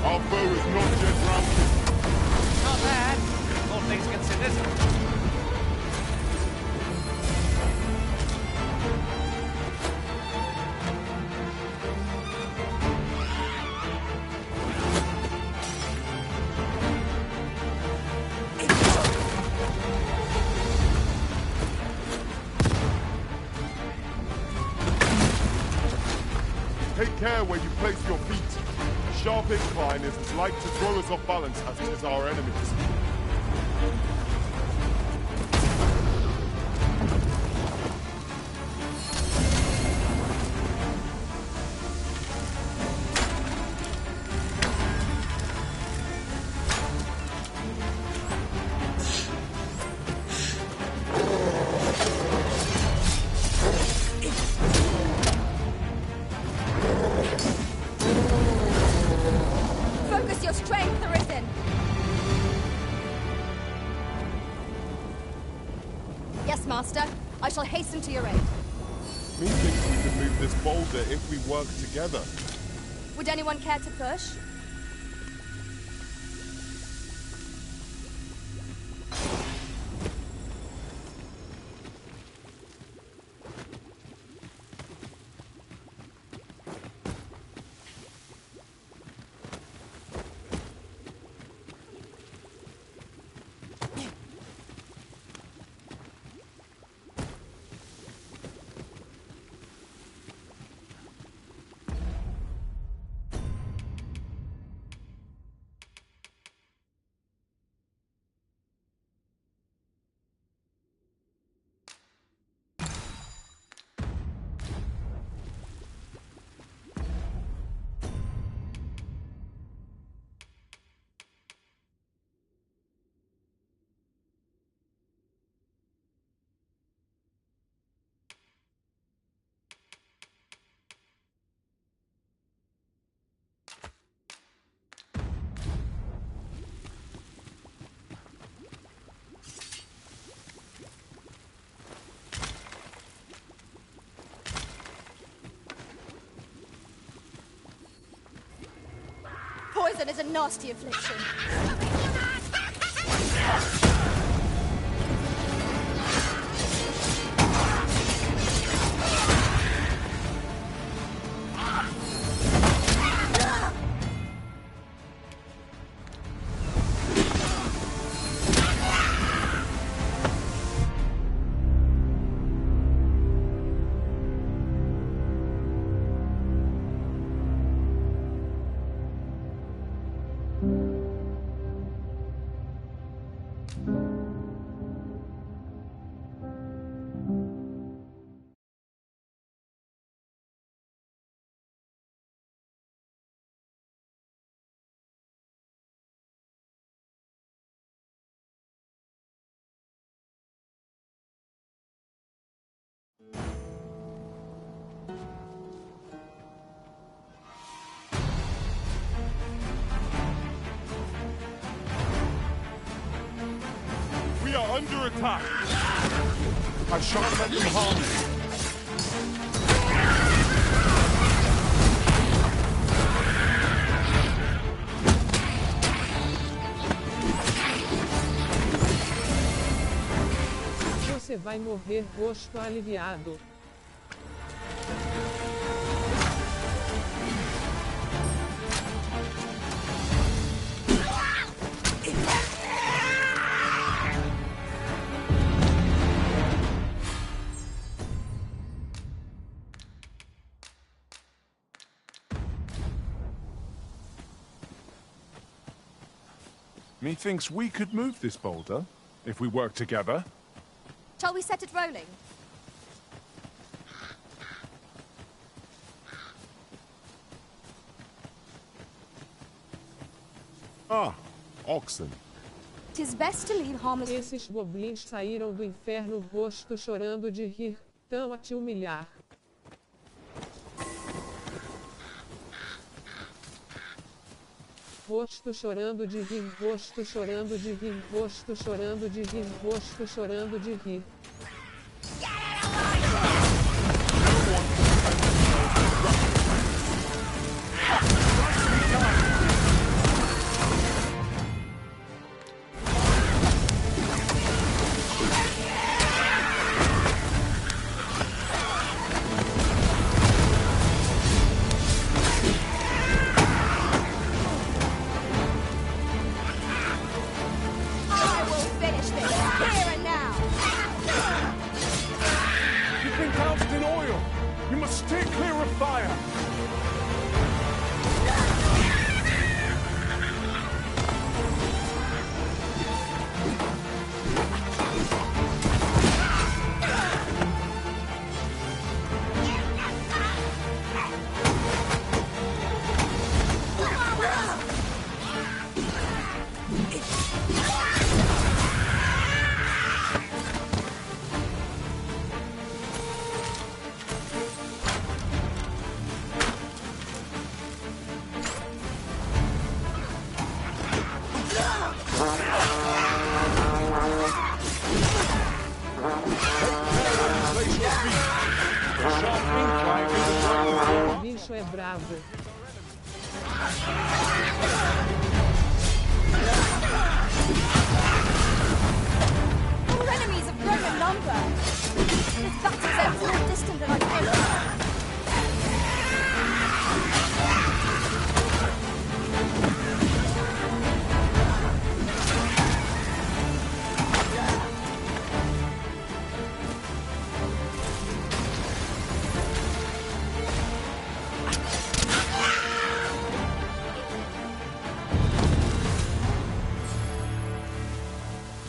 Our foe is not yet routed. Not bad, all things considered. Take care where you place your feet. The sharp incline is as like to throw us off balance as it is our enemies. Master. I shall hasten to your aid. Methinks we can move this boulder if we work together. Would anyone care to push? Poison is a nasty affliction. We are under attack. I shan't let them harm you. Você vai morrer, rosto aliviado. Methinks we could move this boulder if we work together. Shall we set it rolling? Ah, oxen. 'Tis best to leave harmless. Esses goblins saíram do inferno, rosto chorando de rir, tão a te humilhar. Rosto chorando de rir, rosto chorando de rir, rosto chorando de rir, rosto chorando de rir. bicho é bravo. Our enemies have grown in number. This battle's ever more distant than I feared.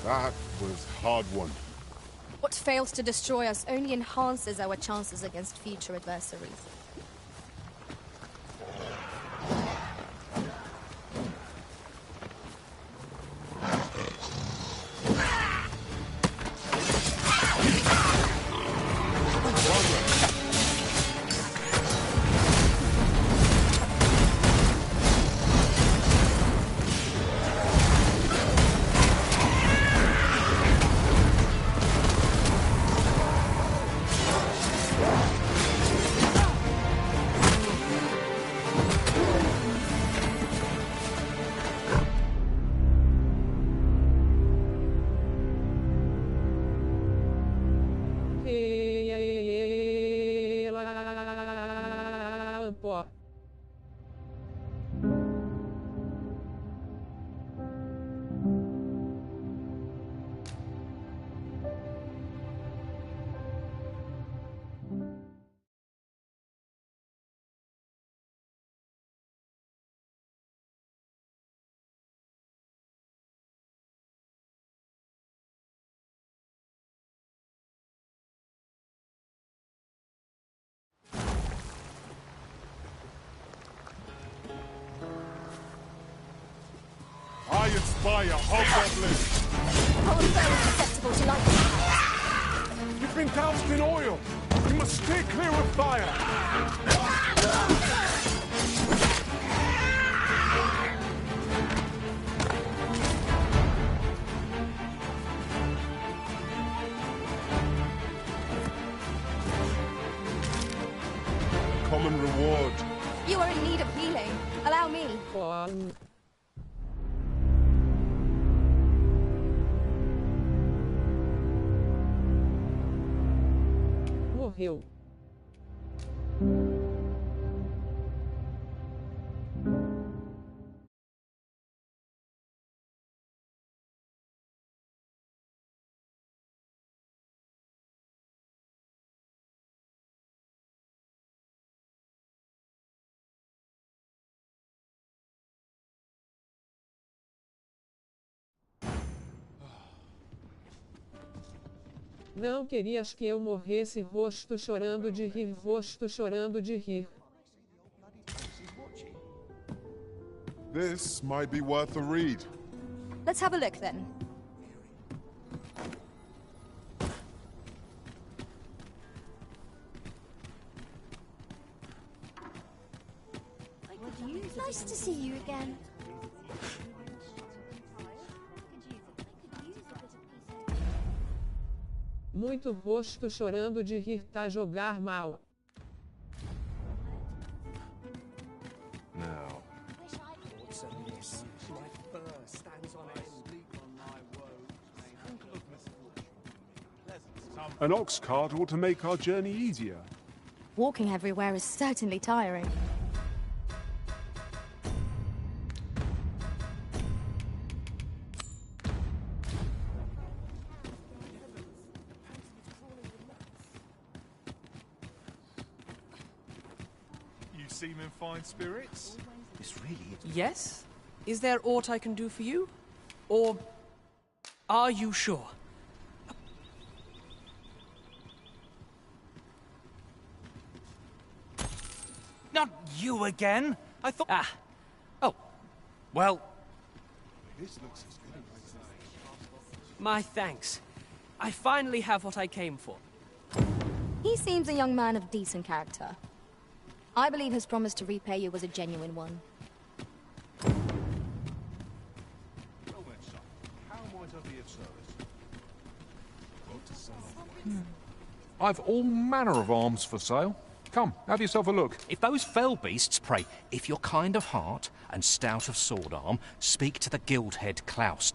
That was hard won. What fails to destroy us only enhances our chances against future adversaries. Pô. I inspire hobgoblin. Our foe is susceptible to lightning. You've been doused in oil. You must steer clear of fire. Common reward. You are in need of healing. Allow me. Morreu. Não querias que eu morresse, rosto chorando de rir, rosto chorando de rir. This might be worth a read. Let's have a look then. Nice to see you again. Muito rosto chorando de rir tá jogar mal. Now. An ox cart ought to make our journey easier. Walking everywhere is certainly tiring. You seem in fine spirits. This really is. Yes? Is there aught I can do for you? Or are you sure? Not you again! I thought... Ah. Oh. Well... This looks as good as... My thanks. I finally have what I came for. He seems a young man of decent character. I believe his promise to repay you was a genuine one. Well then, son, how might I be of service? I've all manner of arms for sale. Come, have yourself a look. If those fell beasts pray, if you're kind of heart and stout of sword arm, speak to the guild head Klaus.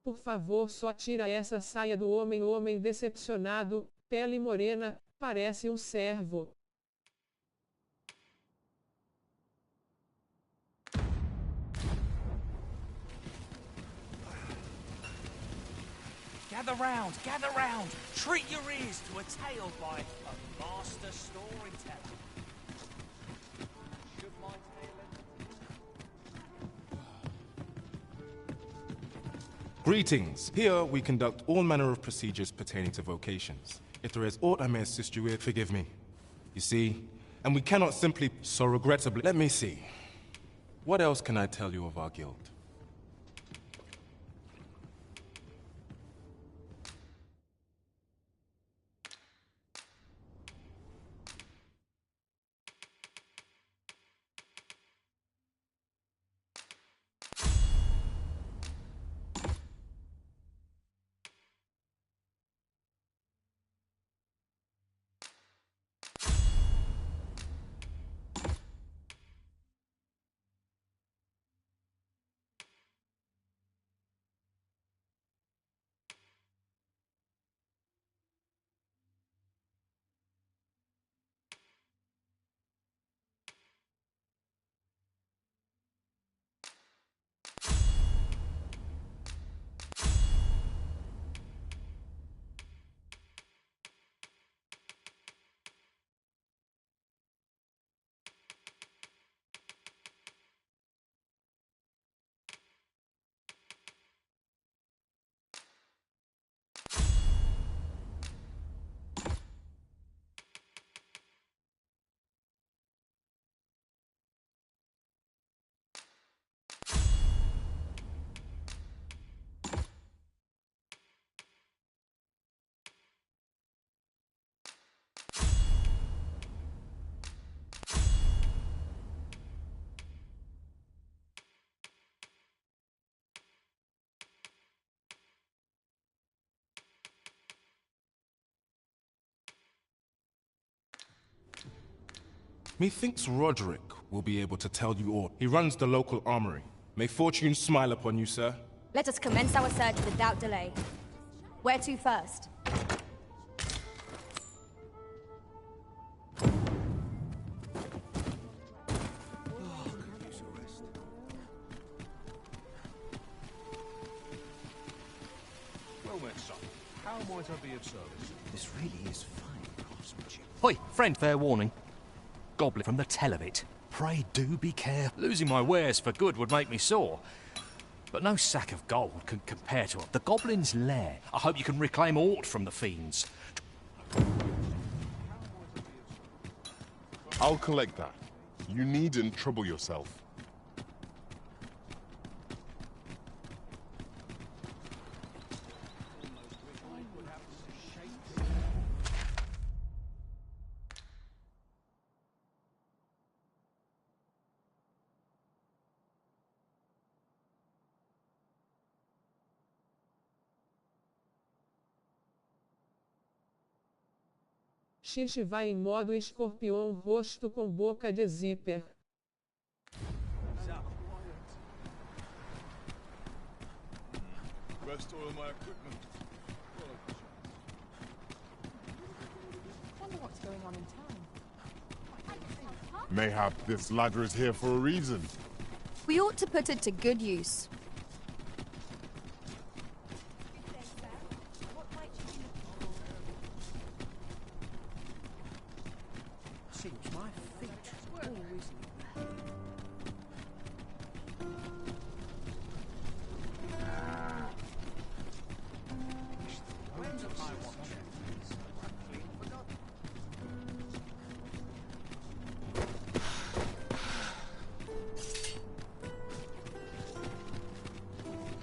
Por favor, só tira essa saia do homem. O homem decepcionado, pele morena, parece servo. Gather round. Treat your ears to a tale by a master storyteller. Should my Greetings. Here we conduct all manner of procedures pertaining to vocations. If there is aught I may assist you with, forgive me. You see, and we cannot simply, so regrettably, let me see. What else can I tell you of our guild? Methinks Roderick will be able to tell you all. He runs the local armory. May fortune smile upon you, sir. Let us commence our search without delay. Where to first? Well met, son. How might I be of service? This really is fine craftsmanship. Hoi, friend, fair warning. Goblin from the tell of it. Pray do be careful. Losing my wares for good would make me sore. But no sack of gold can compare to the goblin's lair. I hope you can reclaim aught from the fiends. I'll collect that. You needn't trouble yourself. Xixi vai em modo escorpião, rosto com boca de zíper. Best oil my equipment. Wonder what's going on in town. Mayhap this ladder is here for a reason. We ought to put it to good use. Seems my feet always.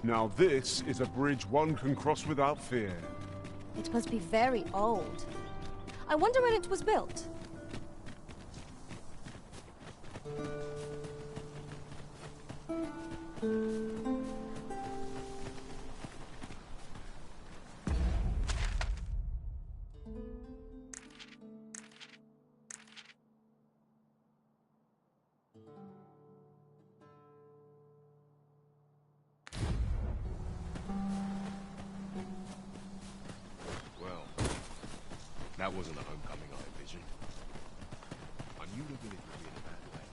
Now this is a bridge one can cross without fear. It must be very old. I wonder when it was built. wasn't a homecoming I envisioned. I knew the village would be in a bad way.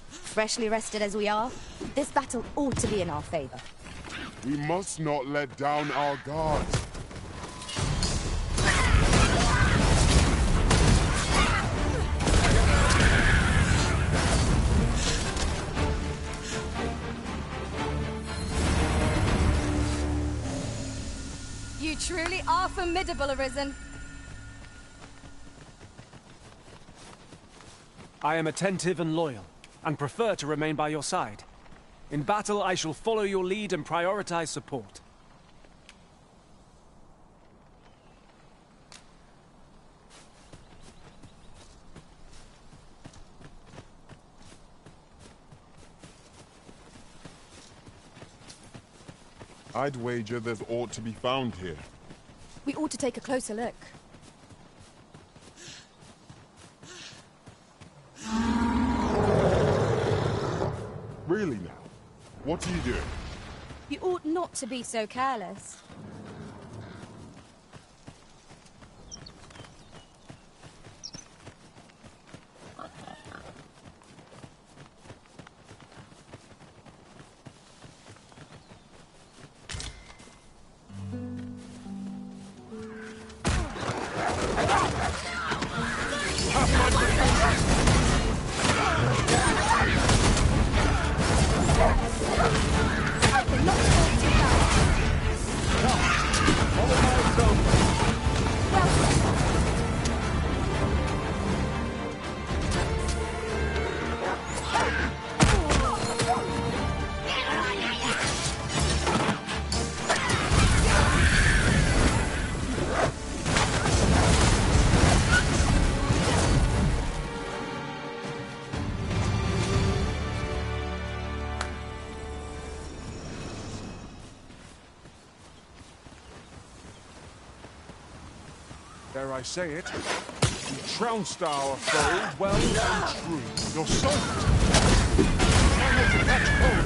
Freshly rested as we are, this battle ought to be in our favor. We must not let down our guard. You truly are formidable, Arisen. I am attentive and loyal, and prefer to remain by your side. In battle, I shall follow your lead and prioritize support. I'd wager there's aught to be found here. We ought to take a closer look. Really now? What are you doing? You ought not to be so careless. Dare I say it, you trounced our foe well and true. Your soul! Try not to catch cold!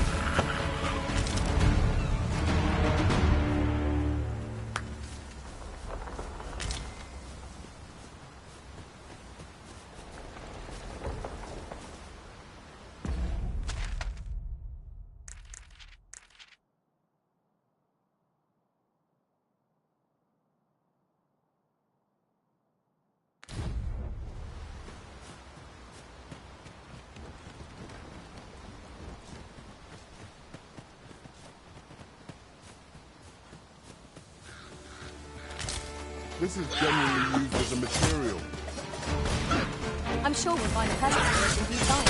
This is generally used as a material. I'm sure we'll find a purpose for it in due time.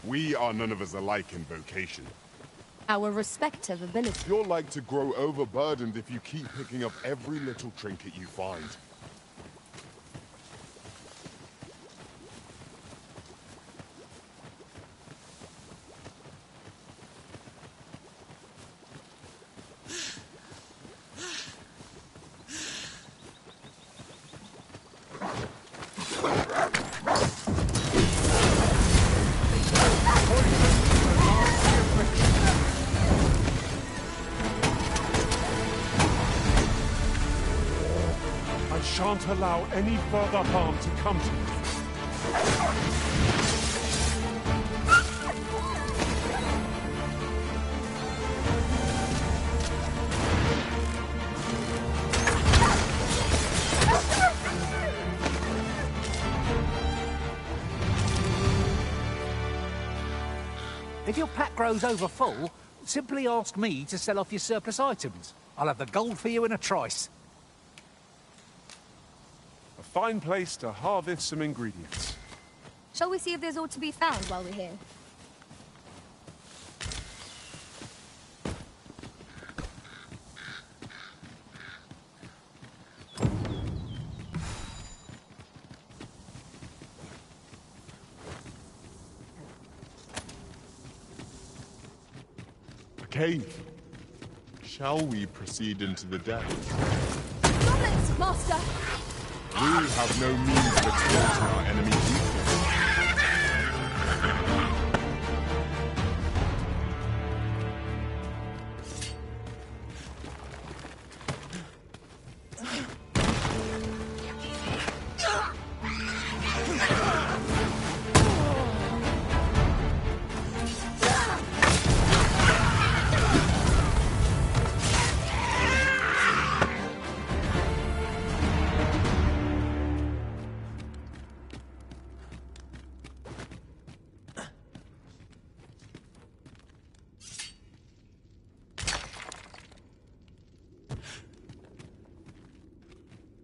We are none of us alike in vocation. Our respective abilities. You're like to grow overburdened if you keep picking up every little trinket you find. shan't allow any further harm to come to you. If your pack grows over full, simply ask me to sell off your surplus items. I'll have the gold for you in a trice. A fine place to harvest some ingredients. Shall we see if there's aught to be found while we're here? Cave. Shall we proceed into the depths? Goblins, Master! We have no means of exploiting our enemy's weakness.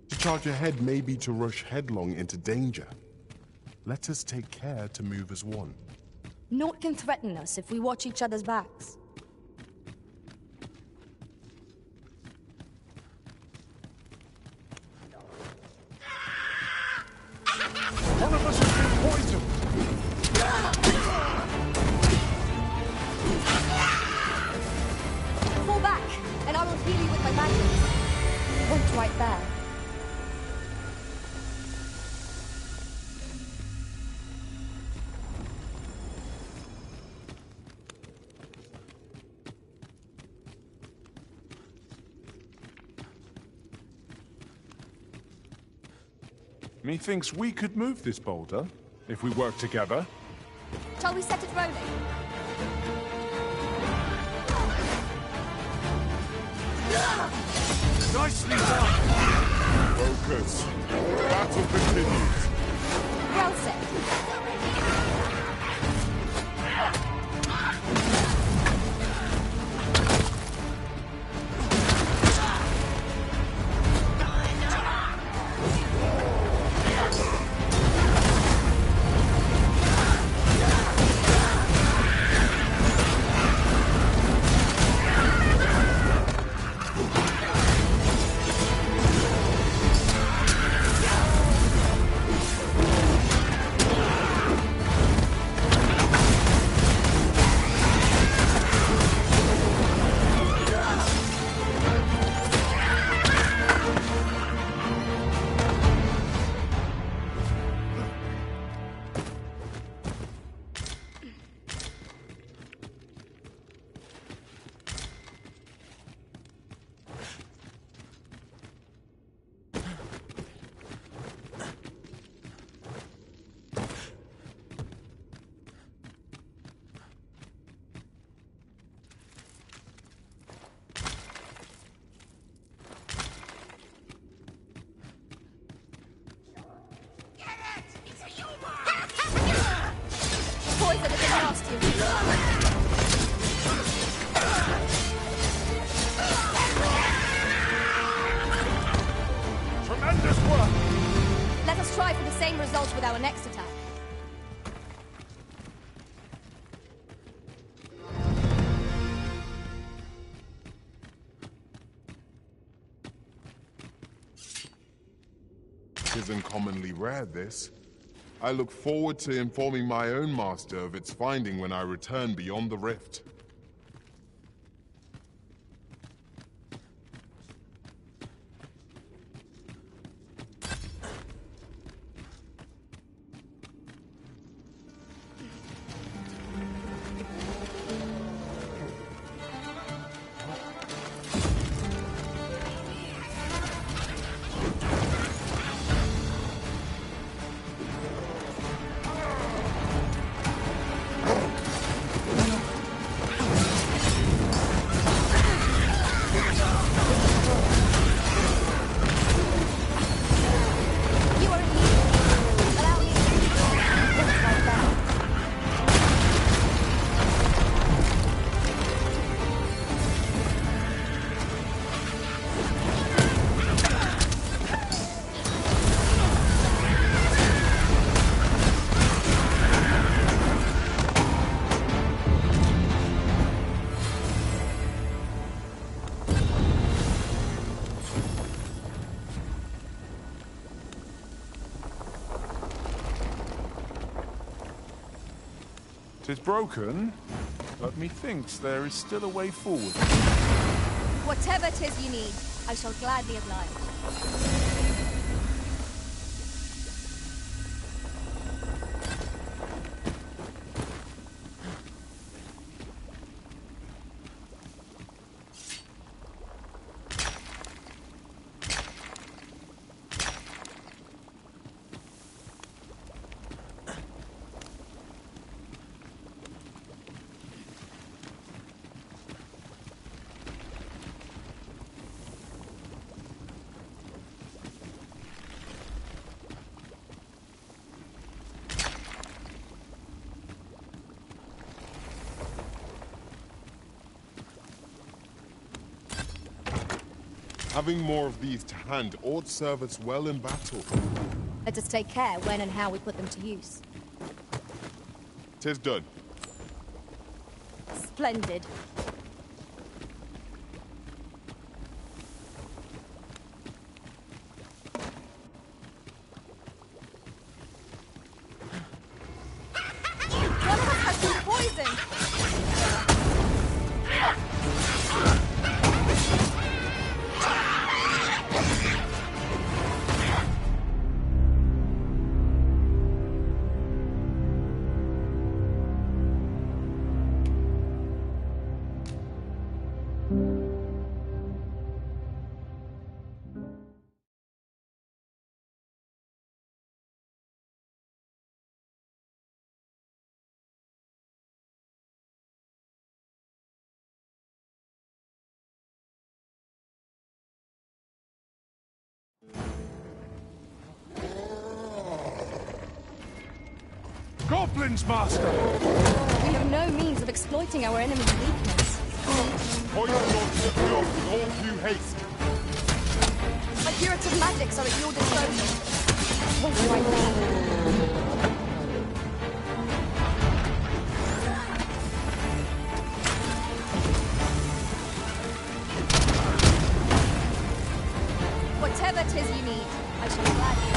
To charge ahead may be to rush headlong into danger. Let us take care to move as one. Naught can threaten us if we watch each other's backs. One of us has been poisoned! Fall back, and I will heal you with my magic. Point right there. Methinks we could move this boulder, if we work together. Shall we set it rolling? Nicely done! Focus. Battle continues. Well said. Tremendous work! Let us try for the same results with our next attack. It isn't commonly rare, this. I look forward to informing my own master of its finding when I return beyond the rift. 'Tis broken, but methinks there is still a way forward. Whatever 'tis you need, I shall gladly oblige. Having more of these to hand ought serve us well in battle. Let us take care when and how we put them to use. 'Tis done. Splendid. One of us has been poisoned! Goblins, Master! We have no means of exploiting our enemy's weakness. Poison Lord Scipio with all due haste. My curative magics are at your disposal. What do I need? Whatever 'tis you need, I shall gladly.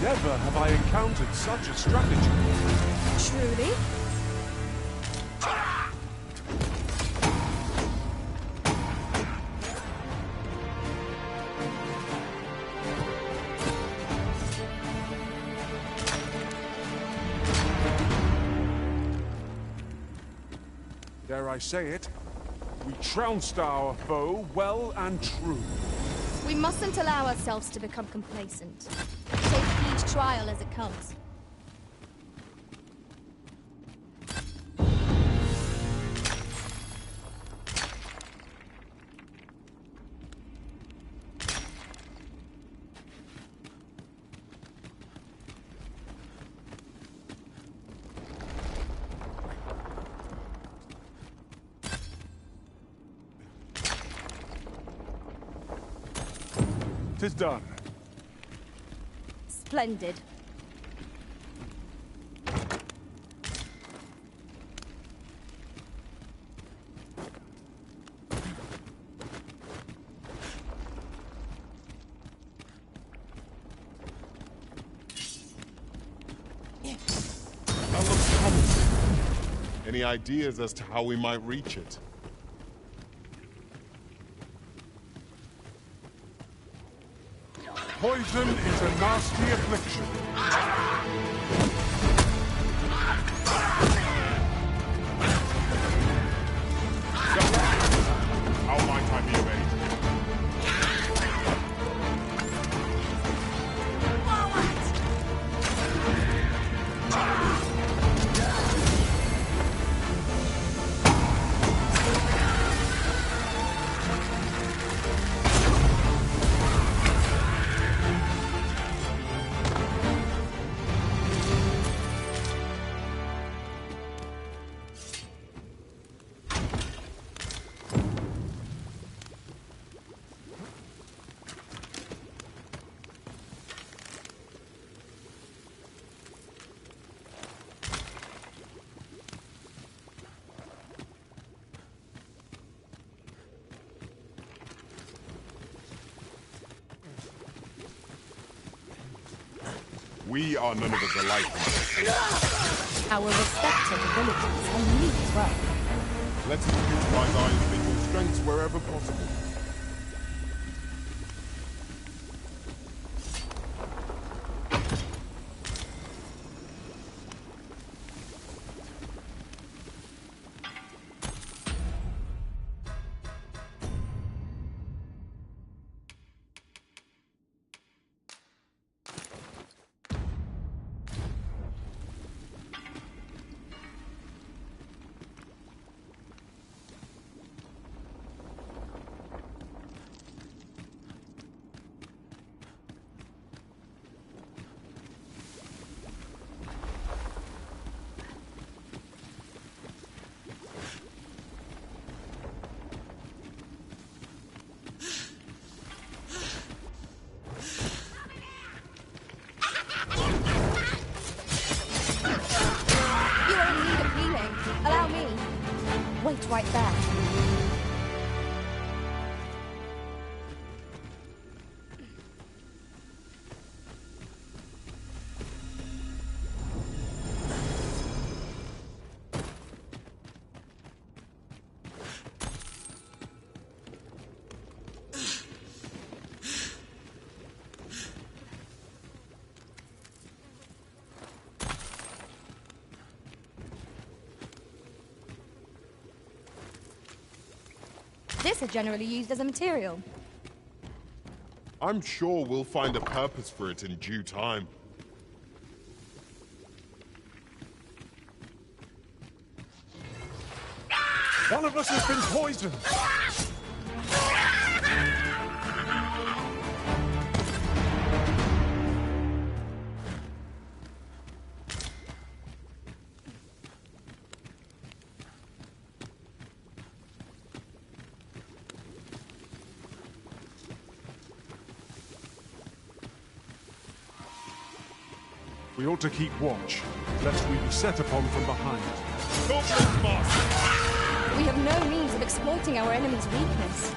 Never have I encountered such a strategy. Truly? Dare I say it, we trounced our foe well and true. We mustn't allow ourselves to become complacent. Take each trial as it comes. Tis done. Splendid. That looks promising. Any ideas as to how we might reach it? Poison is a nasty affliction. How might I be of aid? We are none of us alike. Our respective abilities are unique as well. Let's utilize our individual strengths wherever possible. Wait right there. This is generally used as a material. I'm sure we'll find a purpose for it in due time. One of us has been poisoned! We ought to keep watch, lest we be set upon from behind. We have no means of exploiting our enemy's weakness.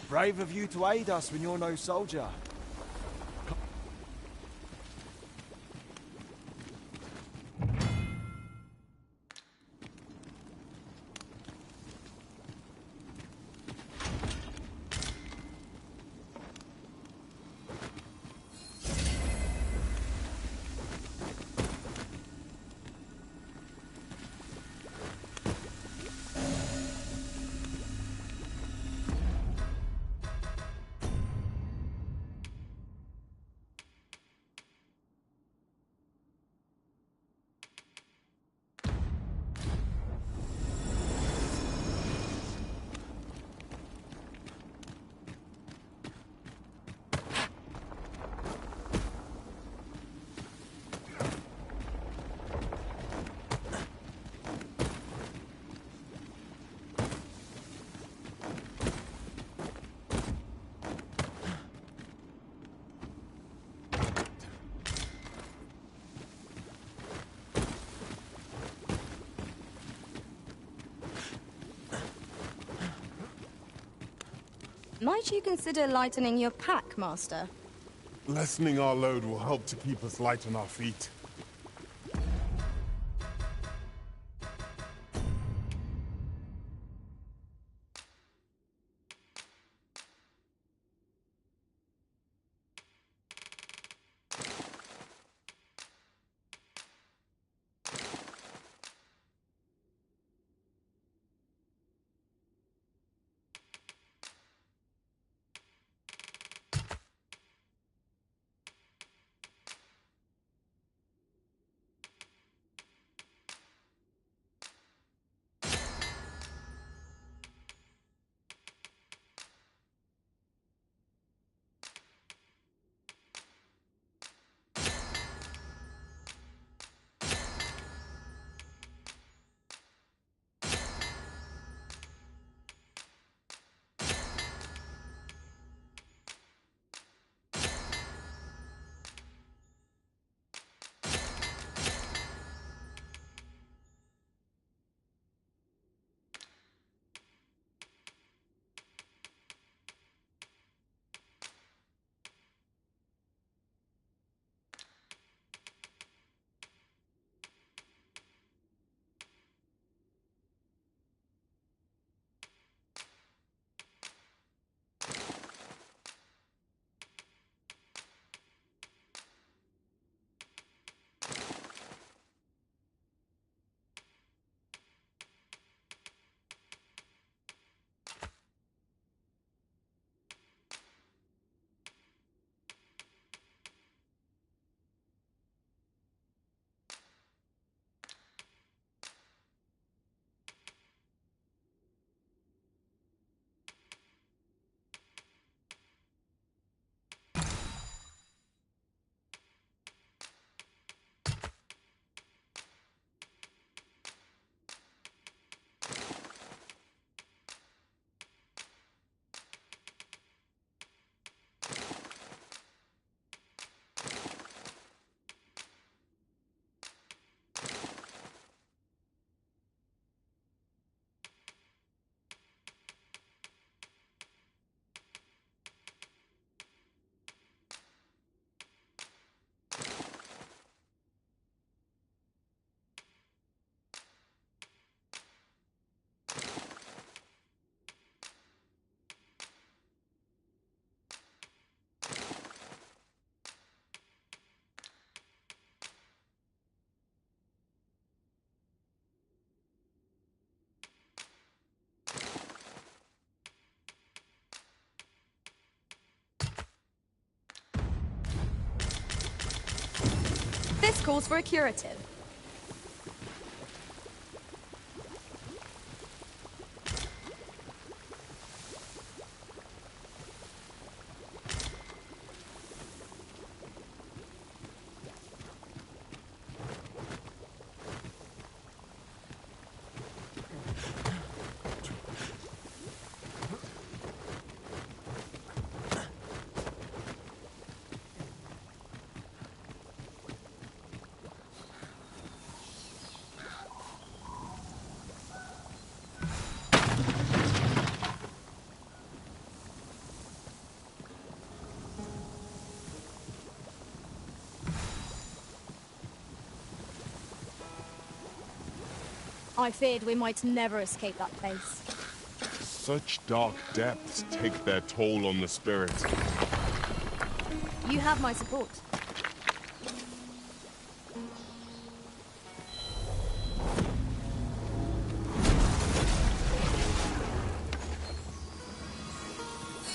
Brave of you to aid us when you're no soldier. Might you consider lightening your pack, Master? Lessening our load will help to keep us light on our feet. calls for a curative. I feared we might never escape that place. Such dark depths take their toll on the spirit. You have my support.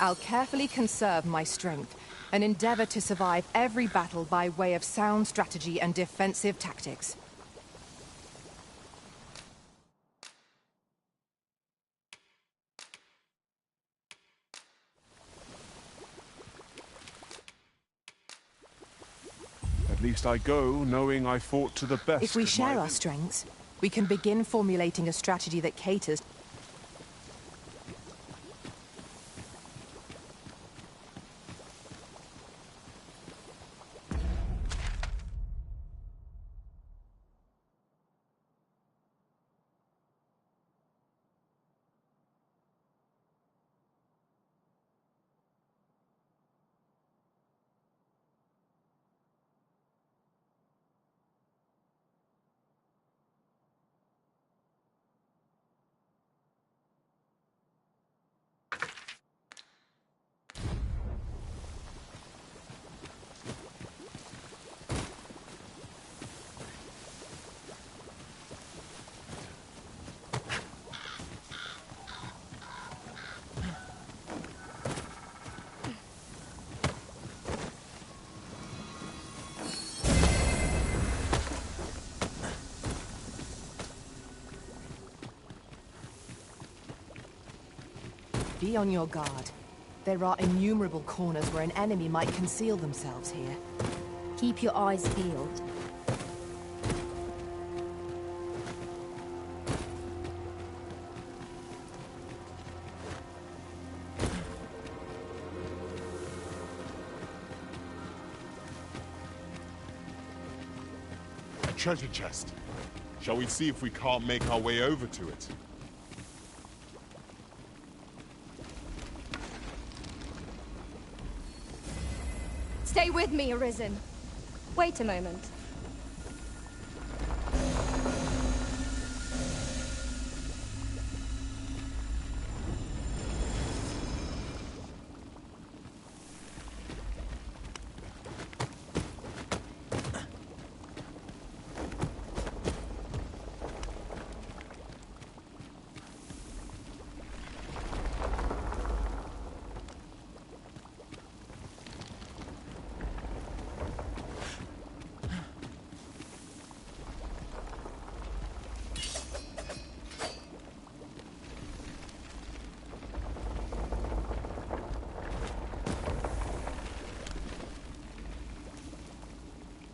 I'll carefully conserve my strength and endeavor to survive every battle by way of sound strategy and defensive tactics. At least I go knowing I fought to the best. If we share our strengths, we can begin formulating a strategy that caters. Be on your guard. There are innumerable corners where an enemy might conceal themselves here. Keep your eyes peeled. A treasure chest. Shall we see if we can't make our way over to it? Stay with me, Arisen. Wait a moment.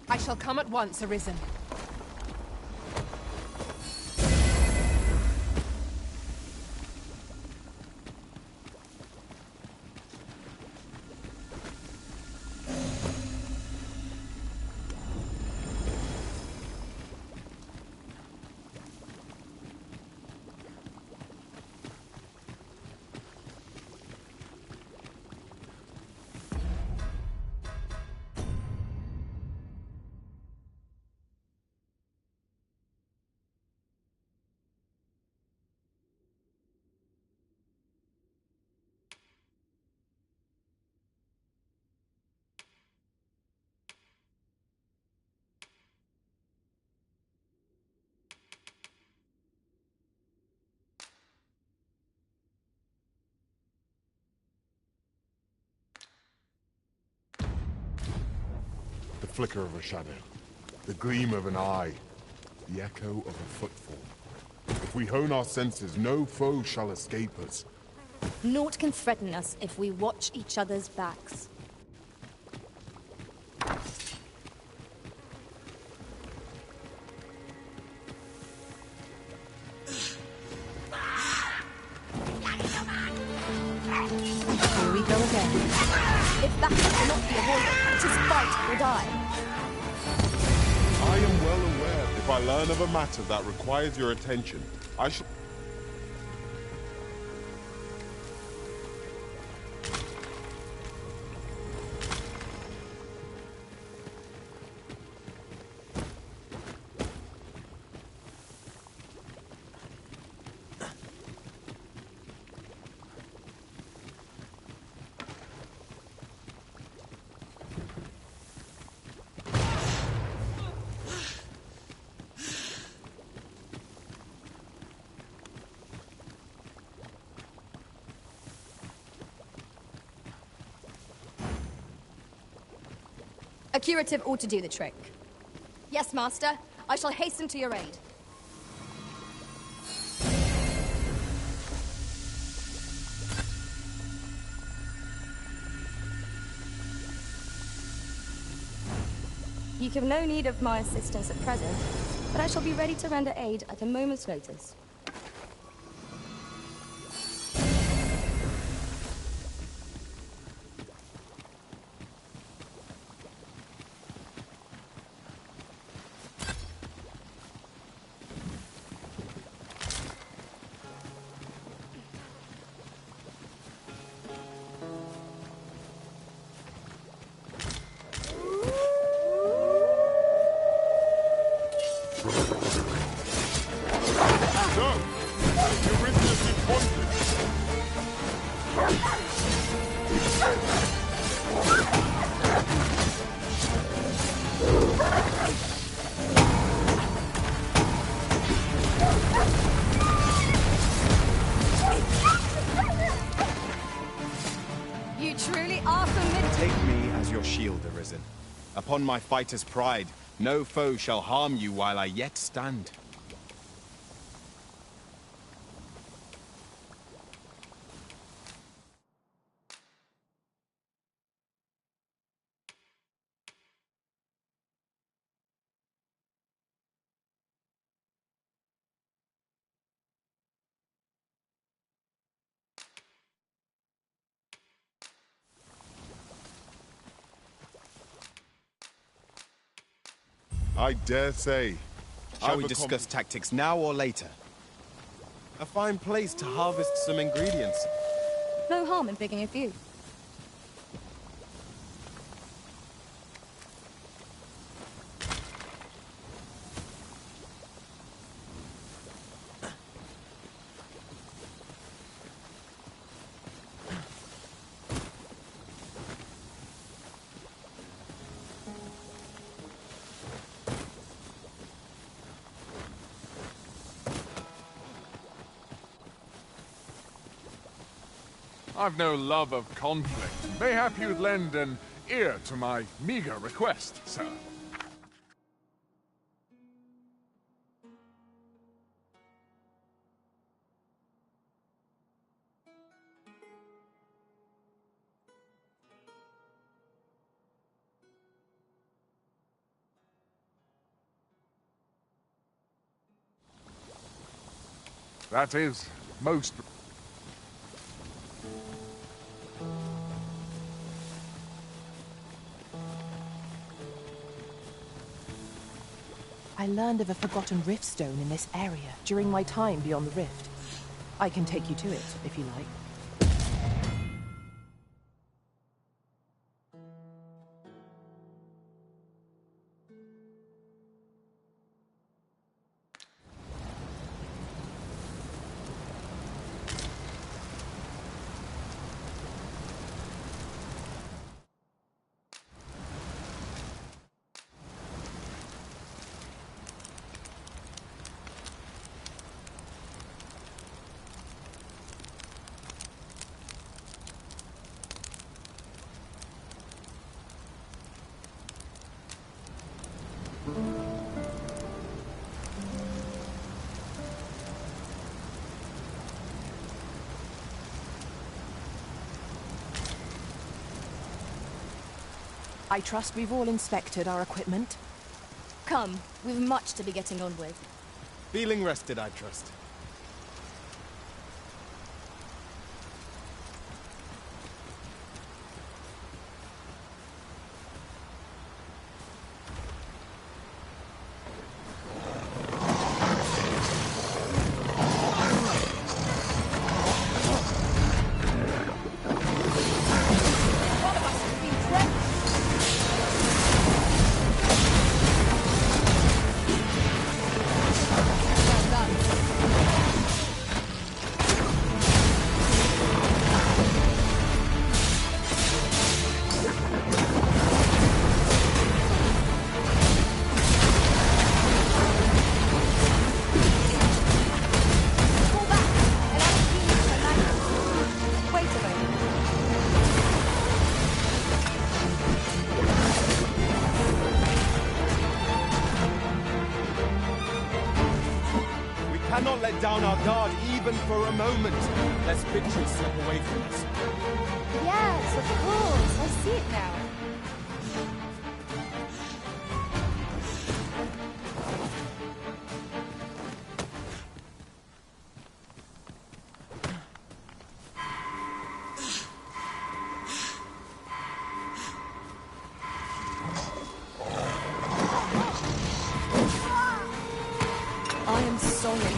I shall come at once, Arisen. The flicker of a shadow. The gleam of an eye. The echo of a footfall. If we hone our senses, no foe shall escape us. Naught can threaten us if we watch each other's backs. Here we go again. If battle cannot be avoided, 'tis fight or die. I am well aware if I learn of a matter that requires your attention, I shall... A curative ought to do the trick. Yes, Master. I shall hasten to your aid. You have no need of my assistance at present, but I shall be ready to render aid at a moment's notice. You truly are formidable. Take me as your shield, Arisen. Upon my fighter's pride, no foe shall harm you while I yet stand. I dare say. Shall we discuss tactics now or later? A fine place to harvest some ingredients. No harm in picking a few. I've no love of conflict. Mayhap you'd lend an ear to my meager request, sir. That is most... I learned of a forgotten rift stone in this area during my time beyond the rift. I can take you to it, if you like. I trust we've all inspected our equipment. Come, we've much to be getting on with. Feeling rested, I trust. Cannot let down our guard even for a moment, lest victory slip away from us. Yes, of course. I see it now. I am sorry.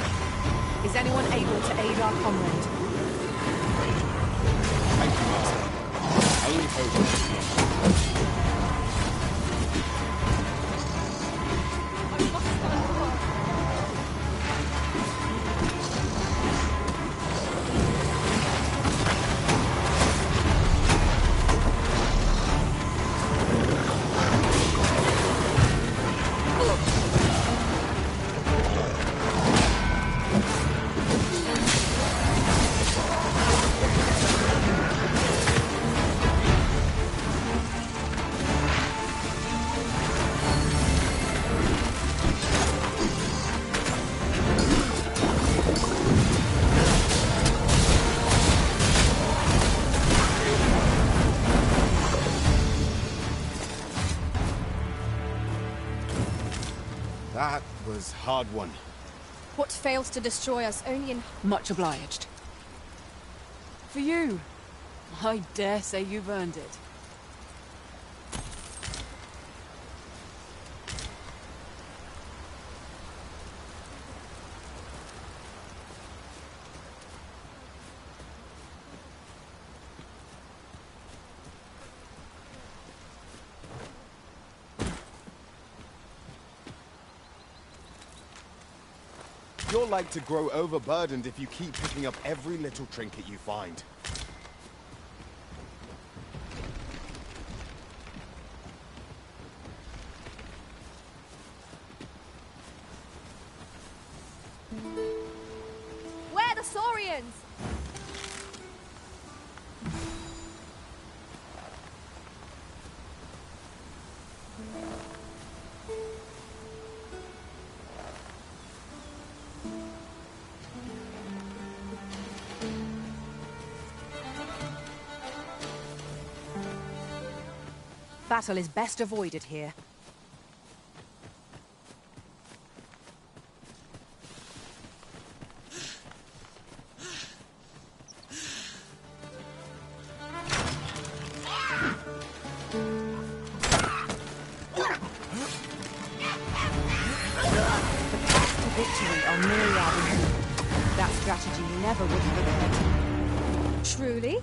Is anyone able to aid our comrade? Thank you, Master. I only hope. That was hard won. What fails to destroy us only in... Much obliged. For you, I dare say you've earned it. You're like to grow overburdened if you keep picking up every little trinket you find. Where are the Saurians? Battle is best avoided here. Victory on Myriad. That strategy never would have occurred. Truly?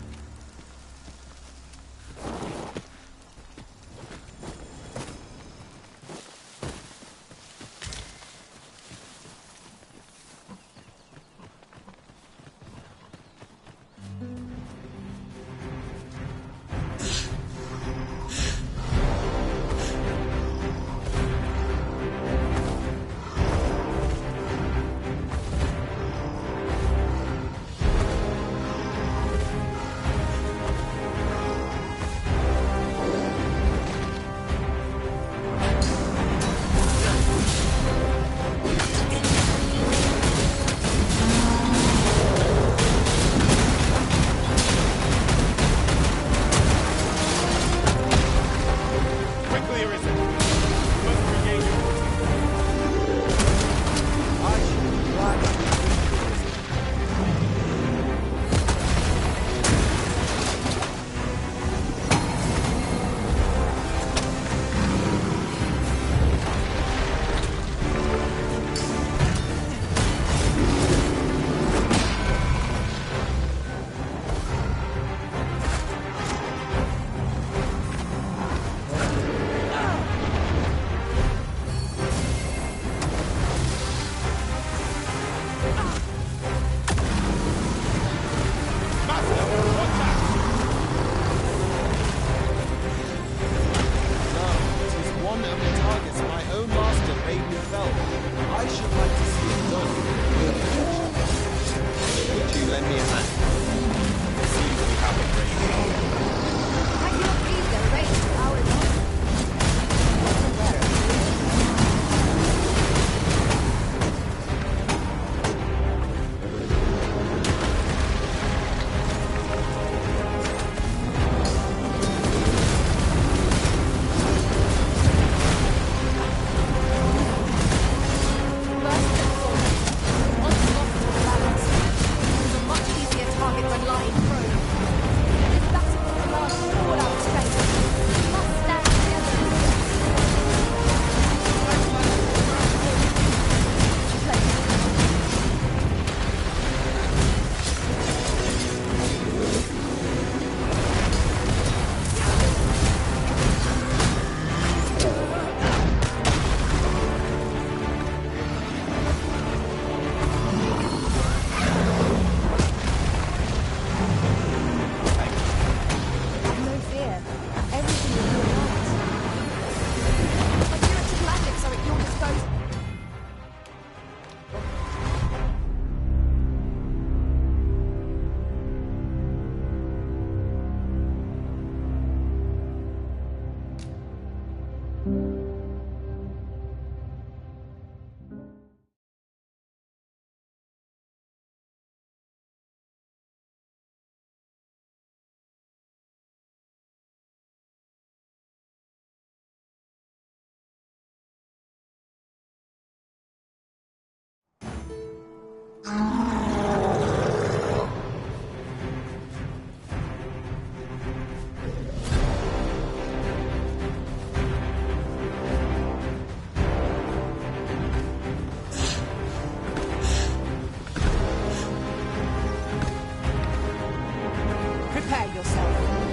Prepare yourself.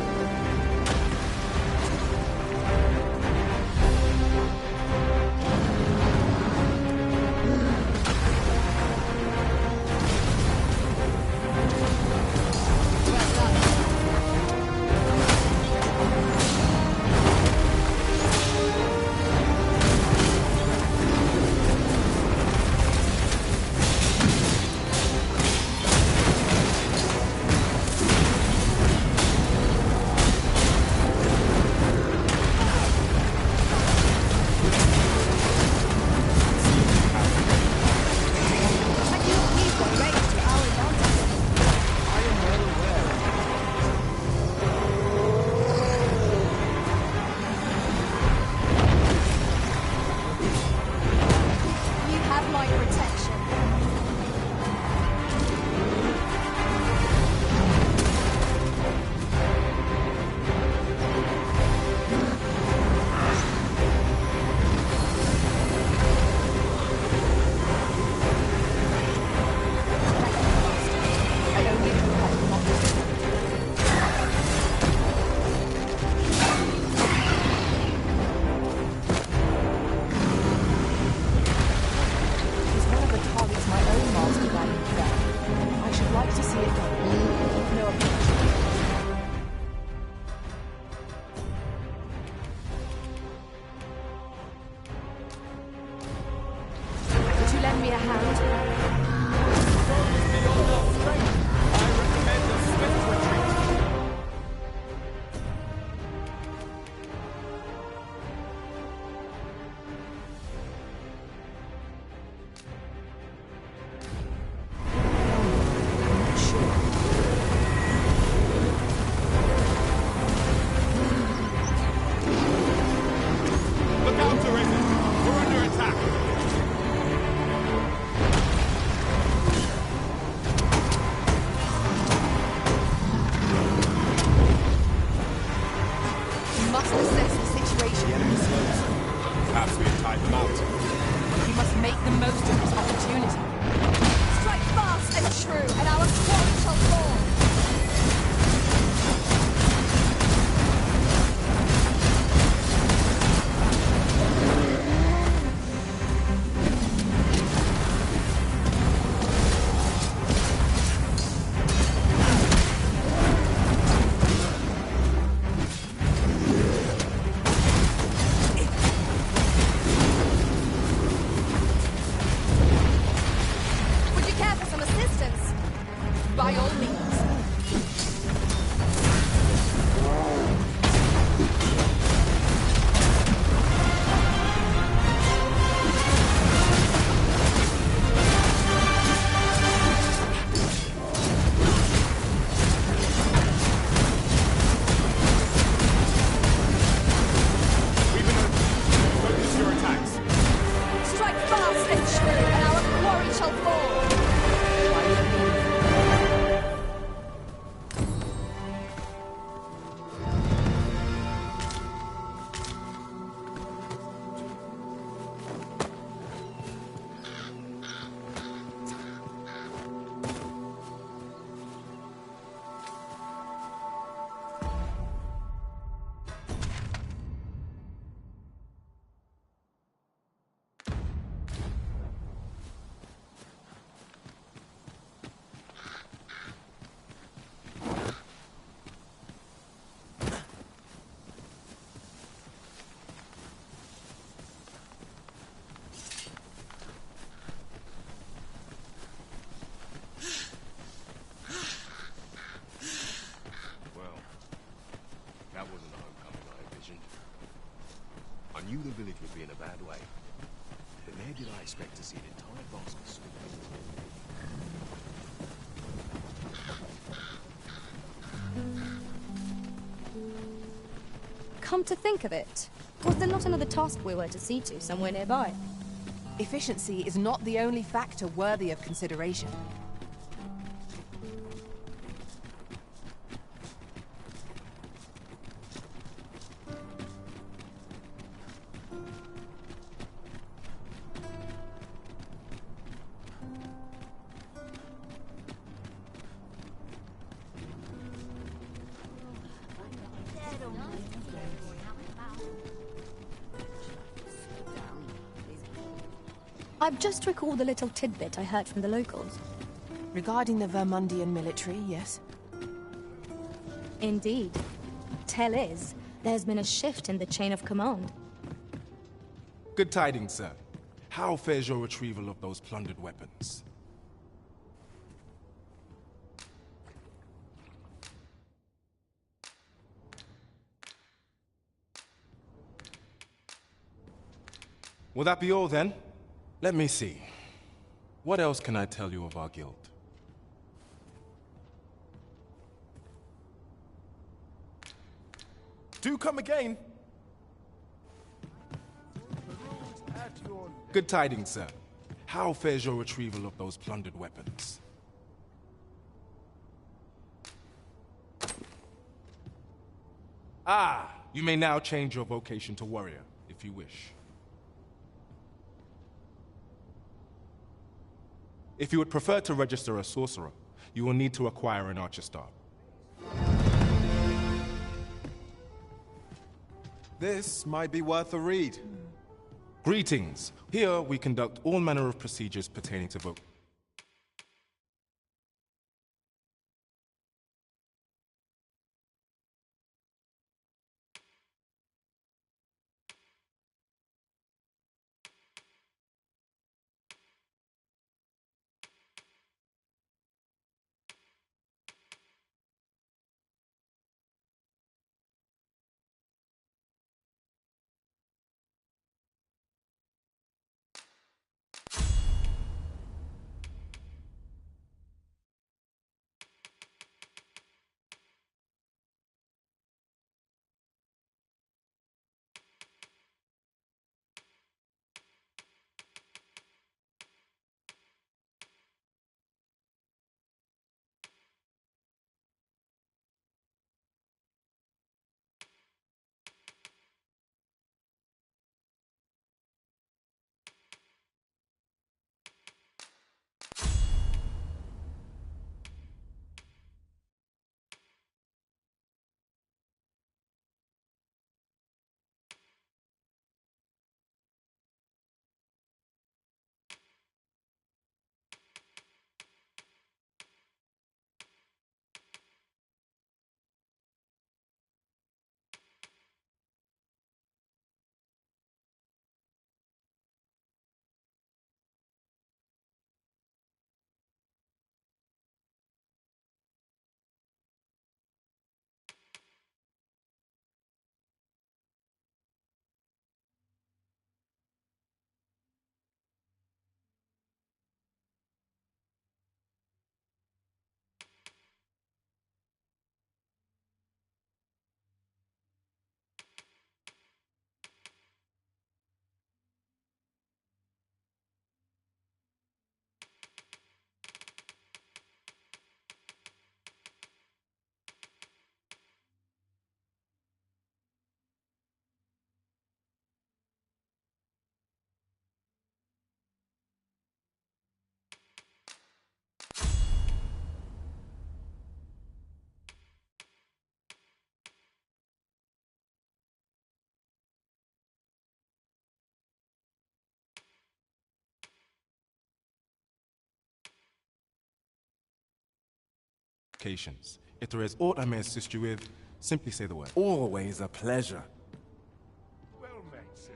lend me a hand? I knew the village would be in a bad way. But where did I expect to see an entire basket sweep? Come to think of it, was there not another task we were to see to somewhere nearby? Efficiency is not the only factor worthy of consideration. I've just recalled a little tidbit I heard from the locals. Regarding the Vermundian military, yes? Indeed. Tell is, there's been a shift in the chain of command. Good tidings, sir. How fares your retrieval of those plundered weapons? Will that be all, then? Let me see. What else can I tell you of our guild? Do come again! Good tidings, sir. How fares your retrieval of those plundered weapons? Ah! You may now change your vocation to warrior, if you wish. If you would prefer to register a sorcerer, you will need to acquire an archer star. This might be worth a read. Greetings. Here we conduct all manner of procedures pertaining to vote. If there is aught I may assist you with, simply say the word. Always a pleasure. Well met, sir.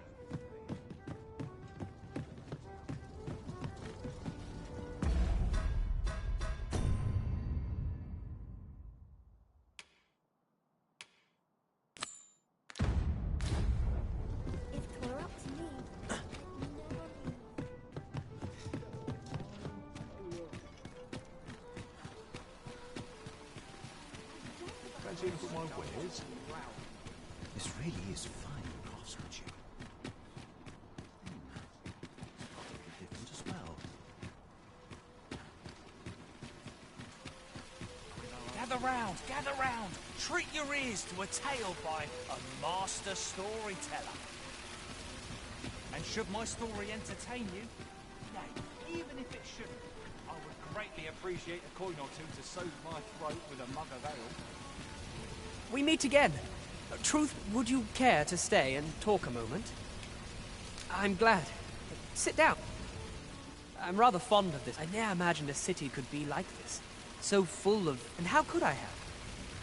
Fancy look at my wares? This really is fine craftsmanship. gather round. Treat your ears to a tale by a master storyteller. And should my story entertain you, nay, even if it shouldn't, I would greatly appreciate a coin or two to soothe my throat with a mug of ale. We meet again. Truth, would you care to stay and talk a moment? I'm glad. Sit down. I'm rather fond of this. I ne'er imagined a city could be like this. So full of... And how could I have?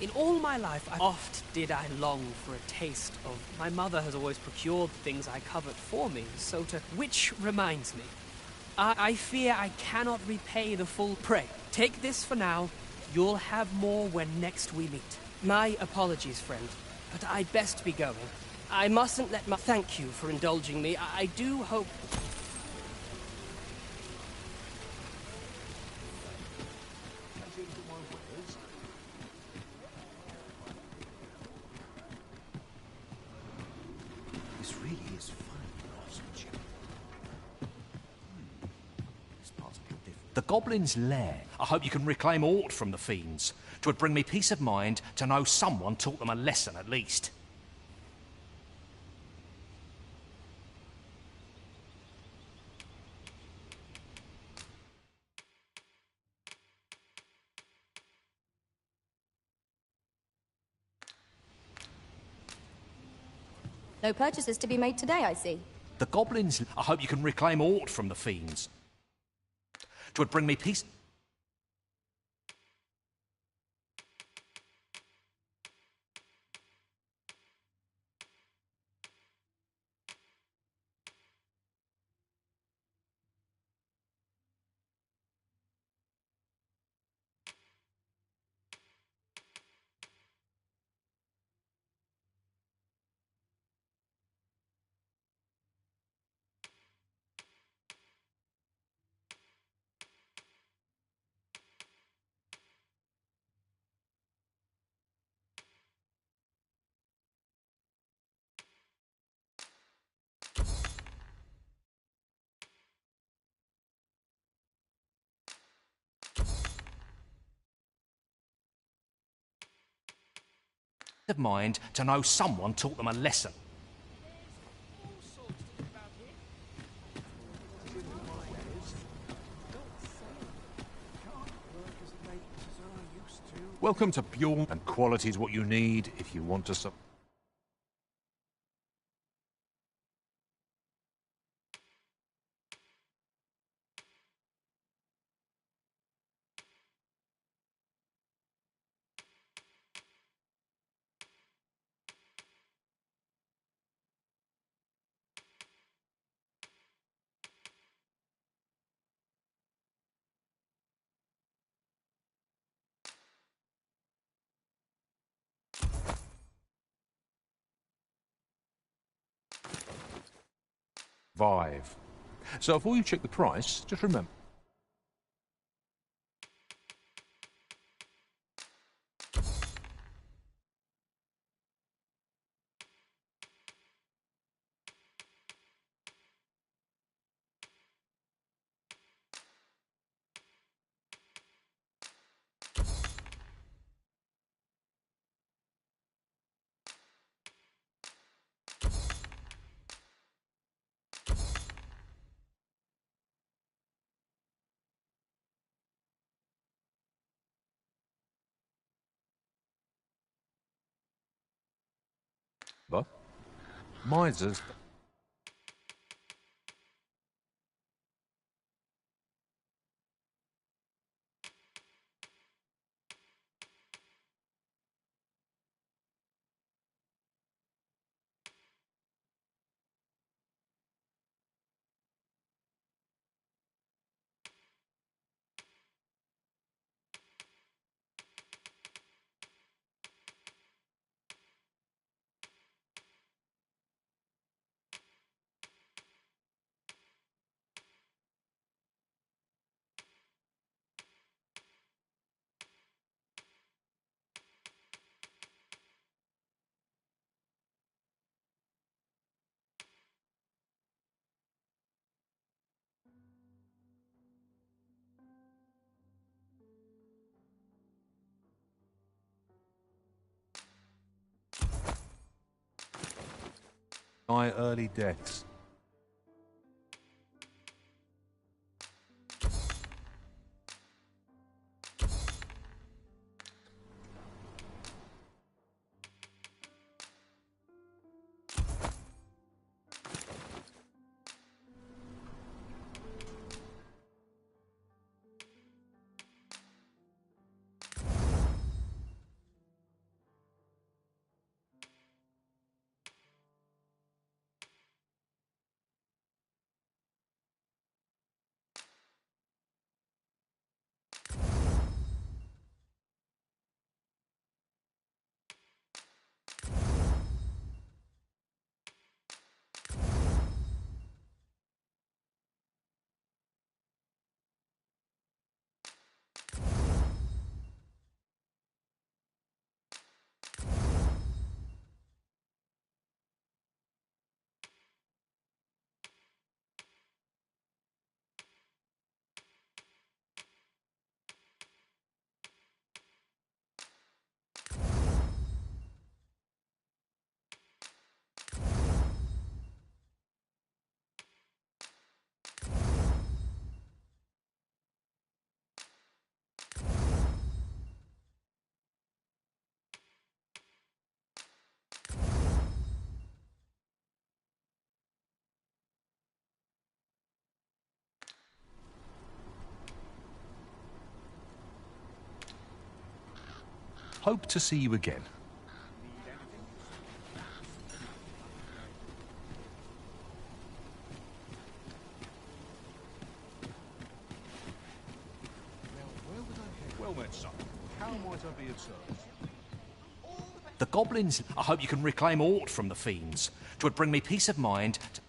In all my life, oft did I long for a taste of... My mother has always procured things I covet for me, so to... Which reminds me. I fear I cannot repay the full prey. Take this for now. You'll have more when next we meet. My apologies, friend, but I'd best be going. I mustn't let my... Thank you for indulging me. I do hope... This really is fun, craftsmanship. This part's a bit different. The Goblin's Lair. I hope you can reclaim aught from the fiends. 'Twould bring me peace of mind to know someone taught them a lesson at least. No purchases to be made today, I see. The Goblins... I hope you can reclaim aught from the fiends. 'Twould bring me peace... of mind to know someone taught them a lesson. Welcome to Bjorn, and quality is what you need if you want to... Vive. So before you check the price, just remember. But misers. My early deaths. Hope to see you again. Well met, son. How might I be of service? The goblins. I hope you can reclaim aught from the fiends. 'Twould bring me peace of mind to...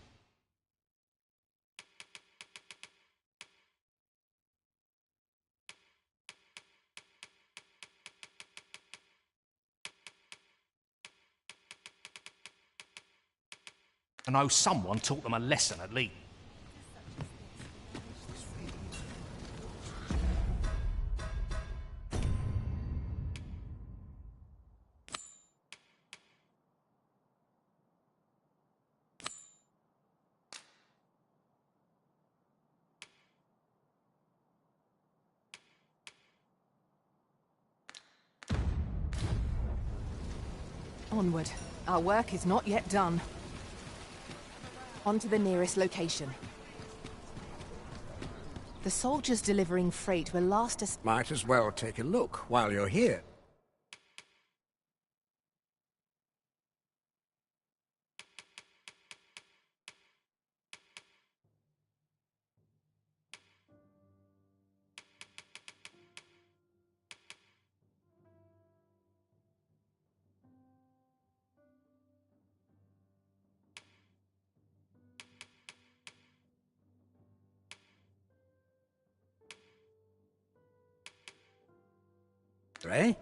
I know someone taught them a lesson at least. Onward. Our work is not yet done. On to the nearest location. The soldiers delivering freight will last us... Might as well take a look while you're here. Eh?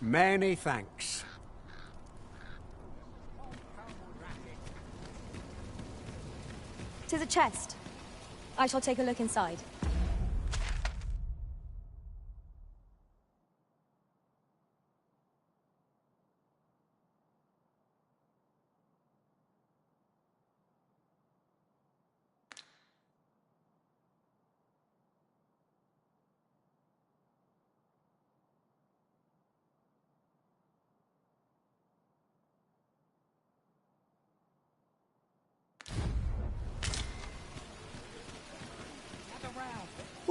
Many thanks. "'Tis a chest. I shall take a look inside.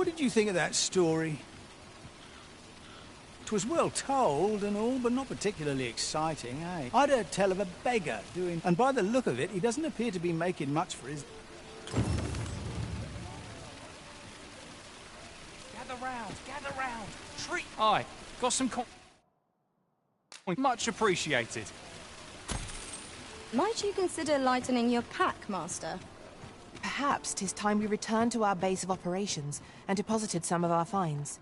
What did you think of that story? 'Twas well told and all, but not particularly exciting, eh? I'd heard tell of a beggar doing... And by the look of it, he doesn't appear to be making much for his... Gather round. Treat. Aye, got some much appreciated. Might you consider lightening your pack, Master? Perhaps 'tis time we returned to our base of operations and deposited some of our finds.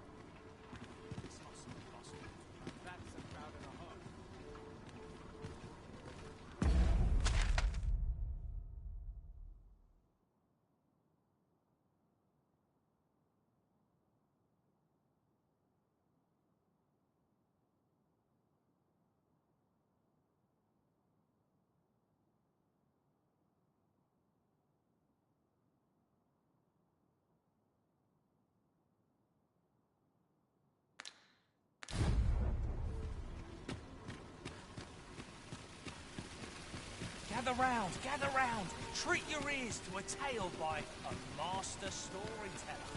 Gather round. Treat your ears to a tale by a master storyteller.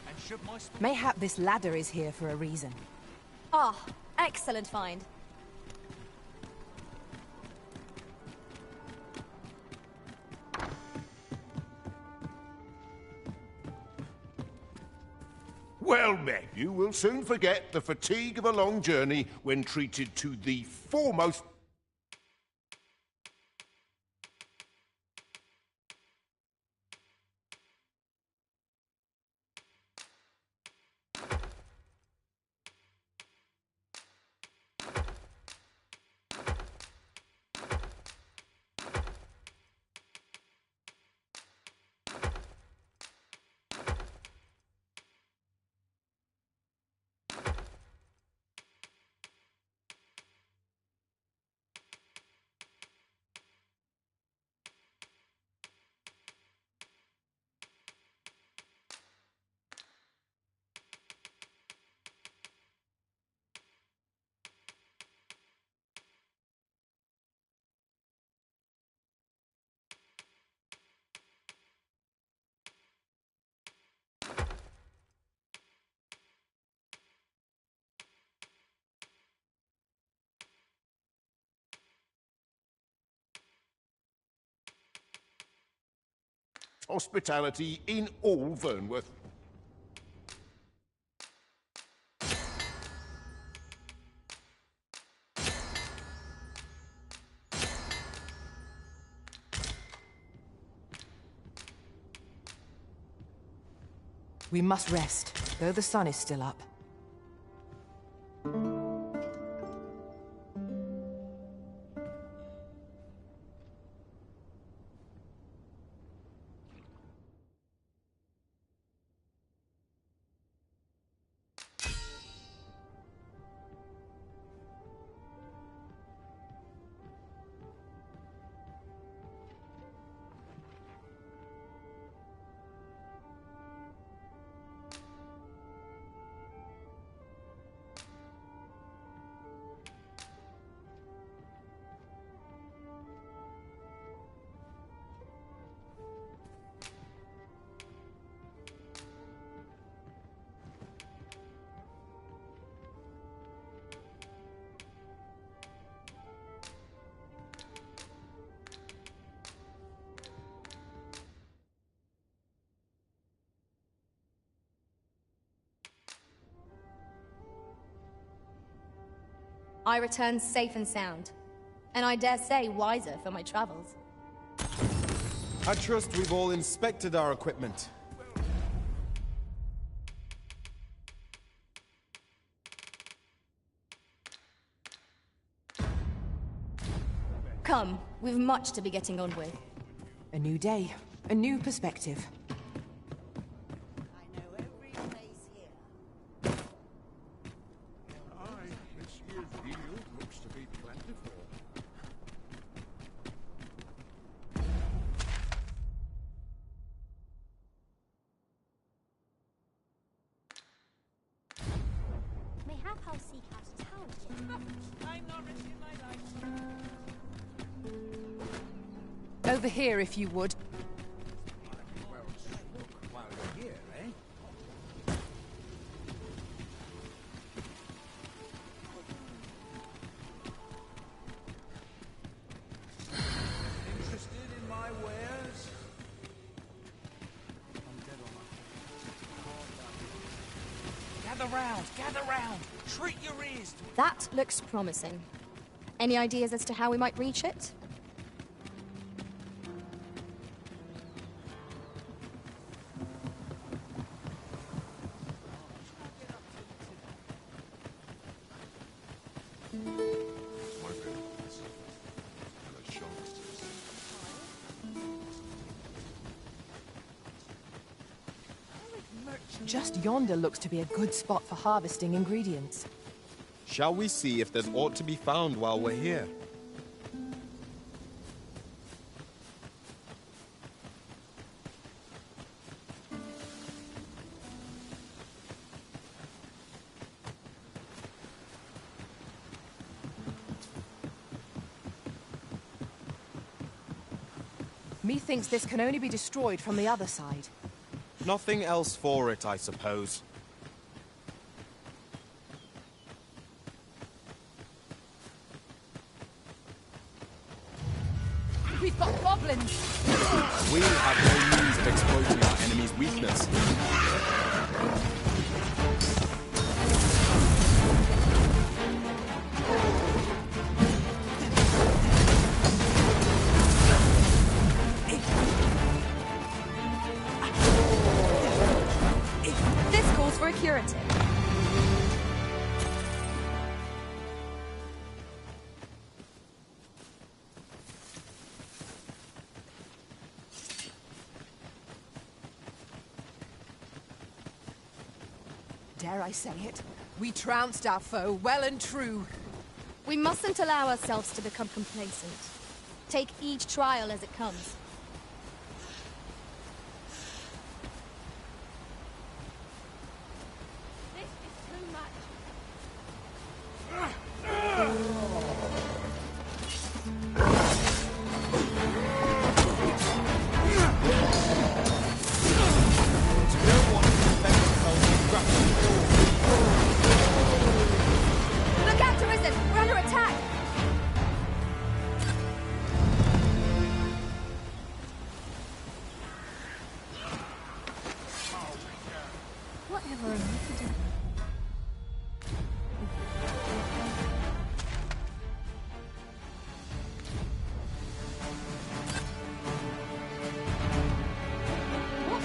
And should my Mayhap this ladder is here for a reason. Ah, excellent find. Well met. You will soon forget the fatigue of a long journey when treated to the foremost... hospitality in all Vernworth. We must rest, though the sun is still up. I return safe and sound, and I dare say wiser for my travels. I trust we've all inspected our equipment. Come, we've much to be getting on with. A new day, a new perspective. Over here, if you would. Well, look while you're here, eh? Interested in my wares? I'm dead on that. Gather round, gather round. Treat your ears to it. That looks promising. Any ideas as to how we might reach it? Just yonder looks to be a good spot for harvesting ingredients. Shall we see if there's aught to be found while we're here? Methinks this can only be destroyed from the other side. Nothing else for it, I suppose. We've got goblins! We have no means of exploiting our enemy's weakness. This calls for a curative. Dare I say it? We trounced our foe well and true. We mustn't allow ourselves to become complacent. Take each trial as it comes. This is too much. Look out, Arisen! We're under attack! Whatever am I to do?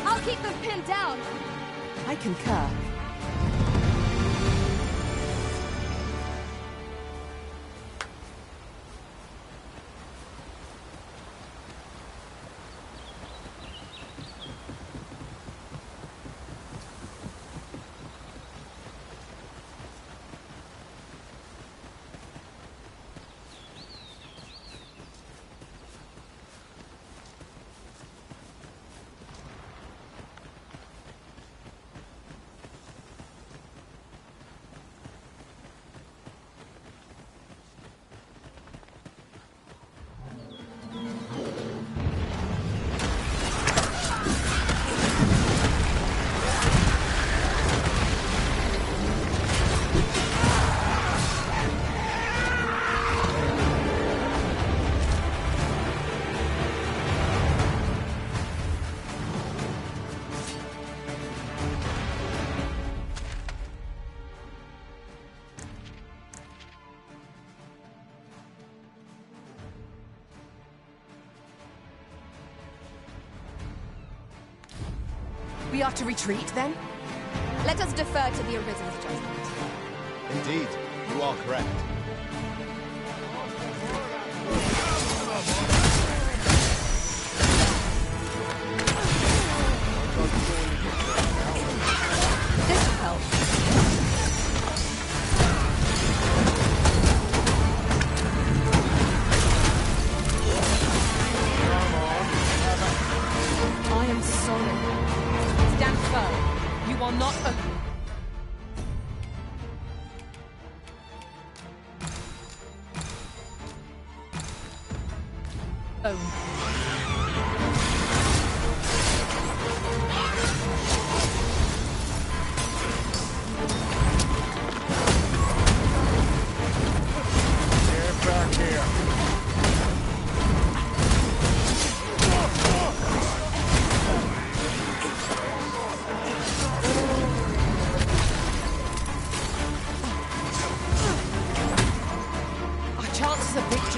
I'll keep them pinned down! I concur. We are to retreat, then? Let us defer to the Arisen's judgment. Indeed, you are correct. This will help. I am sorry. Stand firm. You are not a... Get back here.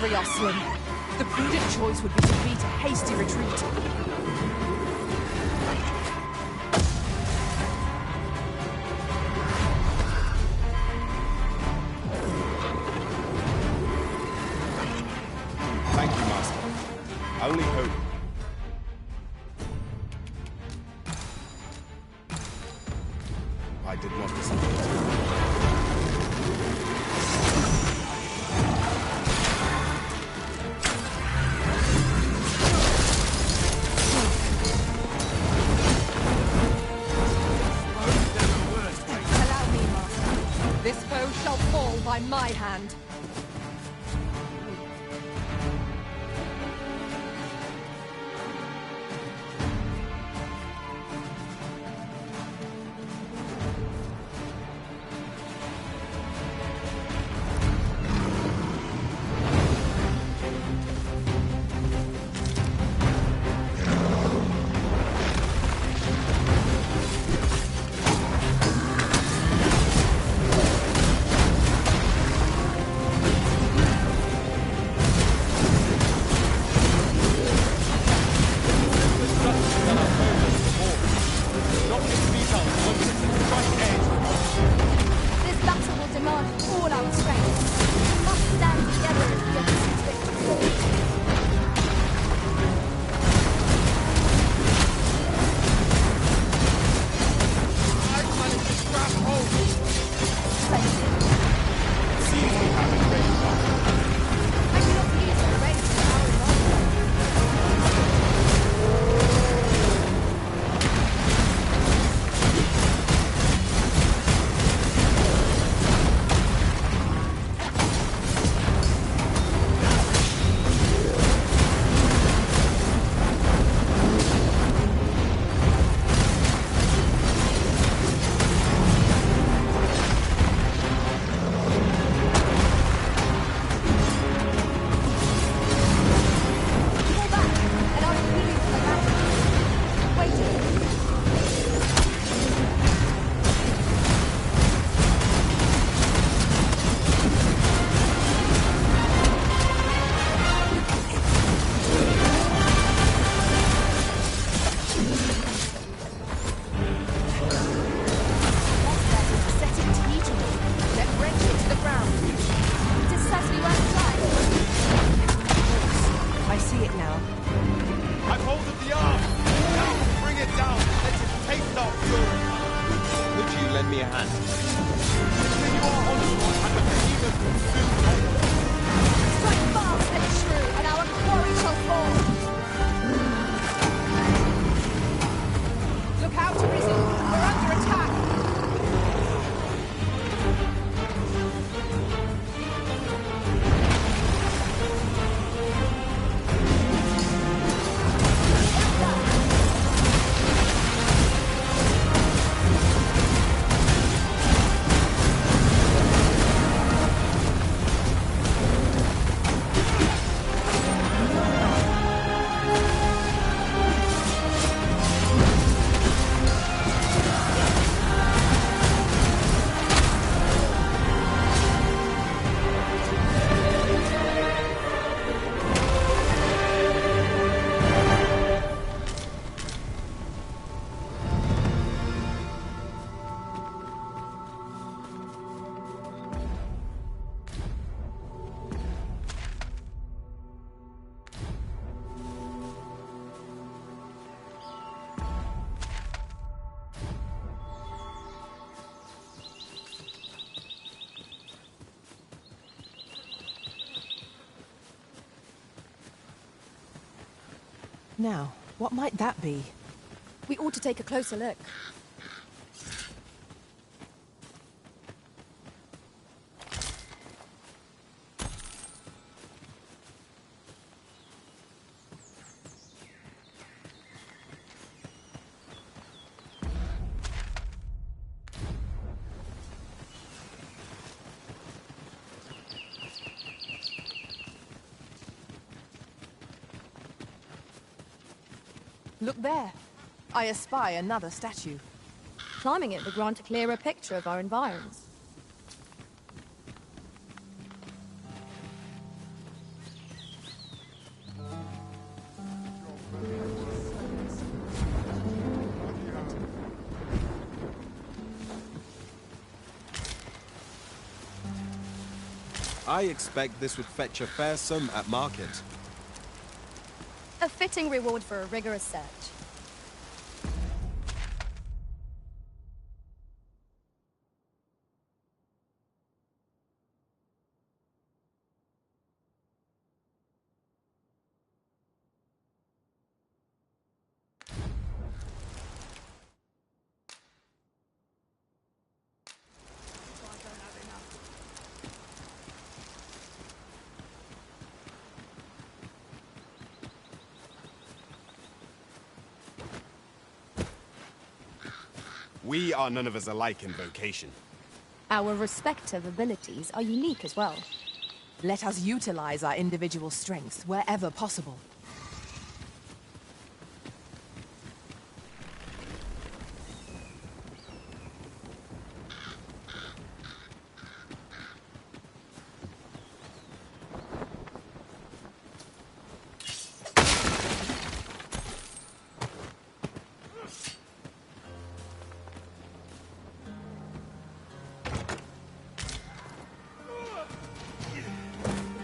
hurry, Osling. The prudent choice would be to beat a hasty retreat. Thank you, Master. I only hope... I did not disappoint. By my hand. Now, what might that be? We ought to take a closer look. Look there. I espy another statue. Climbing it will grant a clearer picture of our environs. I expect this would fetch a fair sum at market. A fitting reward for a rigorous search. We are none of us alike in vocation. Our respective abilities are unique as well. Let us utilize our individual strengths wherever possible.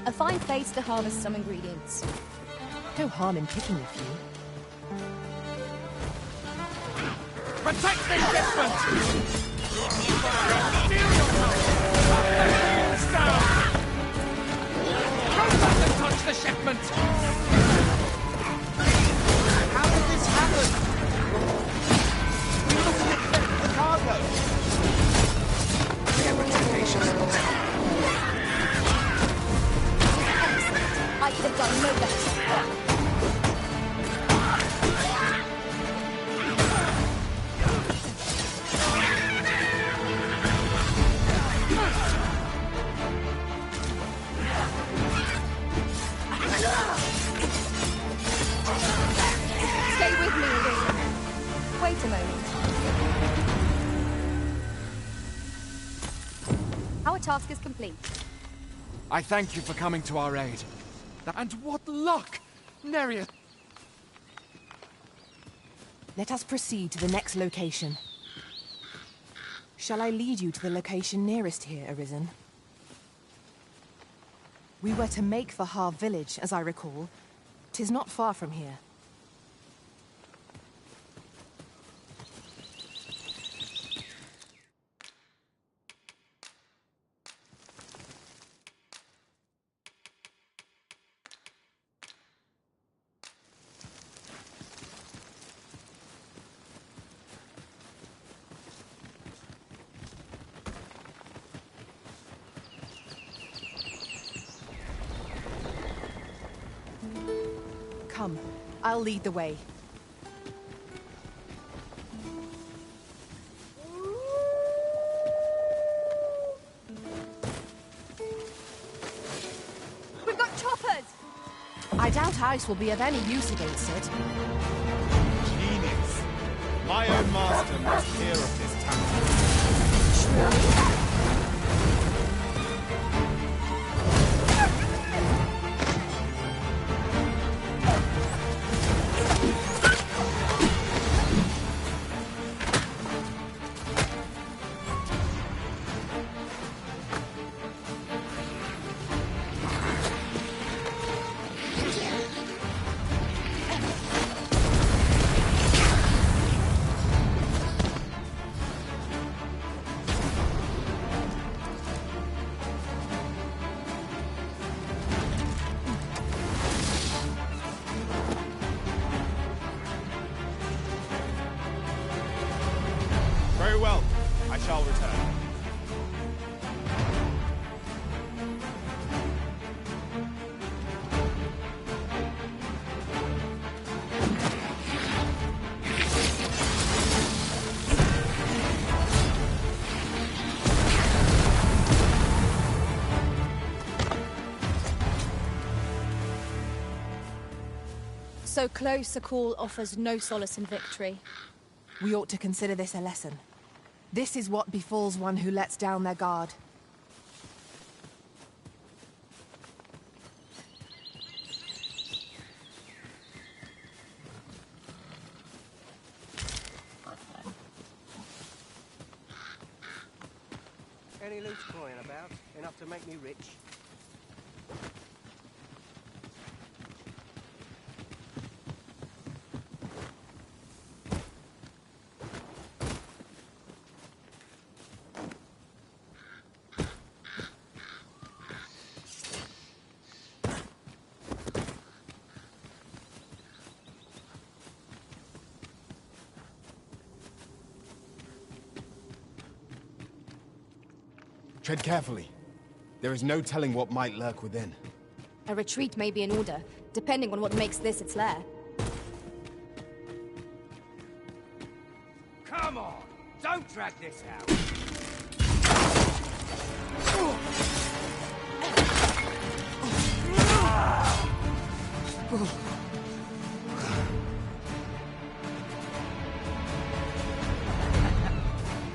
A fine place to harvest some ingredients. No harm in picking a few. Protect this shipment! Don't let them touch the shipment! How did this happen? We must accept the cargo. Their reputation. I could have done no better. Stay with me, Lee. Wait a moment. Our task is complete. I thank you for coming to our aid. And what luck! Nereus! Let us proceed to the next location. Shall I lead you to the location nearest here, Arisen? We were to make for Har village, as I recall. 'Tis not far from here. Come, I'll lead the way. We've got choppers! I doubt ice will be of any use against it. Genius. My own master must hear of this tactic. Very well. I shall return. So close a call offers no solace in victory. We ought to consider this a lesson. This is what befalls one who lets down their guard. Any loose coin about? Enough to make me rich? Tread carefully. There is no telling what might lurk within. A retreat may be in order, depending on what makes this its lair. Come on! Don't drag this out!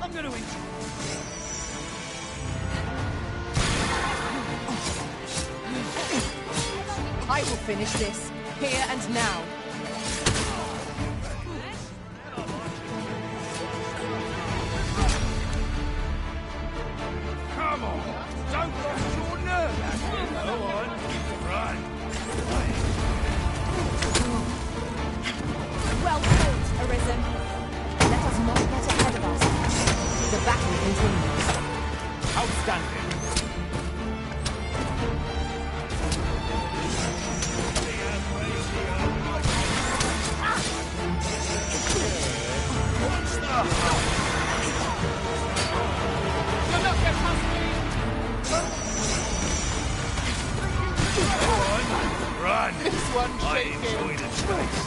I'm gonna enjoy it. I will finish this, here and now. Come on! Don't lose your nerve! Go on, run! Well fought, Arisen. Let us not get ahead of us. The battle continues. Outstanding. Run! This one I shaking. enjoy the chase.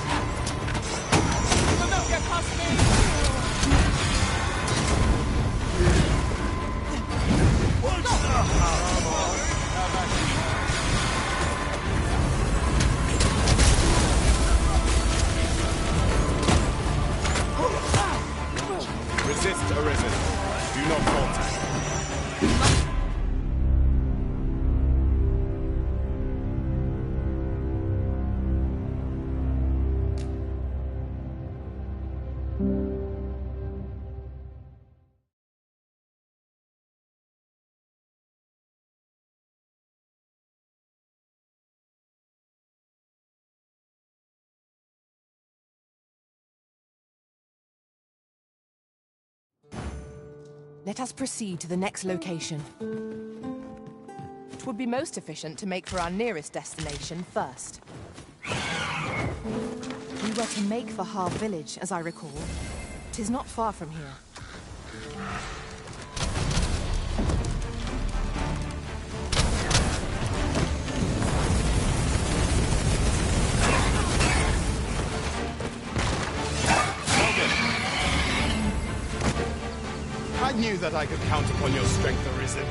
You'll not get past me! What's the Resist, Arisen. Do not falter. Let us proceed to the next location. It would be most efficient to make for our nearest destination first. We were to make for Harv Village, as I recall. 'Tis not far from here. I knew that I could count upon your strength, Arisen.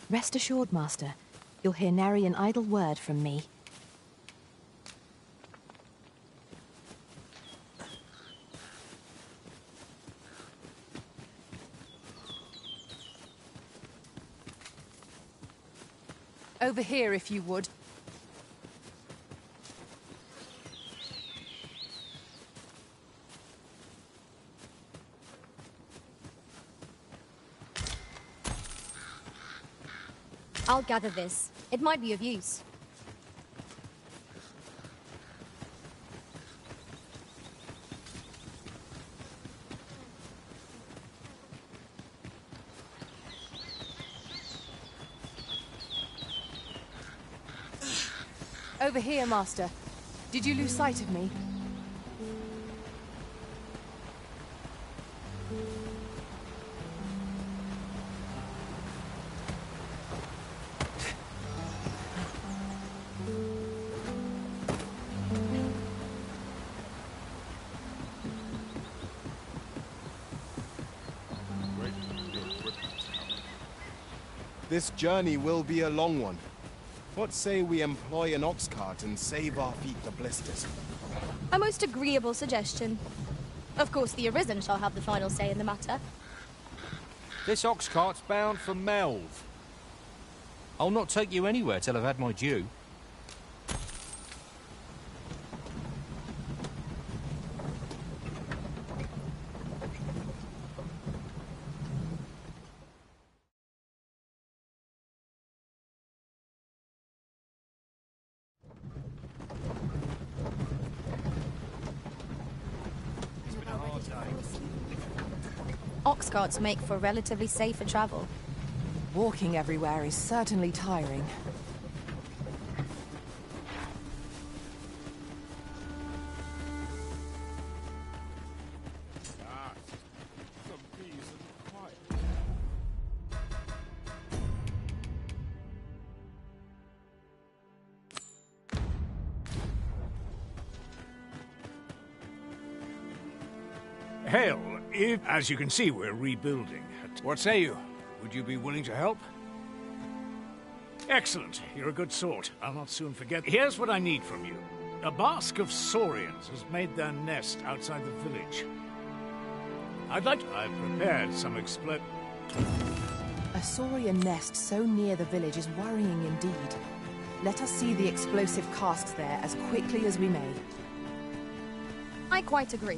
Rest assured, Master. You'll hear nary an idle word from me. Over here, if you would. I'll gather this. It might be of use. Over here, Master. Did you lose sight of me? This journey will be a long one. What say we employ an ox cart and save our feet the blisters? A most agreeable suggestion. Of course, the Arisen shall have the final say in the matter. This ox cart's bound for Melve. I'll not take you anywhere till I've had my due. Ox carts make for relatively safer travel. Walking everywhere is certainly tiring. Hail. If, as you can see, we're rebuilding. What say you? Would you be willing to help? Excellent. You're a good sort. I'll not soon forget. Here's what I need from you. A basque of saurians has made their nest outside the village. I've prepared some A saurian nest so near the village is worrying indeed. Let us see the explosive casks there as quickly as we may. I quite agree.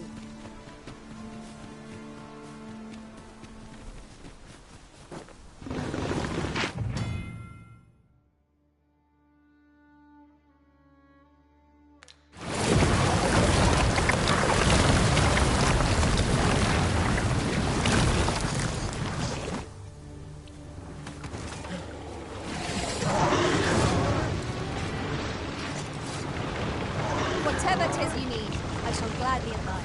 Whatever 'tis you need, I shall gladly oblige.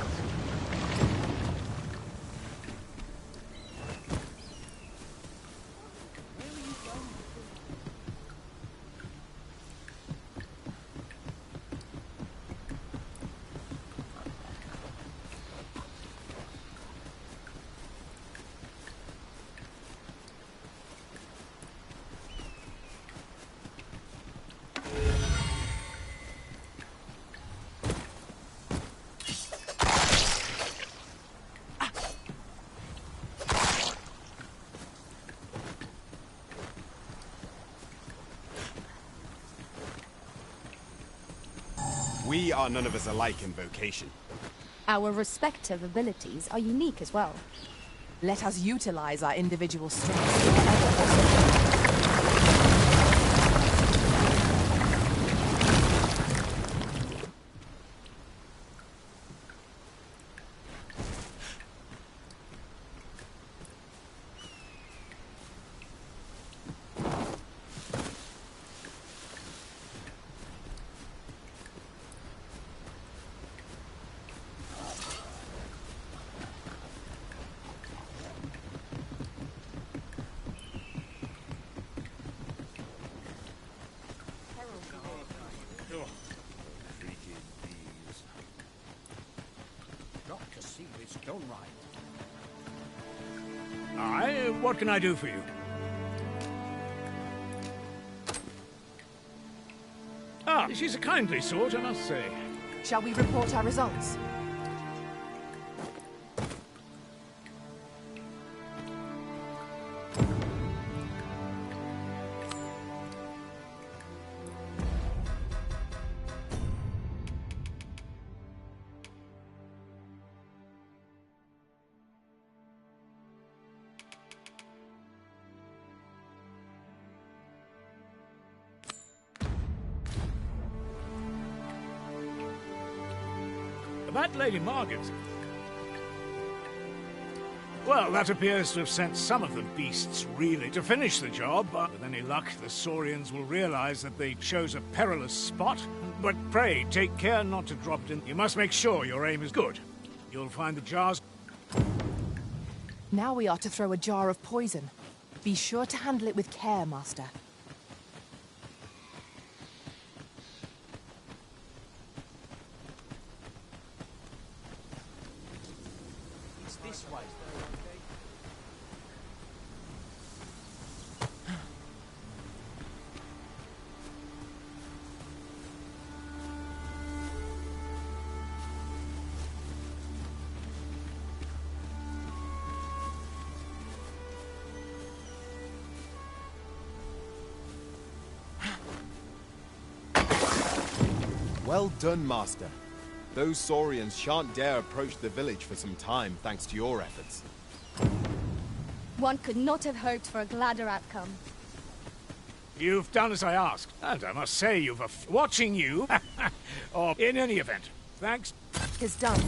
We are none of us alike in vocation. Our respective abilities are unique as well. Let us utilize our individual strengths wherever possible. Done right. Aye, what can I do for you? Ah, she's a kindly sort, I must say. Shall we report our results? That Lady Margaret. Well, that appears to have sent some of the beasts really to finish the job, but with any luck, the Saurians will realize that they chose a perilous spot. But pray, take care not to drop it in. You must make sure your aim is good. You'll find the jars. Now we are to throw a jar of poison. Be sure to handle it with care, Master. This way. Well done, Master. Those Saurians shan't dare approach the village for some time, thanks to your efforts. One could not have hoped for a gladder outcome. You've done as I asked, and I must say you've watching you. Or in any event, thanks. It's done.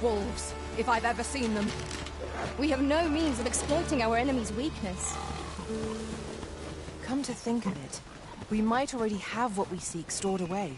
wolves, if I've ever seen them. We have no means of exploiting our enemy's weakness. Come to think of it, we might already have what we seek stored away.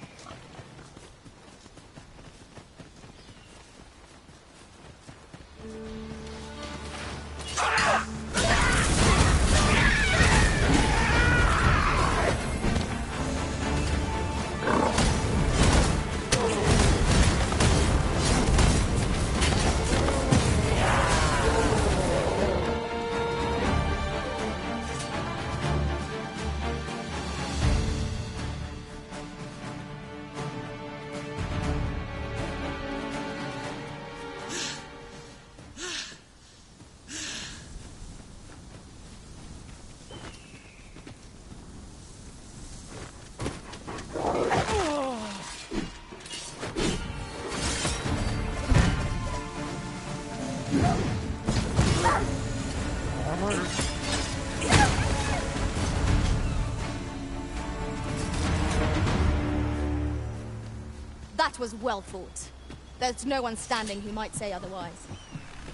That was well fought. There's no one standing who might say otherwise.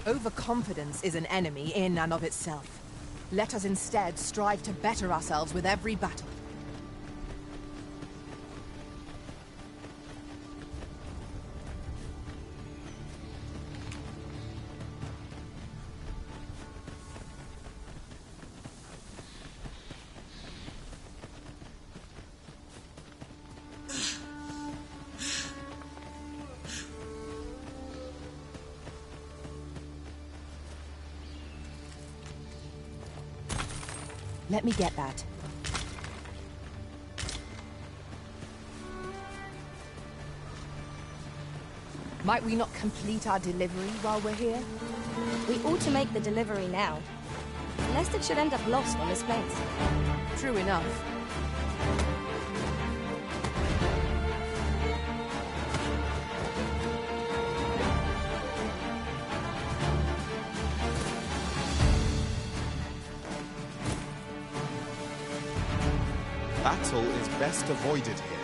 Overconfidence is an enemy in and of itself. Let us instead strive to better ourselves with every battle. Let me get that. Might we not complete our delivery while we're here? We ought to make the delivery now, lest it should end up lost on this place. True enough. Battle is best avoided here.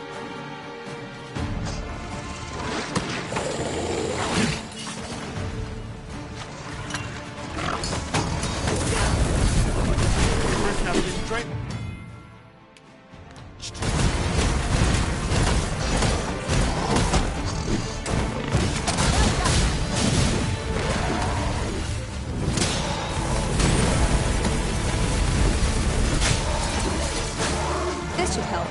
This should help.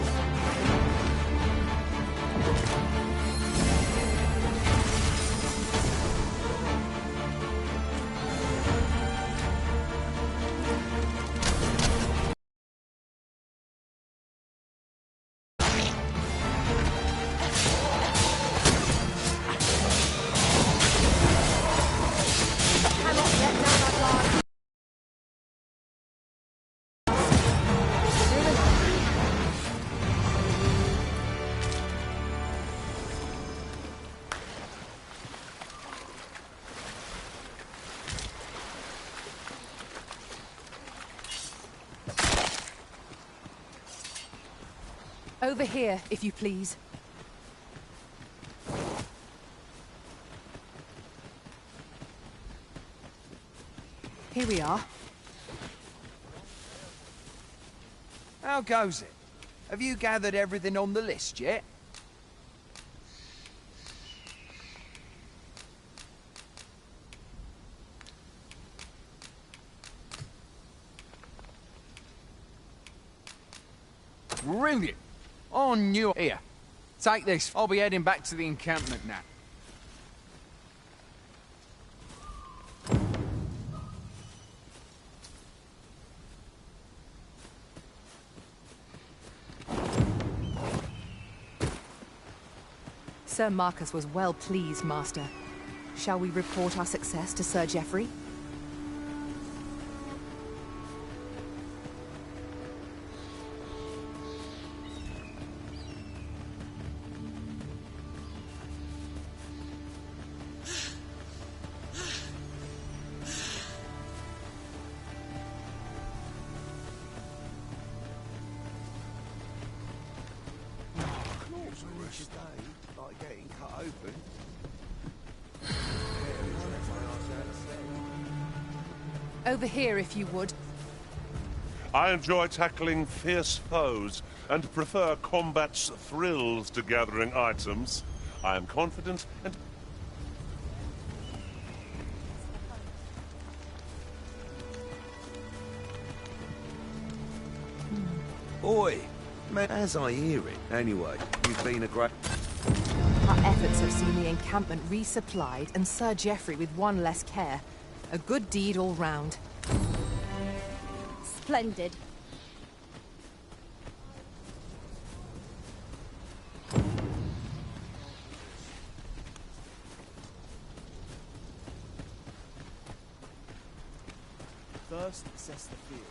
Over here, if you please. Here we are. How goes it? Have you gathered everything on the list yet? Brilliant! On you. Here, take this. I'll be heading back to the encampment now. Sir Marcus was well pleased, Master. Shall we report our success to Sir Geoffrey? Like getting cut open. Over here, if you would. I enjoy tackling fierce foes and prefer combat's thrills to gathering items. I am confident and... Oi, man, as I hear it. Anyway, you've been a great... Our efforts have seen the encampment resupplied and Sir Geoffrey with one less care. A good deed all round. Splendid. First, assess the field.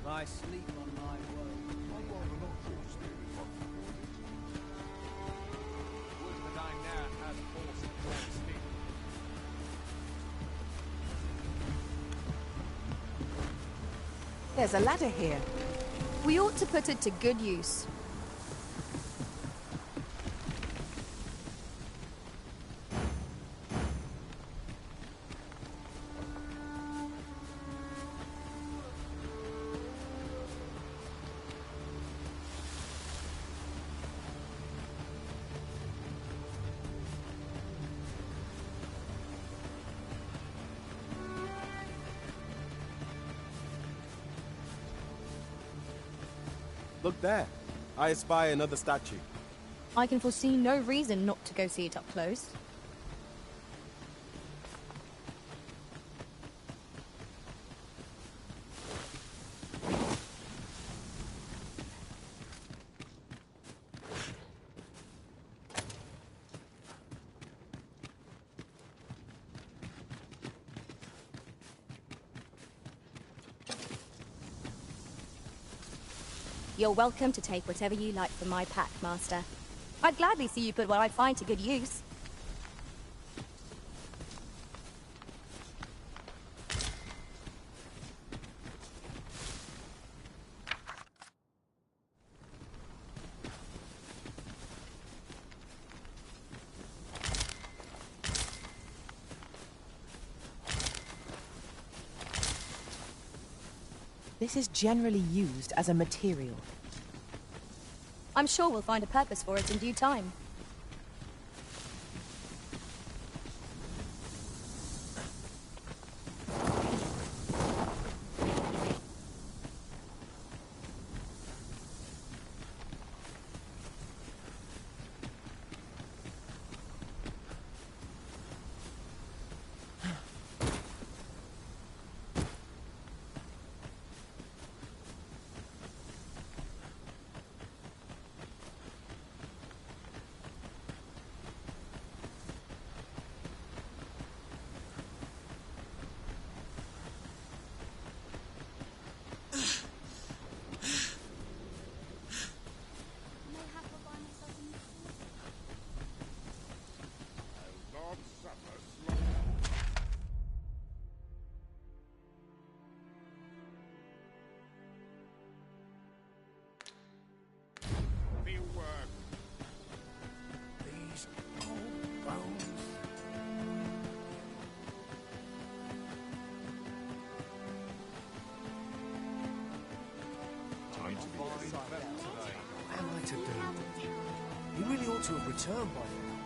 I sleep on my way. There's a ladder here. We ought to put it to good use. Look there. I espy another statue. I can foresee no reason not to go see it up close. You're welcome to take whatever you like from my pack, Master. I'd gladly see you put what I find to good use. This is generally used as a material. I'm sure we'll find a purpose for it in due time. What am I to do? He really ought to have returned by now.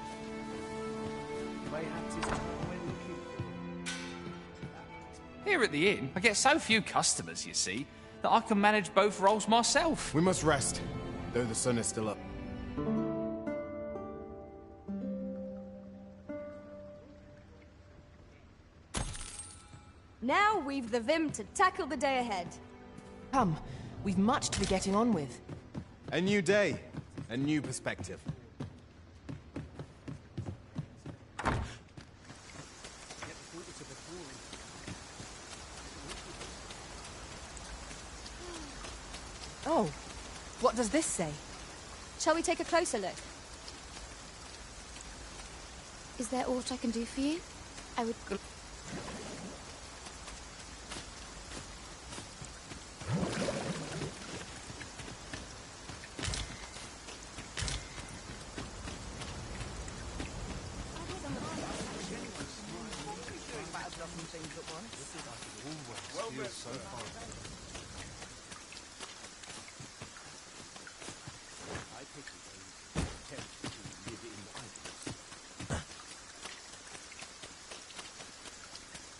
He may have his time when looking for him. Here at the inn, I get so few customers, you see. that I can manage both roles myself. We must rest, though the sun is still up. Now we've the vim to tackle the day ahead. Come, we've much to be getting on with. A new day, a new perspective. Oh, what does this say? Shall we take a closer look? Is there aught I can do for you? I would...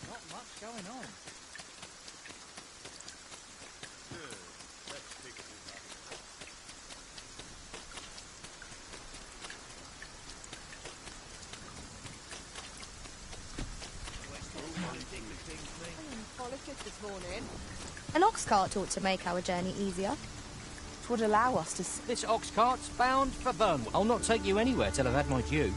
Not much going on. This morning. An ox cart ought to make our journey easier. It would allow us to... This ox cart's bound for Burnwood. I'll not take you anywhere till I've had my due.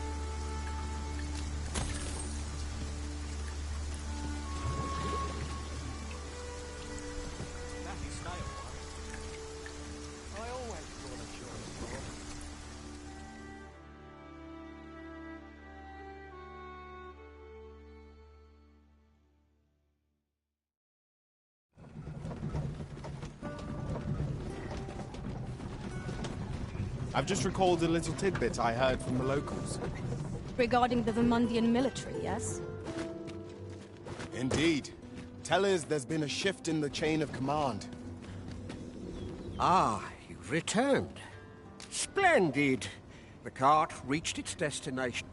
I've just recalled a little tidbit I heard from the locals. Regarding the Vermundian military, yes? Indeed. Tell us there's been a shift in the chain of command. Ah, you've returned. Splendid. The cart reached its destination.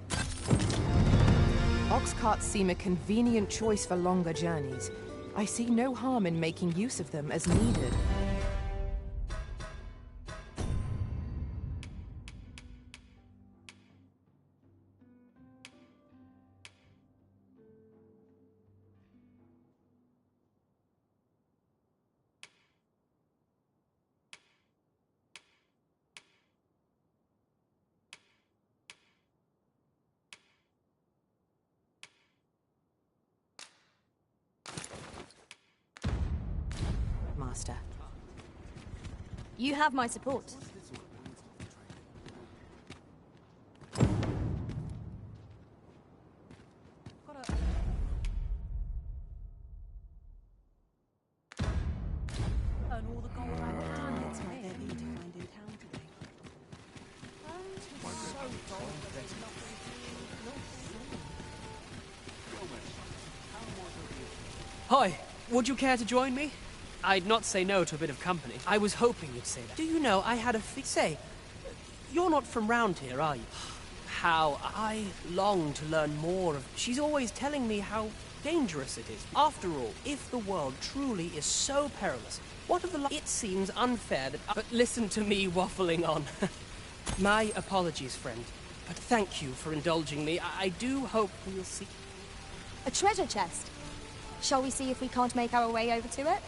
Ox carts seem a convenient choice for longer journeys. I see no harm in making use of them as needed. Master. You have my support. Hi, would you care to join me? I'd not say no to a bit of company. I was hoping you'd say that. Do you know, I had a say, you're not from round here, are you? How I long to learn more of... She's always telling me how dangerous it is. After all, if the world truly is so perilous, what of the... It seems unfair that... But listen to me waffling on. My apologies, friend. But thank you for indulging me. I do hope we'll see... A treasure chest. Shall we see if we can't make our way over to it?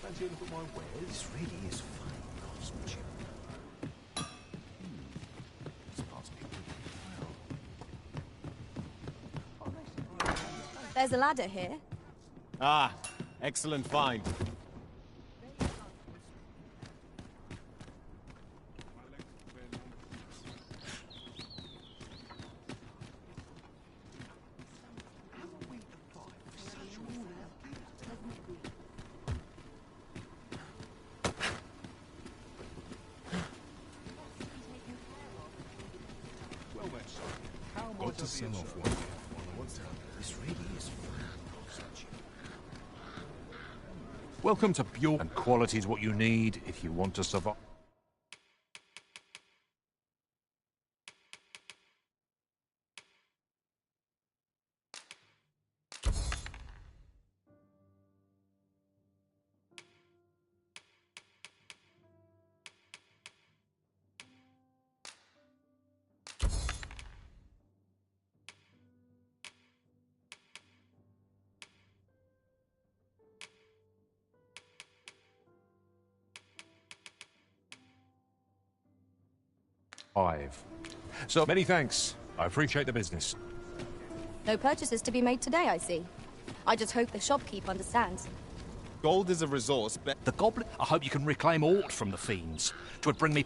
Fancy a look at my wares? This really is fine craftsmanship. This part's There's a ladder here. Ah, excellent find. Got to sell off one here. This really is fine craftsmanship. Welcome to Bjork. And quality is what you need if you want to survive. So, many thanks. I appreciate the business. No purchases to be made today, I see. I just hope the shopkeep understands. Gold is a resource, but... The goblin... I hope you can reclaim aught from the fiends. 'Twould bring me...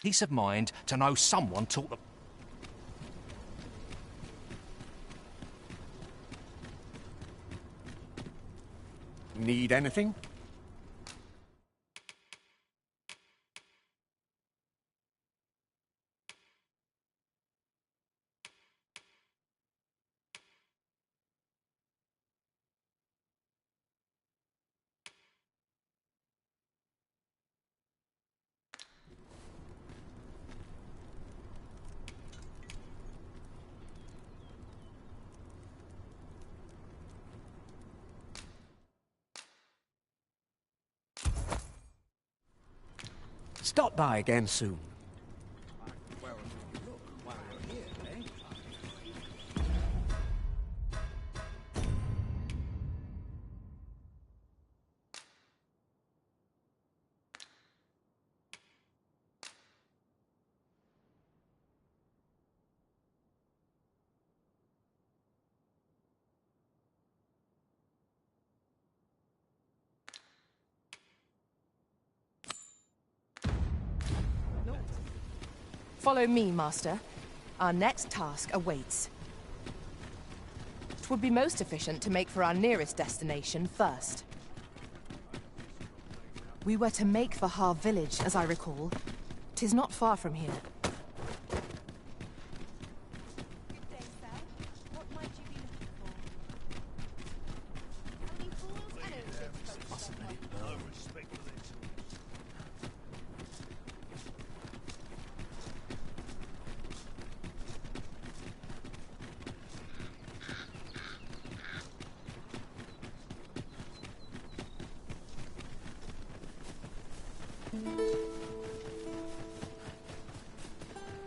peace of mind to know someone taught them... Need anything? Stop by again soon. Follow me, Master. Our next task awaits. It would be most efficient to make for our nearest destination first. We were to make for Har village, as I recall. 'Tis not far from here.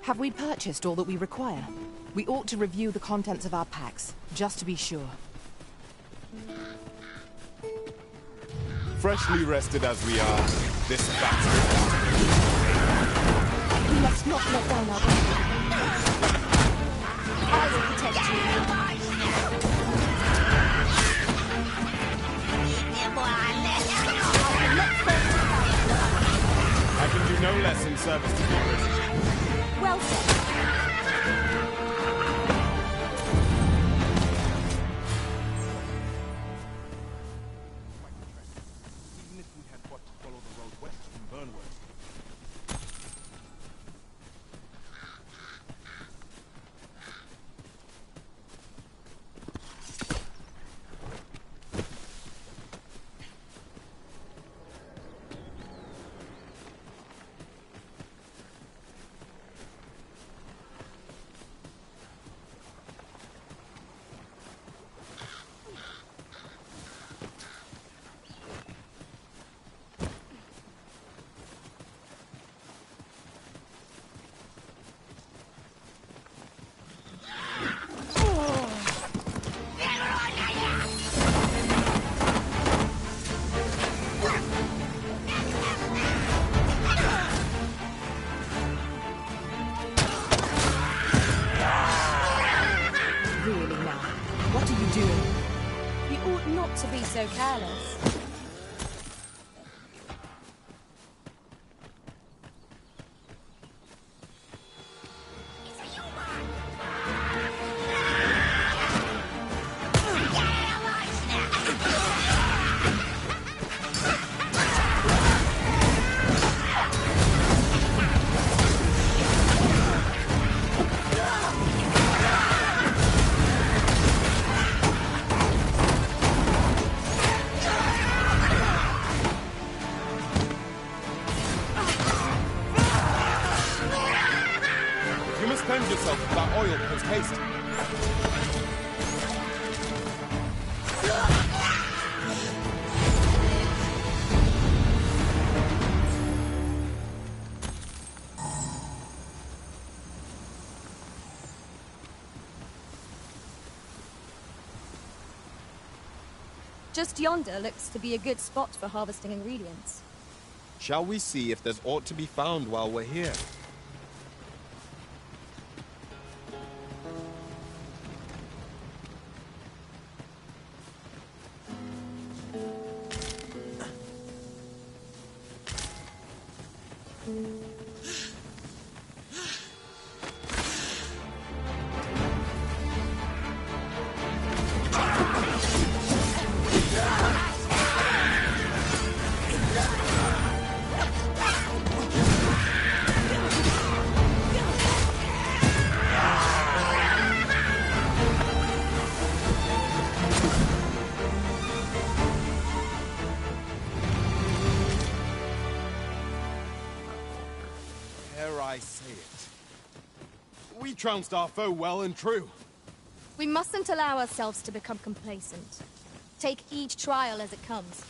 Have we purchased all that we require? We ought to review the contents of our packs, just to be sure. Freshly rested as we are, this battle... We must not let down our guard. I will protect you. I can do no less in service to you. Well said. Even if we had but to follow the road west from Burnwood. To be so careless. Just yonder looks to be a good spot for harvesting ingredients. Shall we see if there's aught to be found while we're here? I say it. We trounced our foe well and true. We mustn't allow ourselves to become complacent. Take each trial as it comes.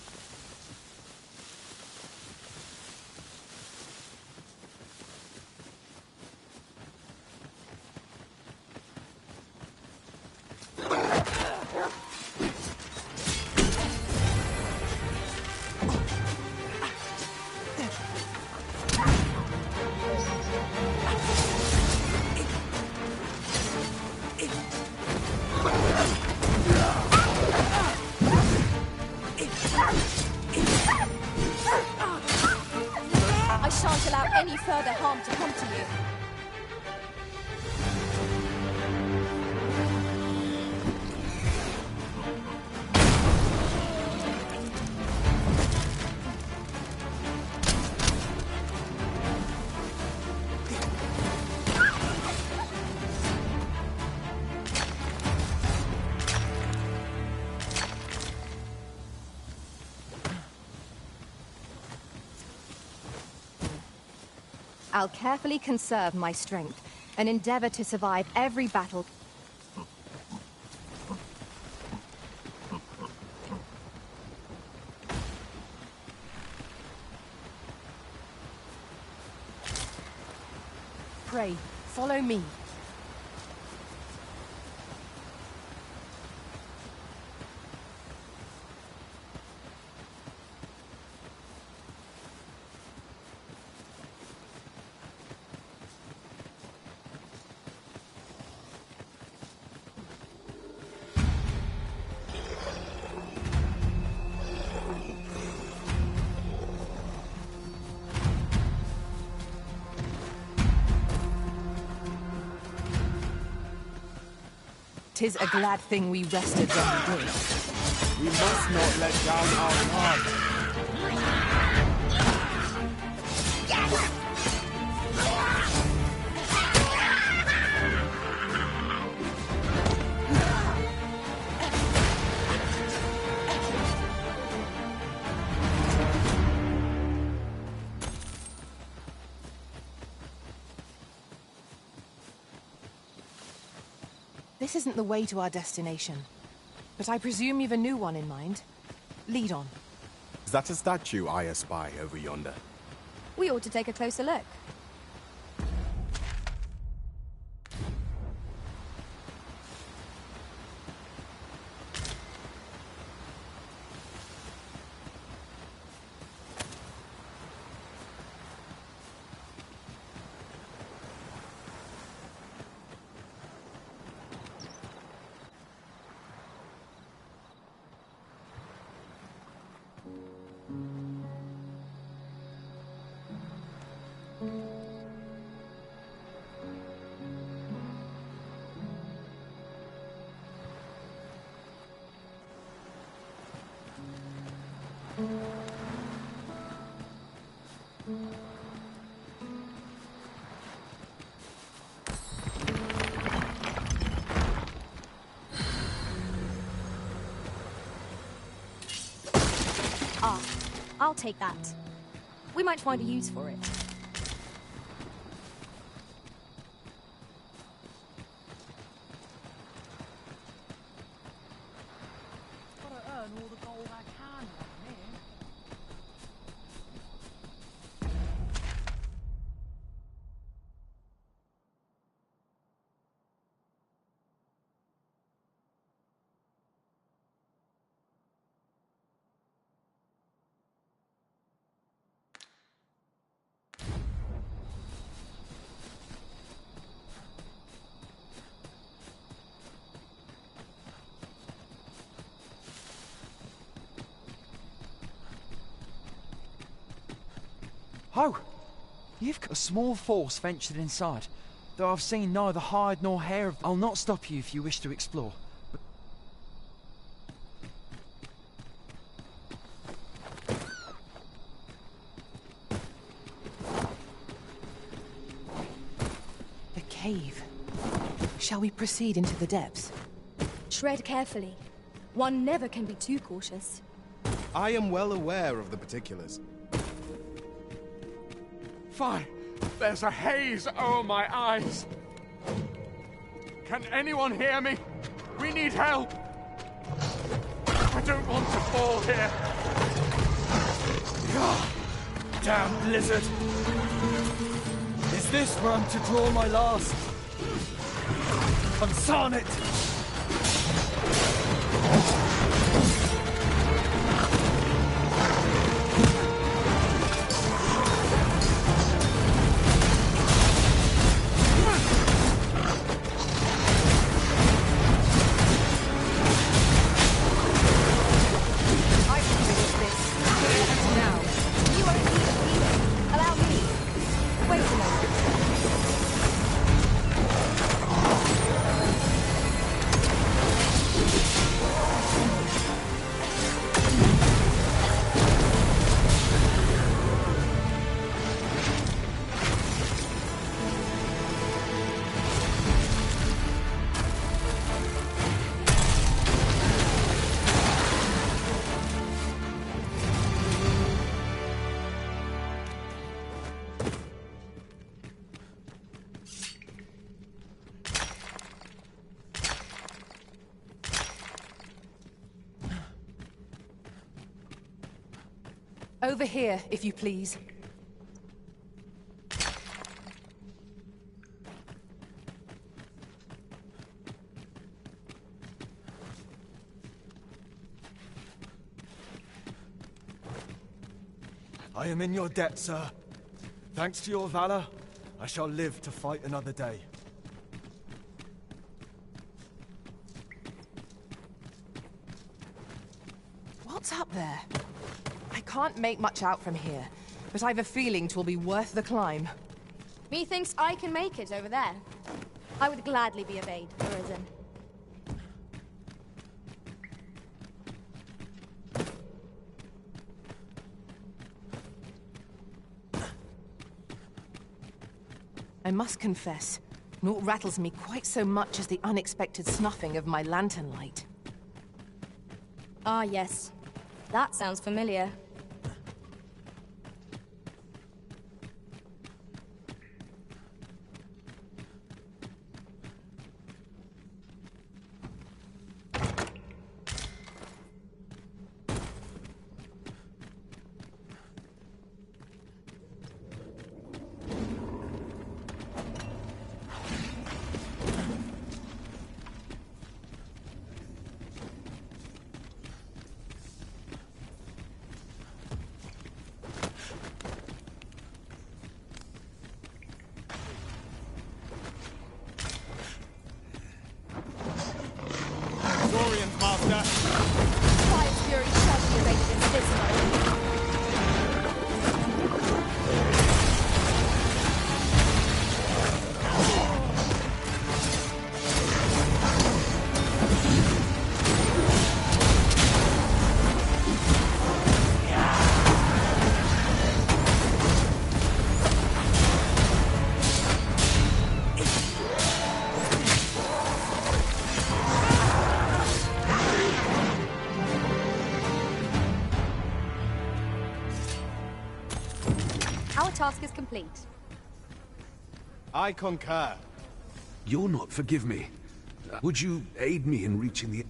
I shan't allow any further harm to come to you. I'll carefully conserve my strength and endeavor to survive every battle. Pray, follow me. Tis a glad thing we rested when we did. We must not let down our guard. This isn't the way to our destination, but I presume you've a new one in mind. Lead on. Is that a statue I espy over yonder? We ought to take a closer look. Ah, I'll take that. We might find a use for it. Gotta earn all the gold I can around here. Oh! You've got a small force ventured inside, though I've seen neither hide nor hair of... I'll not stop you if you wish to explore. The cave. Shall we proceed into the depths? Tread carefully. One never can be too cautious. I am well aware of the particulars. Fine. There's a haze over my eyes. Can anyone hear me? We need help. I don't want to fall here. God, damn blizzard. Is this where I'm to draw my last? Consarn it! Over here, if you please. I am in your debt, sir. Thanks to your valor, I shall live to fight another day. What's up there? I can't make much out from here, but I've a feeling 'twill be worth the climb. Methinks I can make it over there. I would gladly be of aid, Arisen. I must confess, naught rattles me quite so much as the unexpected snuffing of my lantern light. Ah, yes. That sounds familiar. Fire's fury shall be erased in this moment. Our task is complete. I concur. You'll not forgive me. Would you aid me in reaching the...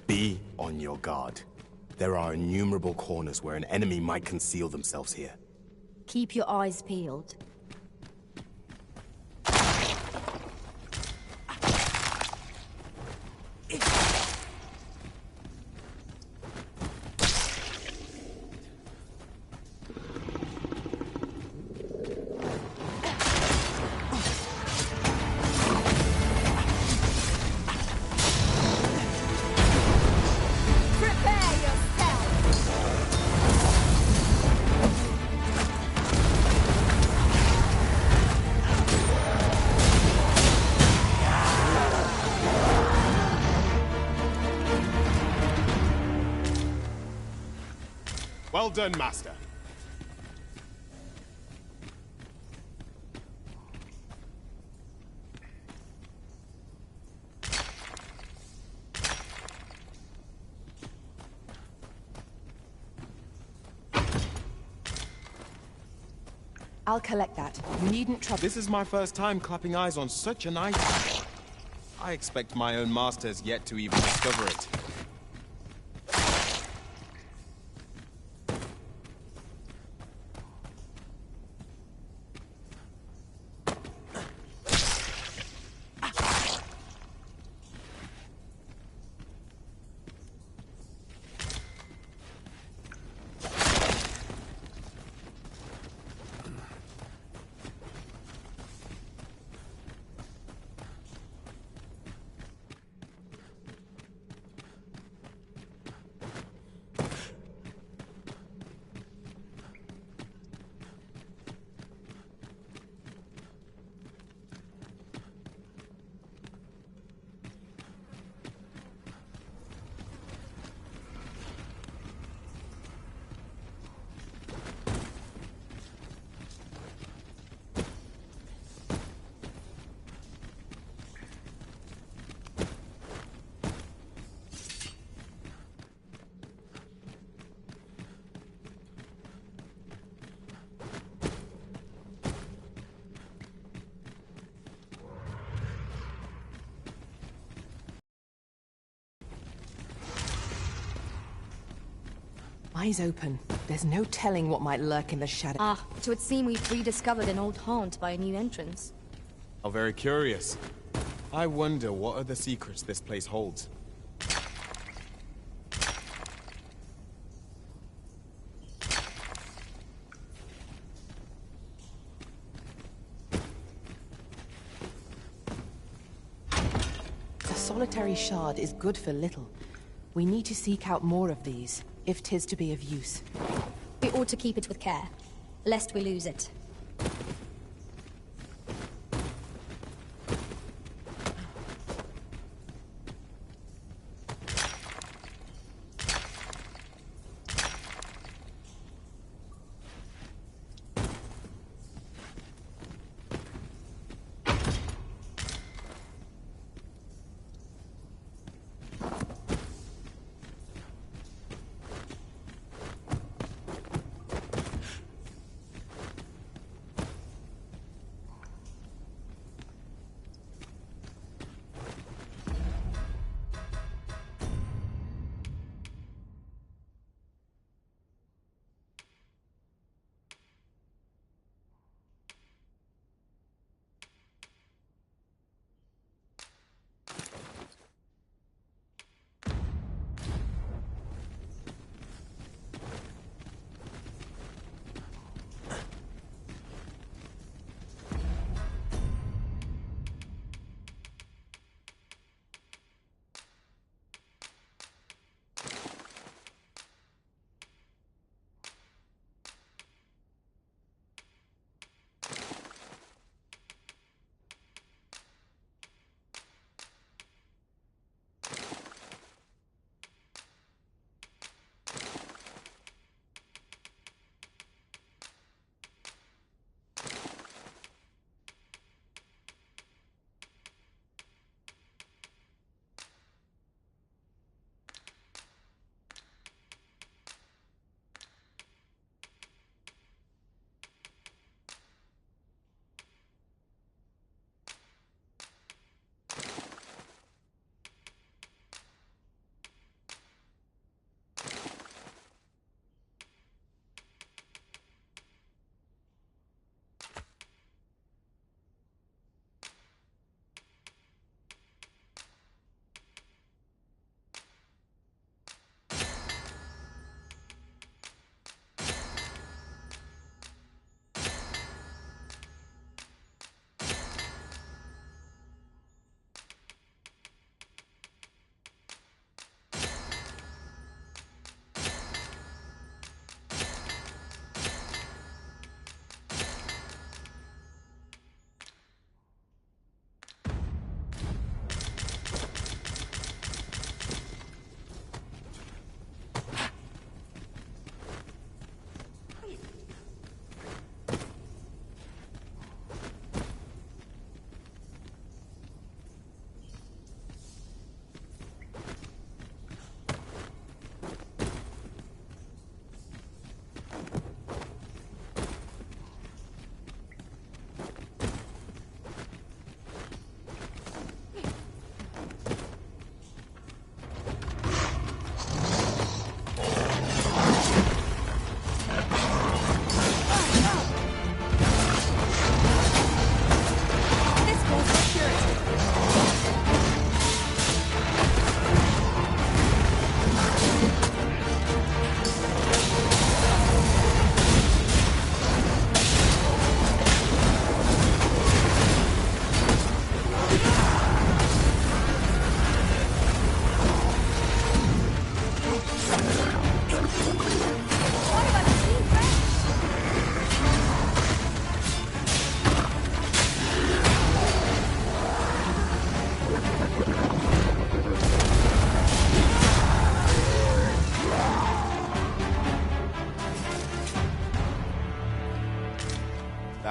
Be on your guard. There are innumerable corners where an enemy might conceal themselves here. Keep your eyes peeled. Well done, Master. I'll collect that. You needn't trouble. This is my first time clapping eyes on such an item. I expect my own master has yet to even discover it. Eyes open. There's no telling what might lurk in the shadow. Ah, so it seems we've rediscovered an old haunt by a new entrance. Oh, very curious. I wonder what other secrets this place holds. A solitary shard is good for little. We need to seek out more of these, if 'tis to be of use. We ought to keep it with care, lest we lose it.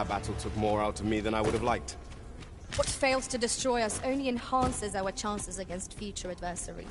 That battle took more out of me than I would have liked. What fails to destroy us only enhances our chances against future adversaries.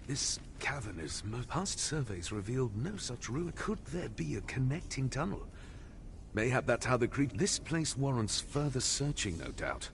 This cavern is past surveys revealed no such ruin. Could there be a connecting tunnel? Mayhap that's how the creature... This place warrants further searching, no doubt.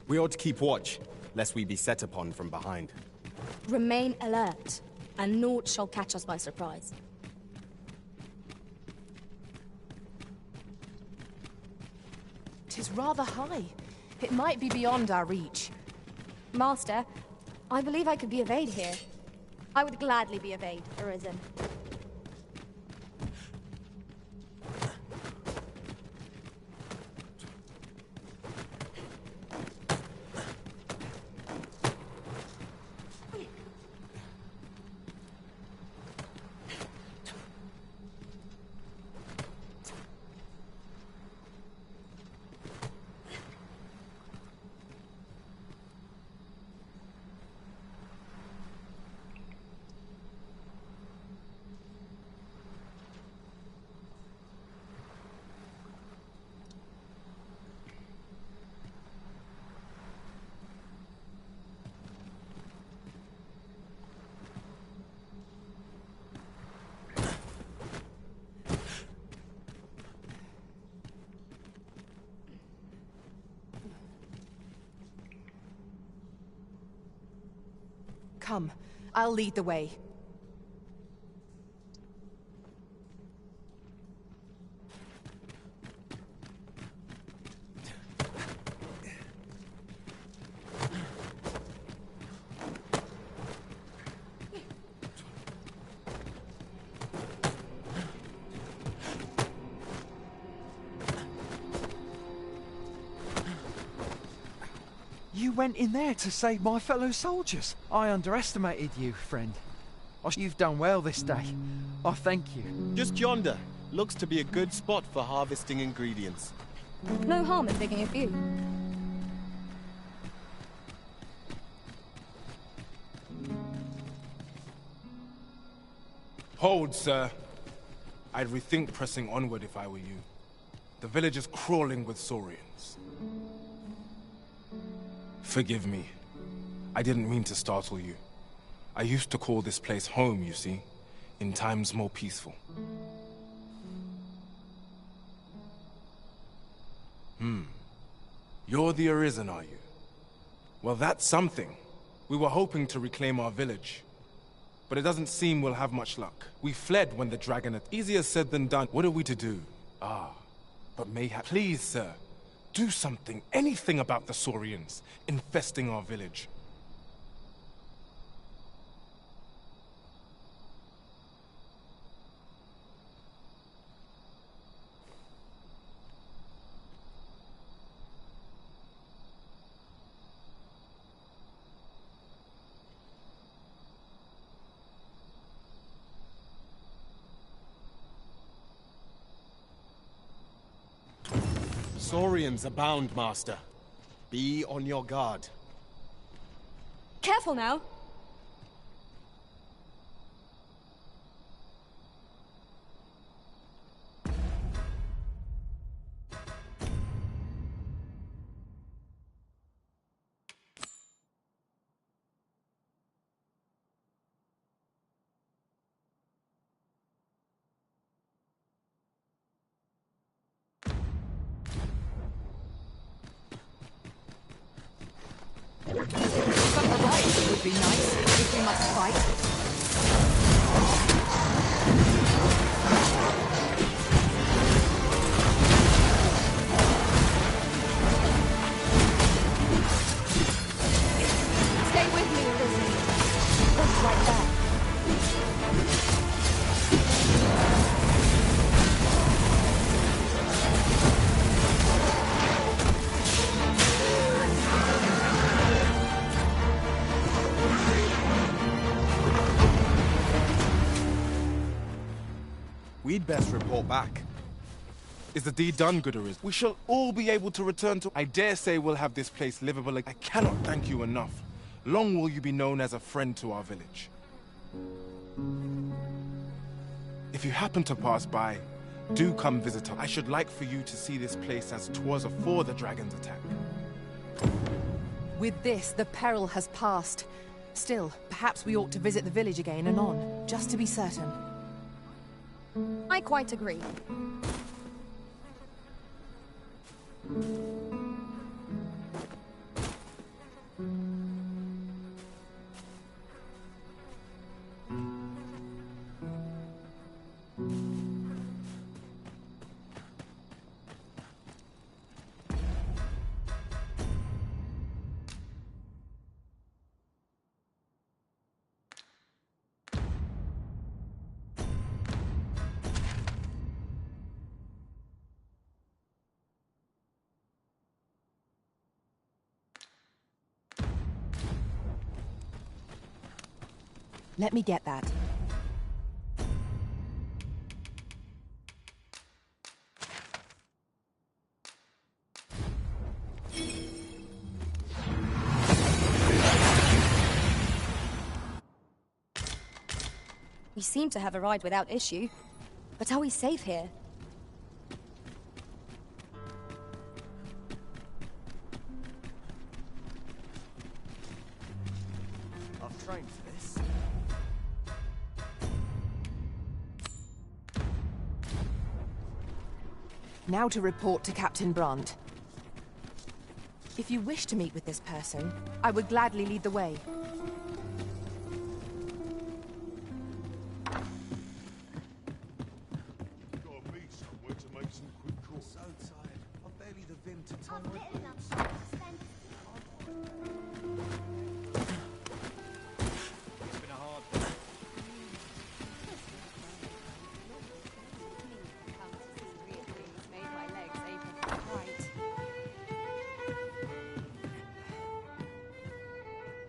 We ought to keep watch, lest we be set upon from behind. Remain alert, and naught shall catch us by surprise. Tis rather high. It might be beyond our reach. Master, I believe I could be of aid here. I would gladly be of aid, Arisen. Come, I'll lead the way. You went in there to save my fellow soldiers. I underestimated you, friend. You've done well this day. I thank you. Just yonder. Looks to be a good spot for harvesting ingredients. No harm in digging a few. Hold, sir. I'd rethink pressing onward if I were you. The village is crawling with saurians. Forgive me. I didn't mean to startle you. I used to call this place home, you see, in times more peaceful. You're the Arisen, are you? Well, that's something. We were hoping to reclaim our village, but it doesn't seem we'll have much luck. We fled when the dragon had... Easier said than done. What are we to do? But mayhap... Please, sir, do something, anything about the Saurians infesting our village. Saurians abound, Master. Be on your guard. Careful now. Some variety would be nice if we must fight. Stay with me, Arisen. What's right there? We'd best report back. Is the deed done, good Arisen? We shall all be able to return to... I dare say we'll have this place livable again. I cannot thank you enough. Long will you be known as a friend to our village. If you happen to pass by, do come visit us. I should like for you to see this place as 'twas afore the dragon's attack. With this, the peril has passed. Still, perhaps we ought to visit the village again anon, just to be certain. I quite agree. Let me get that. We seem to have arrived without issue. But are we safe here? I've trained for this. Now to report to Captain Brandt. If you wish to meet with this person, I would gladly lead the way. Gotta be somewhere to make some quick calls. So tired. I've barely the vim to tie my boots. It's been a hard day.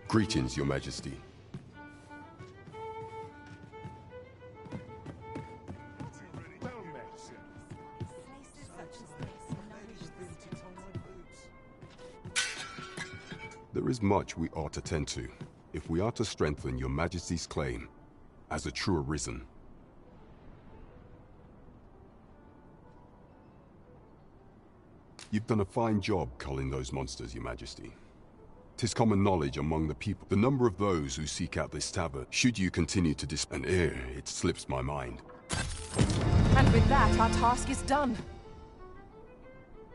Greetings, Your Majesty. There is much we ought to tend to, if we are to strengthen Your Majesty's claim as a true Arisen. You've done a fine job culling those monsters, Your Majesty. 'Tis common knowledge among the people. The number of those who seek out this tavern, should you continue to and it slips my mind. And with that, our task is done.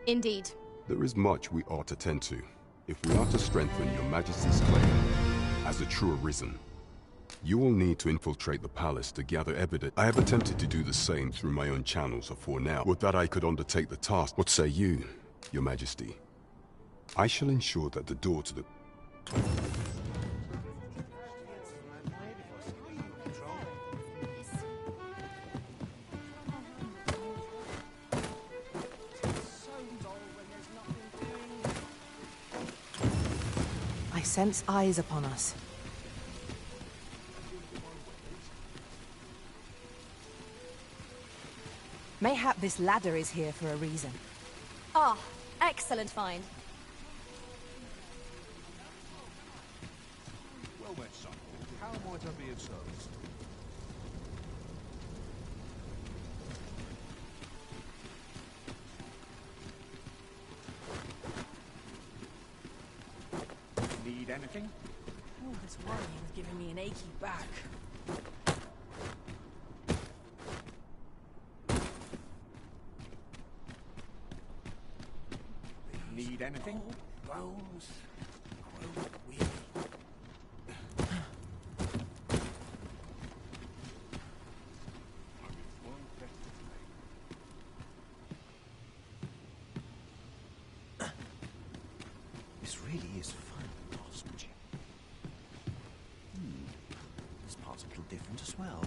Indeed. There is much we ought to tend to, if we are to strengthen your Majesty's claim as a true arisen. You will need to infiltrate the palace to gather evidence. I have attempted to do the same through my own channels afore now. Would that I could undertake the task. What say you, your Majesty? I shall ensure that the door to the... I sense eyes upon us. Mayhap this ladder is here for a reason. Ah, excellent find. Well met, son. How might I be of service? Need anything? Oh, this worrying is giving me an achy back. Need anything? Bones. This really is fun, craftsmanship. This part's a little different as well.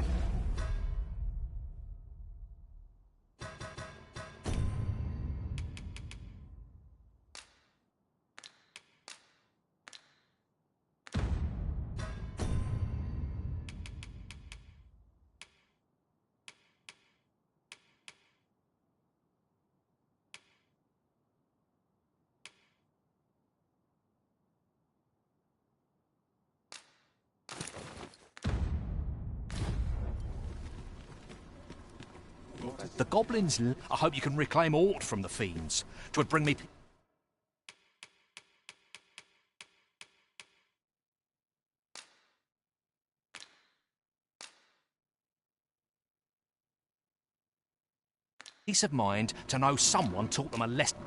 The goblins... I hope you can reclaim aught from the fiends. 'Twould bring me... peace of mind to know someone taught them a lesson.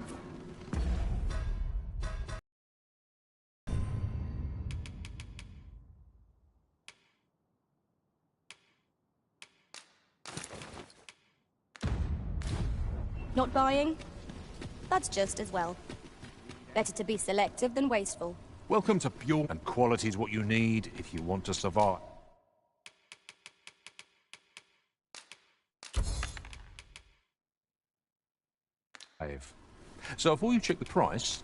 Not buying? That's just as well. Better to be selective than wasteful. Welcome to pure... and quality's what you need if you want to survive. So before you check the price...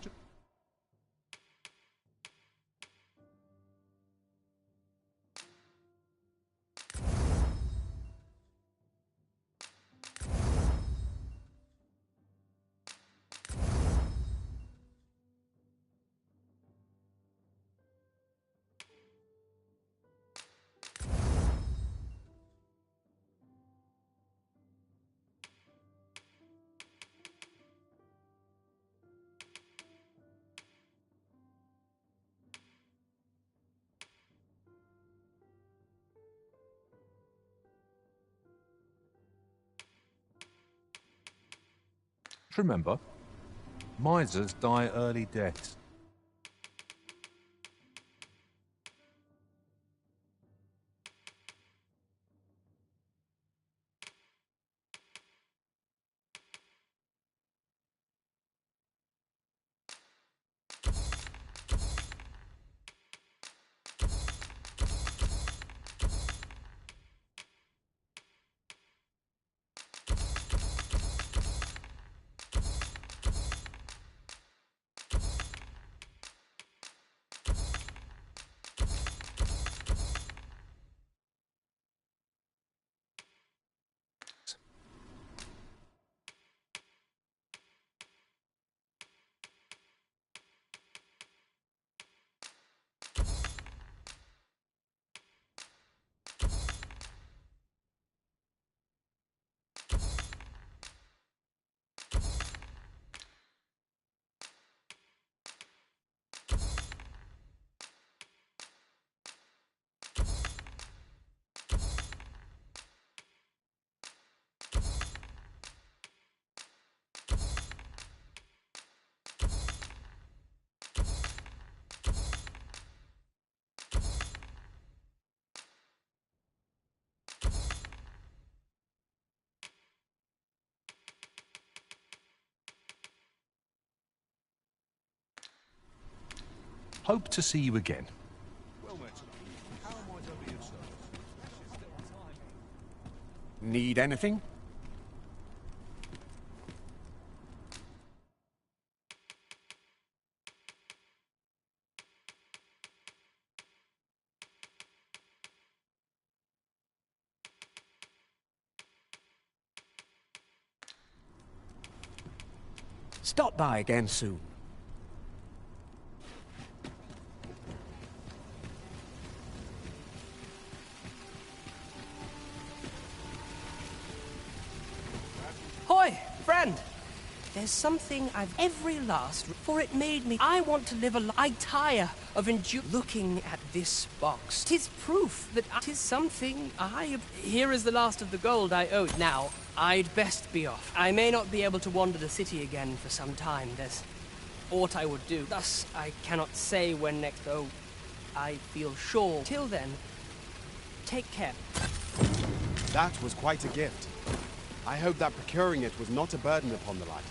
Remember, misers die early deaths. Hope to see you again. Well met. How am I to be of service? Need anything? Stop by again soon. Hoy, friend! There's something I've every last, for it made me. I want to live a life. I tire of looking at this box. 'Tis proof that 'tis something I have. Here is the last of the gold I owed. Now, I'd best be off. I may not be able to wander the city again for some time. There's aught I would do. Thus, I cannot say when next, though I feel sure. Till then, take care. That was quite a gift. I hope that procuring it was not a burden upon the lad.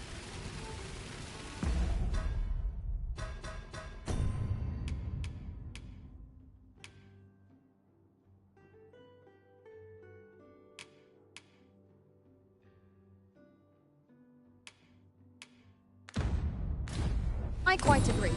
I quite agree.